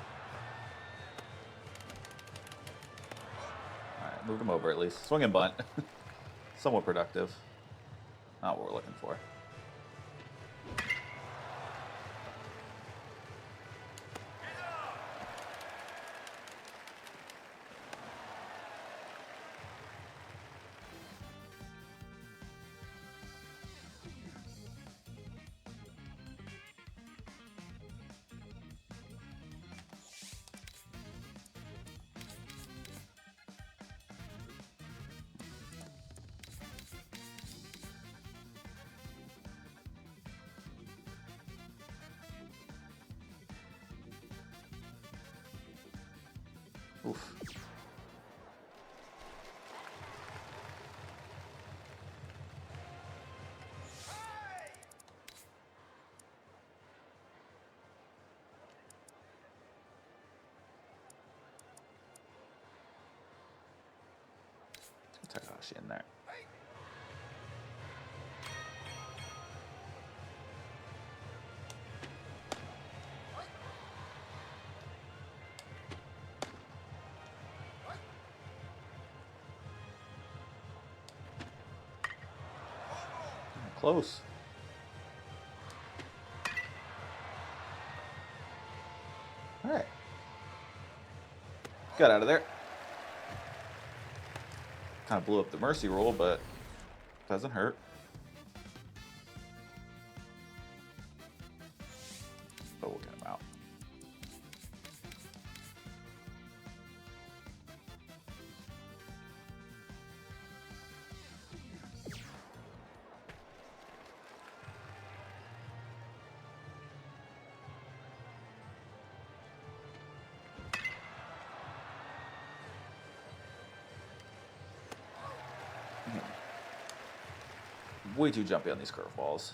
All right, moved him over at least. Swing and bunt. Somewhat productive. Not what we're looking for. Oof. Takahashi in there. Close. All right. Got out of there. Kind of blew up the mercy roll, but doesn't hurt. But we'll get him out. Way too jumpy on these curveballs.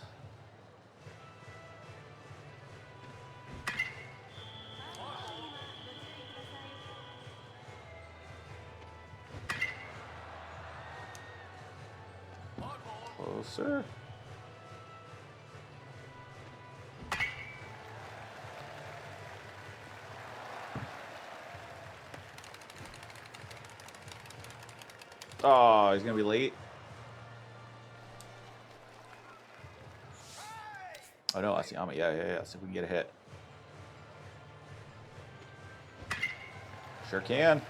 Closer. Oh, he's gonna be late. Oh no, Asiyama. Yeah. See if we can get a hit. Sure can.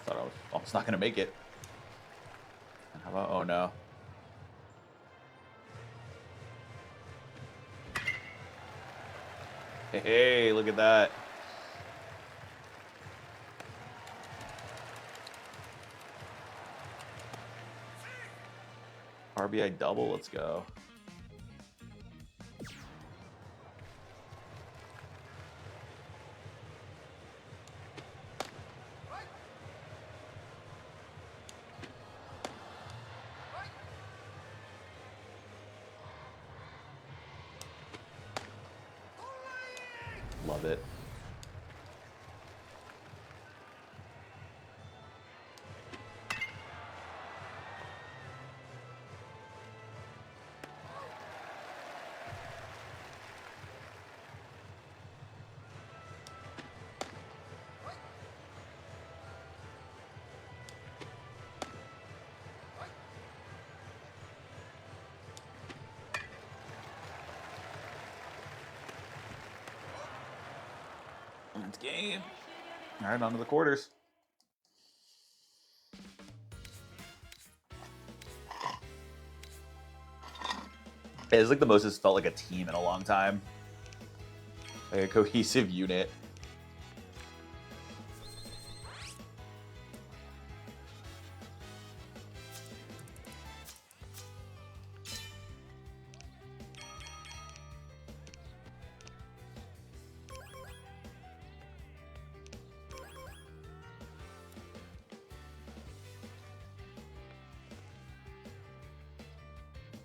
Thought I was almost not gonna make it. And how about, oh no. Hey, look at that. RBI double. Let's go. Love it. That's game. All right, on to the quarters. It's like the most it's felt like a team in a long time. Like a cohesive unit.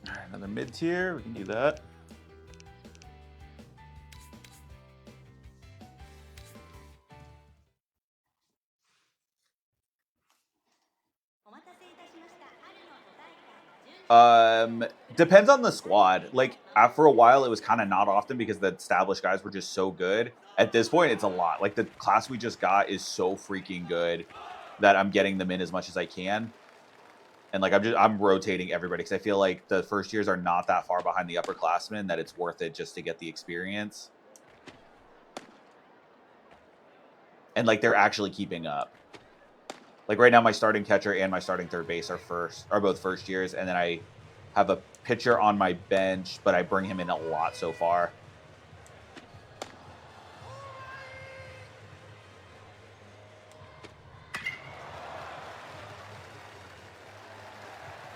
All right, another mid tier. We can do that. Depends on the squad. Like, for a while, it was kind of not often because the established guys were just so good. At this point, it's a lot. Like, the class we just got is so freaking good that I'm getting them in as much as I can. And, like, I'm rotating everybody because I feel like the first years are not that far behind the upperclassmen that it's worth it just to get the experience. And, like, they're actually keeping up. Like, right now, my starting catcher and my starting third base are both first years, and then I have a pitcher on my bench, but I bring him in a lot so far.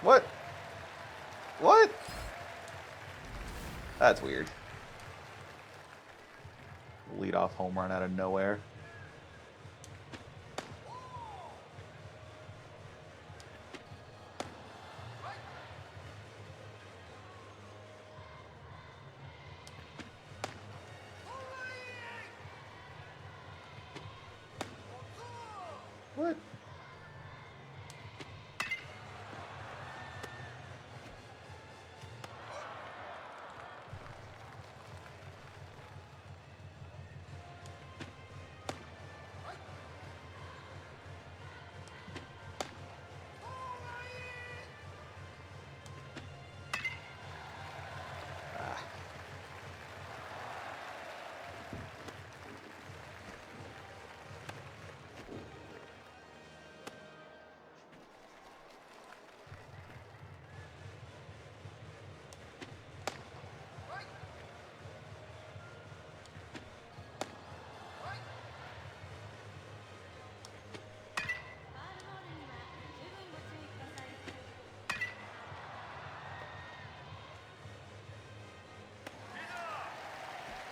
What? What? That's weird. Lead off home run out of nowhere. What?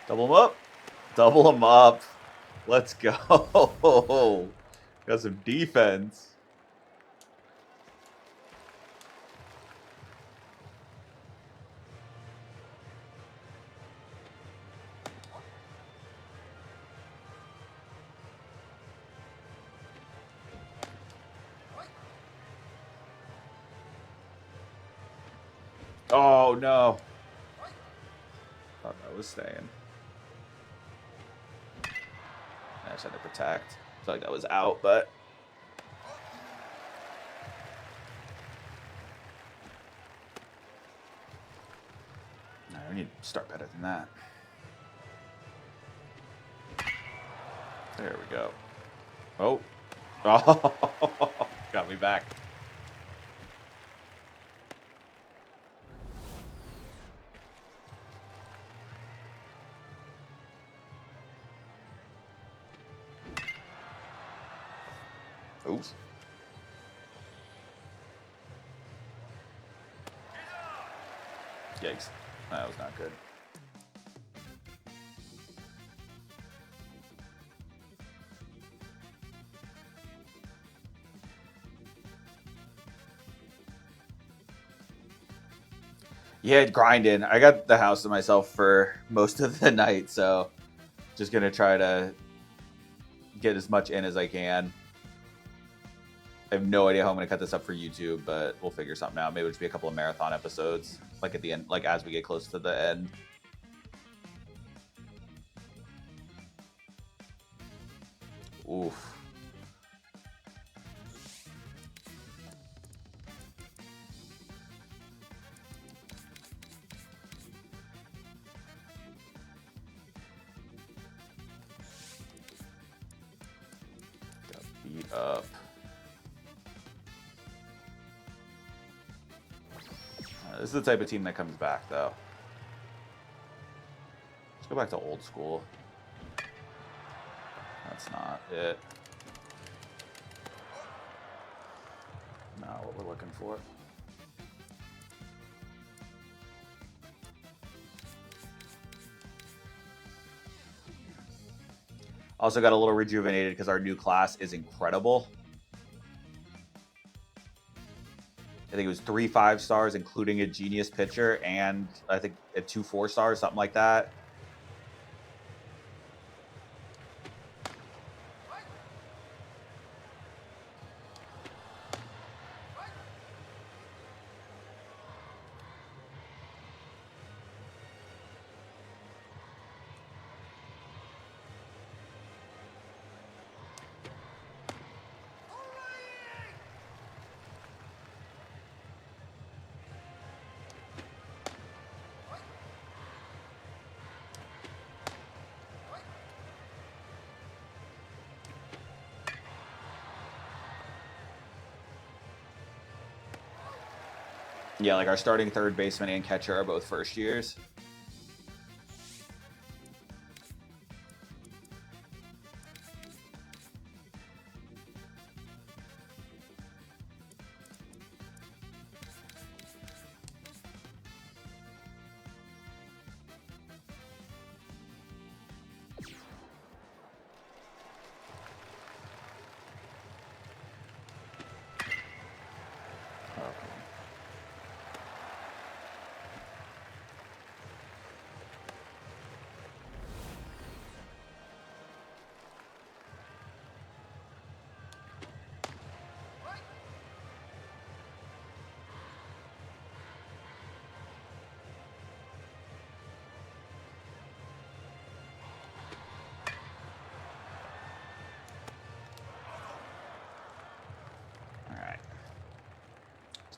Double them up. Double them up. Let's go. Got some defense. Oh, no. Thought that was staying. I just had to protect. I feel like that was out, but... No, we need to start better than that. There we go. Oh. Oh. Got me back. Oops. Yikes. That was not good. Yeah, grinding. I got the house to myself for most of the night, so just gonna try to get as much in as I can. I have no idea how I'm gonna cut this up for YouTube, but we'll figure something out. Maybe it'll just be a couple of marathon episodes, like at the end, like as we get close to the end. Oof. Got beat up. This is the type of team that comes back, though. Let's go back to old school. That's not it. Not what we're looking for. Also got a little rejuvenated because our new class is incredible. I think it was 3 5-stars, including a genius pitcher, and I think 2 4-stars, something like that. Yeah, like our starting third baseman and catcher are both first years.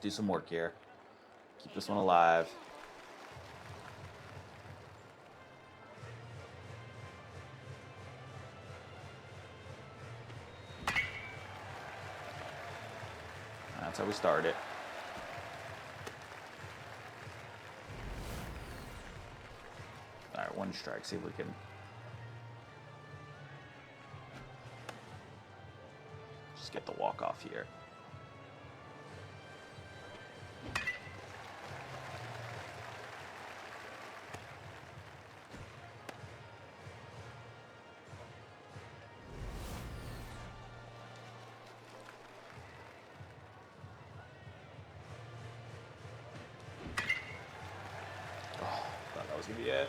Do some work here. Keep this one alive. That's how we start it. All right, 1 strike. See if we can just get the walk off here. Was gonna be it.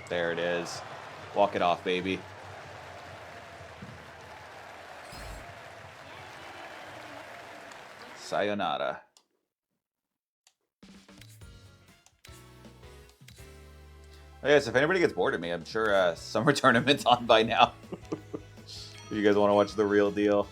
There it is. Walk it off, baby. Sayonara. Yes, if anybody gets bored of me, I'm sure summer tournament's on by now. If you guys want to watch the real deal.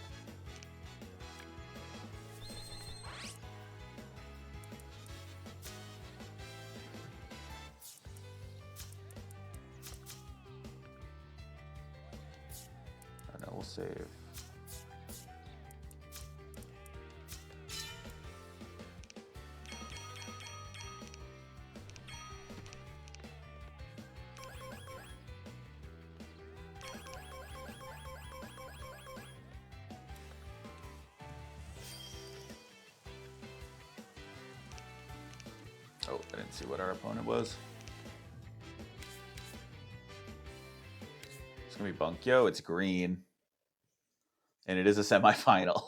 We'll save. Oh, I didn't see what our opponent was. It's going to be Bunkyo. It's green. And it is a semifinal.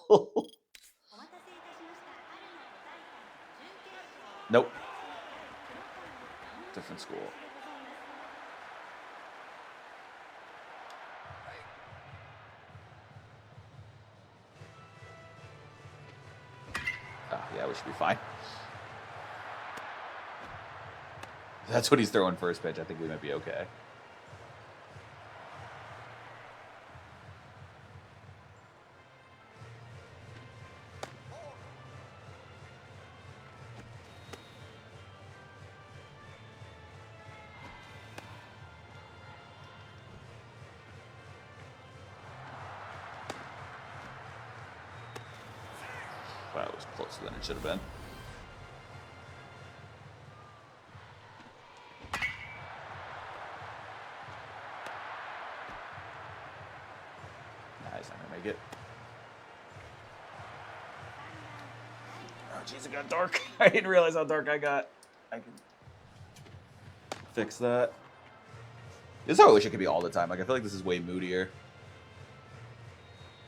Nope. Different school. Oh, yeah, we should be fine. That's what he's throwing first pitch. I think we might be okay. Wow, it was closer than it should have been. Nah, he's not gonna make it. Oh, jeez, it got dark. I didn't realize how dark I got. I can fix that. This is how I wish it could be all the time. Like, I feel like this is way moodier.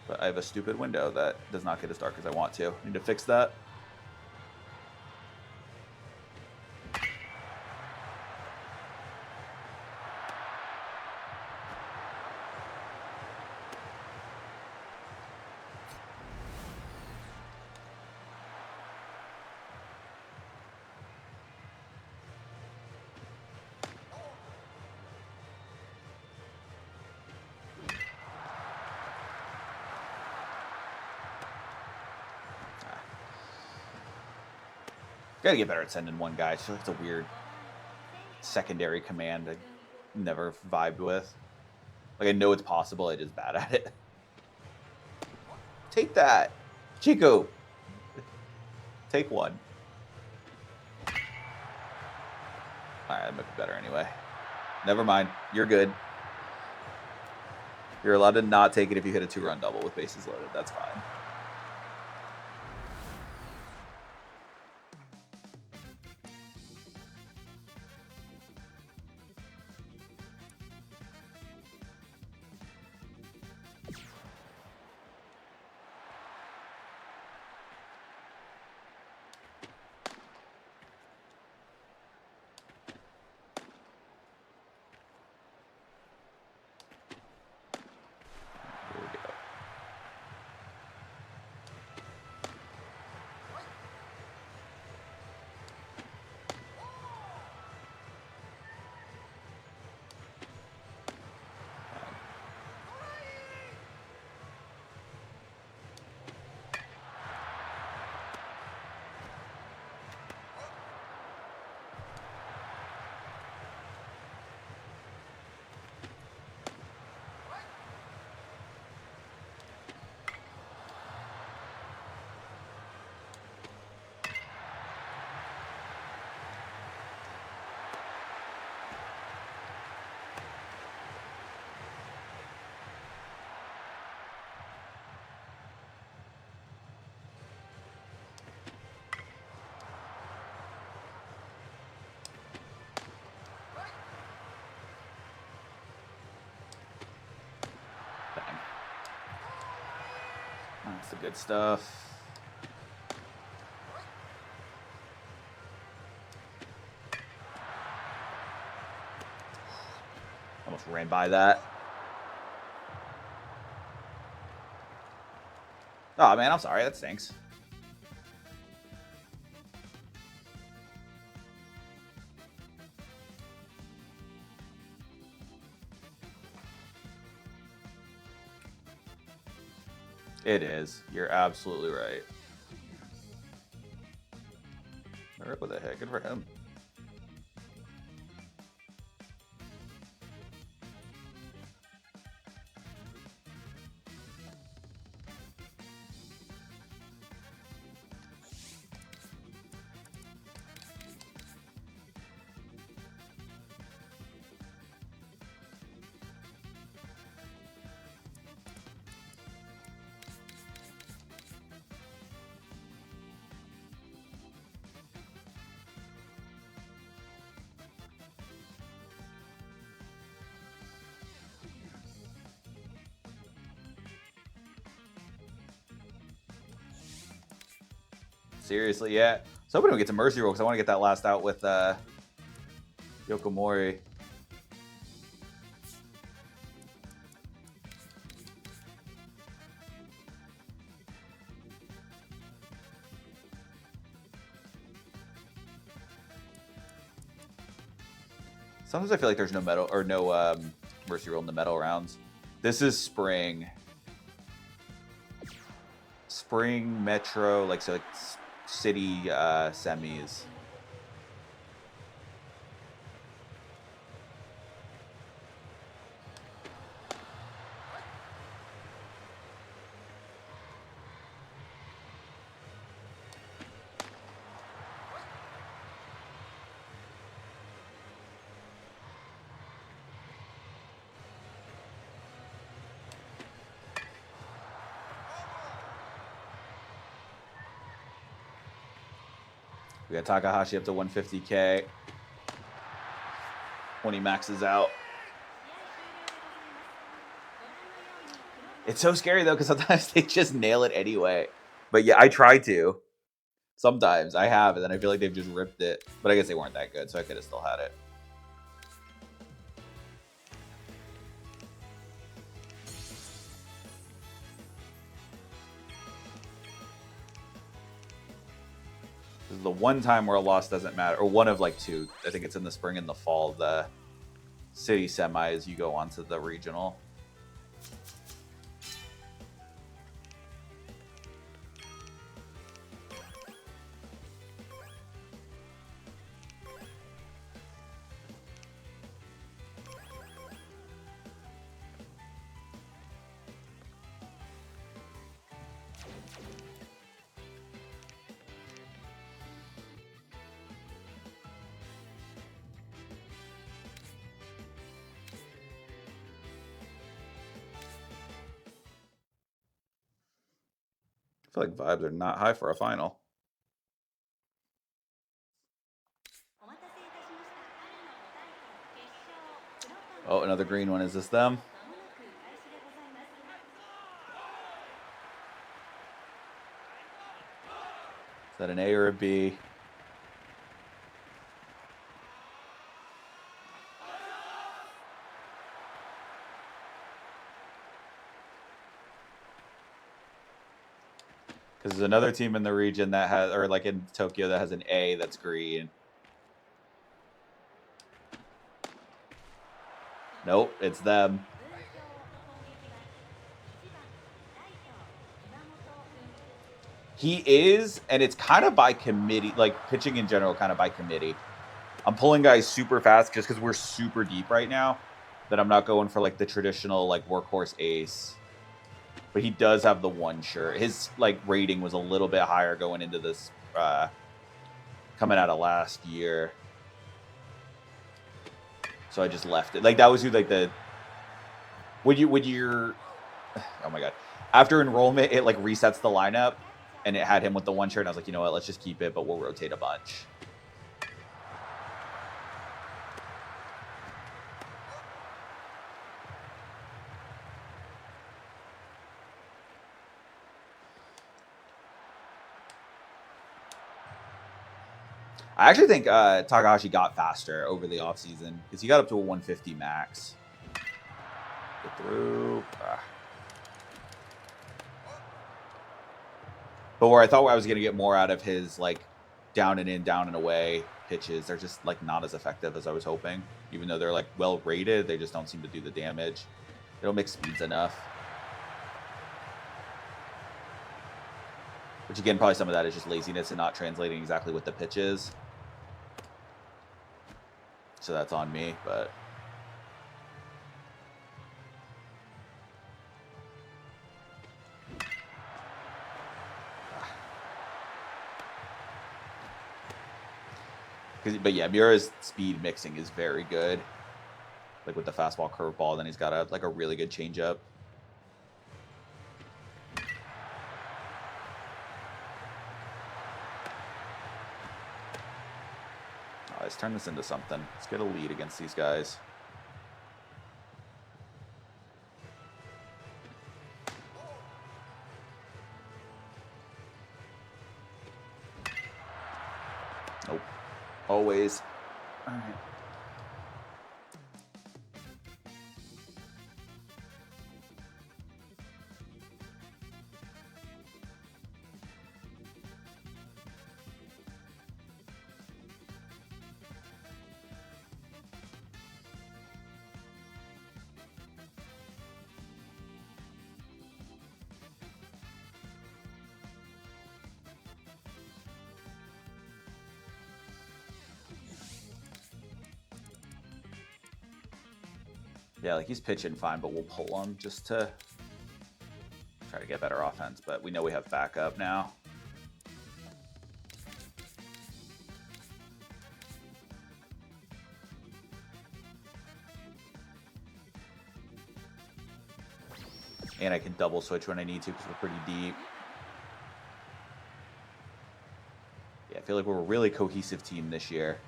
But I have a stupid window that does not get as dark as I want to. I need to fix that. Gotta get better at sending one guy. I feel like it's a weird secondary command I never vibed with. Like, I know it's possible, I'm just bad at it. Take that! Chico! Take one. Alright, that might be better anyway. Never mind. You're good. You're allowed to not take it if you hit a 2-run double with bases loaded. That's fine. That's the good stuff. Almost ran by that. Oh, man, I'm sorry. That stinks. It is. You're absolutely right. What the heck? Good for him. Seriously, yeah. So hoping we get to Mercy Roll because I want to get that last out with Yokomori. Sometimes I feel like there's no medal or no Mercy Roll in the medal rounds. This is spring. Spring, Metro, like so like city semis. We got Takahashi up to 150K when he maxes out. It's so scary, though, because sometimes they just nail it anyway. But yeah, I try to. Sometimes I have, and then I feel like they've just ripped it. But I guess they weren't that good, so I could have still had it. This is the one time where a loss doesn't matter, or one of like two. I think it's in the spring and the fall. The city semis, you go on to the regional. I feel like vibes are not high for a final. Oh, another green one. Is this them? Is that an A or a B? Because there's another team in the region that has, or like in Tokyo, that has an A that's green. Nope, it's them. He is, and it's kind of by committee, like pitching in general, kind of by committee. I'm pulling guys super fast just because we're super deep right now, that I'm not going for like the traditional like workhorse ace. But he does have the one shirt. His like rating was a little bit higher going into this, coming out of last year. So I just left it. Like that was who like the would you oh my god. After enrollment, it like resets the lineup and it had him with the one shirt. And I was like, you know what, let's just keep it, but we'll rotate a bunch. I actually think Takahashi got faster over the offseason because he got up to a 150 max. Get through. But where I thought I was going to get more out of his like down and in, down and away pitches, they're just like not as effective as I was hoping. Even though they're like well rated, they just don't seem to do the damage. They don't make speeds enough. Which again, probably some of that is just laziness and not translating exactly what the pitch is. So that's on me, but but yeah, Miura's speed mixing is very good. Like with the fastball, curveball, then he's got a like a really good changeup. Let's turn this into something. Let's get a lead against these guys. Always. All right. Yeah, like he's pitching fine, but we'll pull him just to try to get better offense. But we know we have backup now. And I can double switch when I need to because we're pretty deep. Yeah, I feel like we're a really cohesive team this year.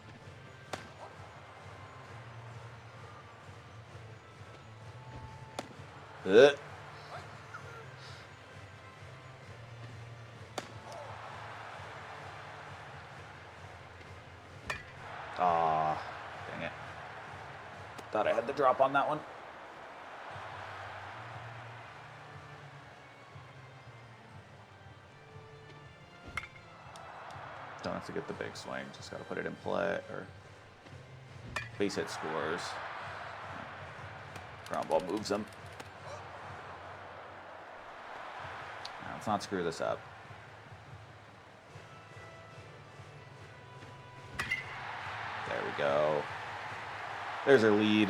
Ugh. Ah, dang it. Thought I had the drop on that one. Don't have to get the big swing, just got to put it in play, or base hit scores. Ground ball moves him. Now, let's not screw this up. There we go. There's our lead.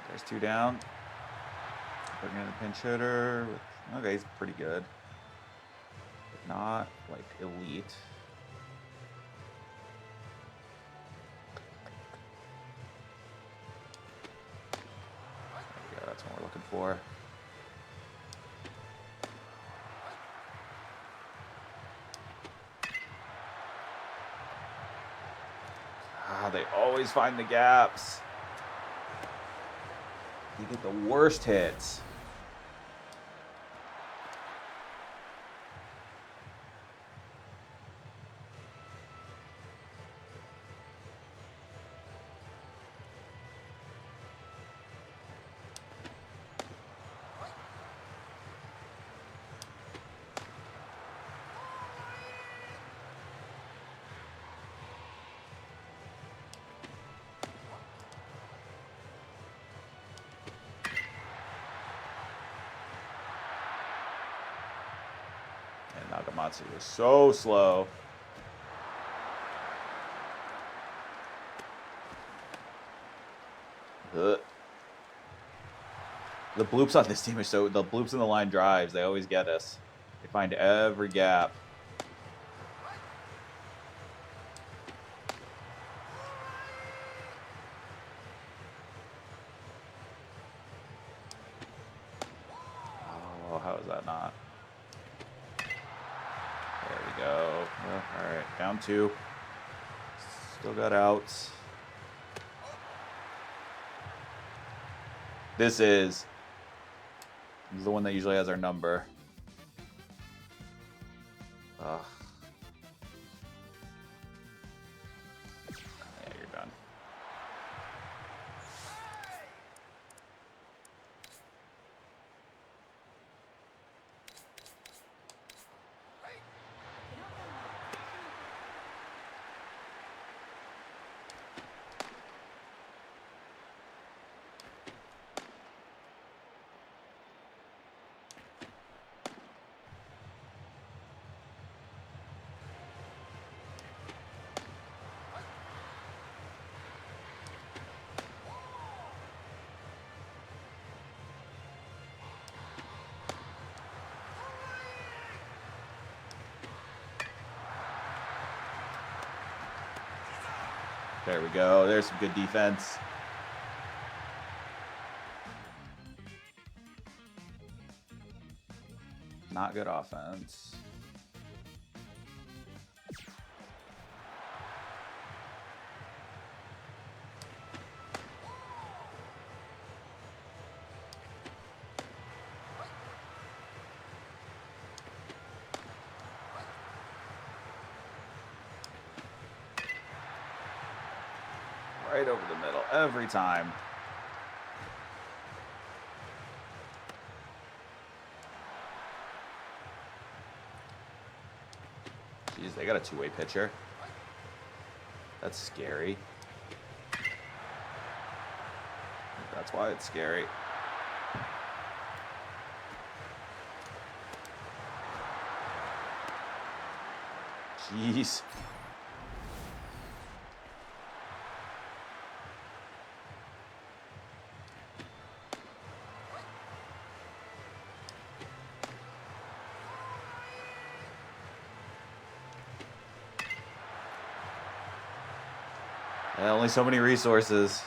There's 2 down. Putting in a pinch hitter. Okay, he's pretty good. But not like elite. There we go, that's what we're looking for. Ah, they always find the gaps. You get the worst hits. Nagamatsu is so slow. Ugh. The bloops on this team are so... The bloops in the line drives, they always get us. They find every gap. Oh, how is that not? There we go. Well, all right, down 2. Still got outs. This is the one that usually has our number. Ugh. Yeah, you're done. There we go. There's some good defense. Not good offense. Right over the middle every time. Jeez, they got a two-way pitcher. That's scary. That's why it's scary. Jeez. Only so many resources.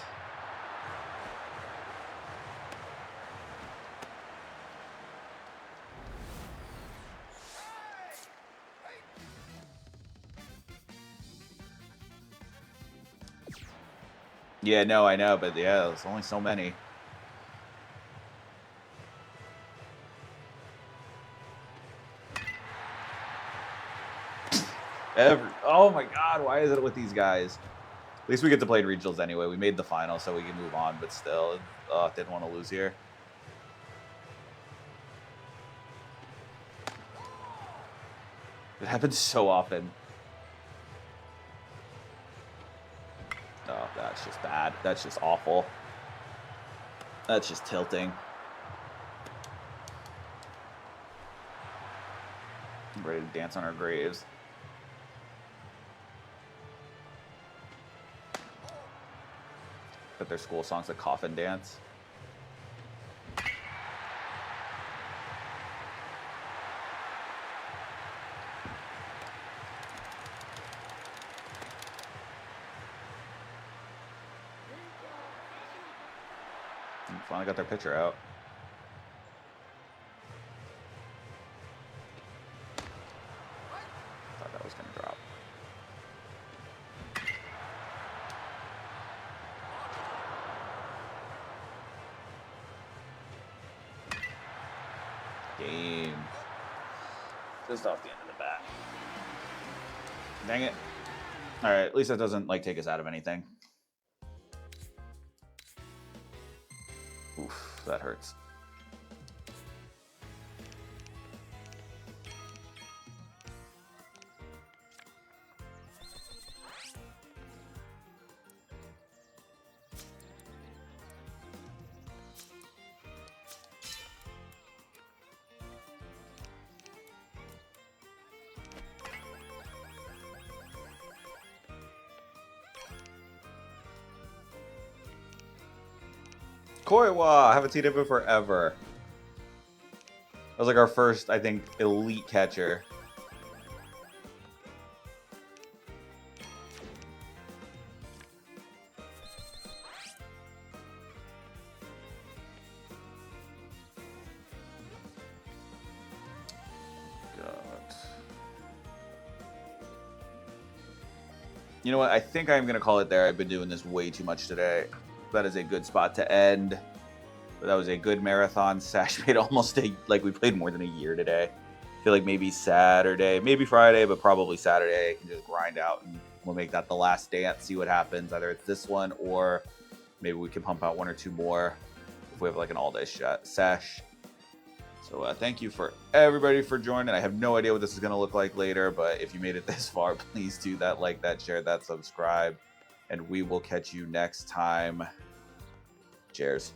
Yeah, no, I know, but yeah, there's only so many. Oh my God, why is it with these guys? At least we get to play in regionals anyway. We made the final, so we can move on, but still, didn't want to lose here. It happens so often. Oh, that's just bad. That's just awful. That's just tilting. I'm ready to dance on our graves. But their school song's the coffin dance. Finally got their pitcher out. Thought that was going to drop. Game. Just off the end of the bat. Dang it. All right, at least that doesn't like take us out of anything. Oof, that hurts. Koiwa, I haven't seen him in forever. That was like our first, I think, elite catcher. God. You know what? I think I'm going to call it there. I've been doing this way too much today. That is a good spot to end. But that was a good marathon. Sash made almost like we played more than a year today. I feel like maybe Saturday, maybe Friday, but probably Saturday. I can just grind out and we'll make that the last dance, see what happens. Either it's this one or maybe we can pump out one or two more if we have like an all-day sesh. So thank you for everybody for joining. I have no idea what this is going to look like later, but if you made it this far, please do that, like that, share that, subscribe. And we will catch you next time. Cheers.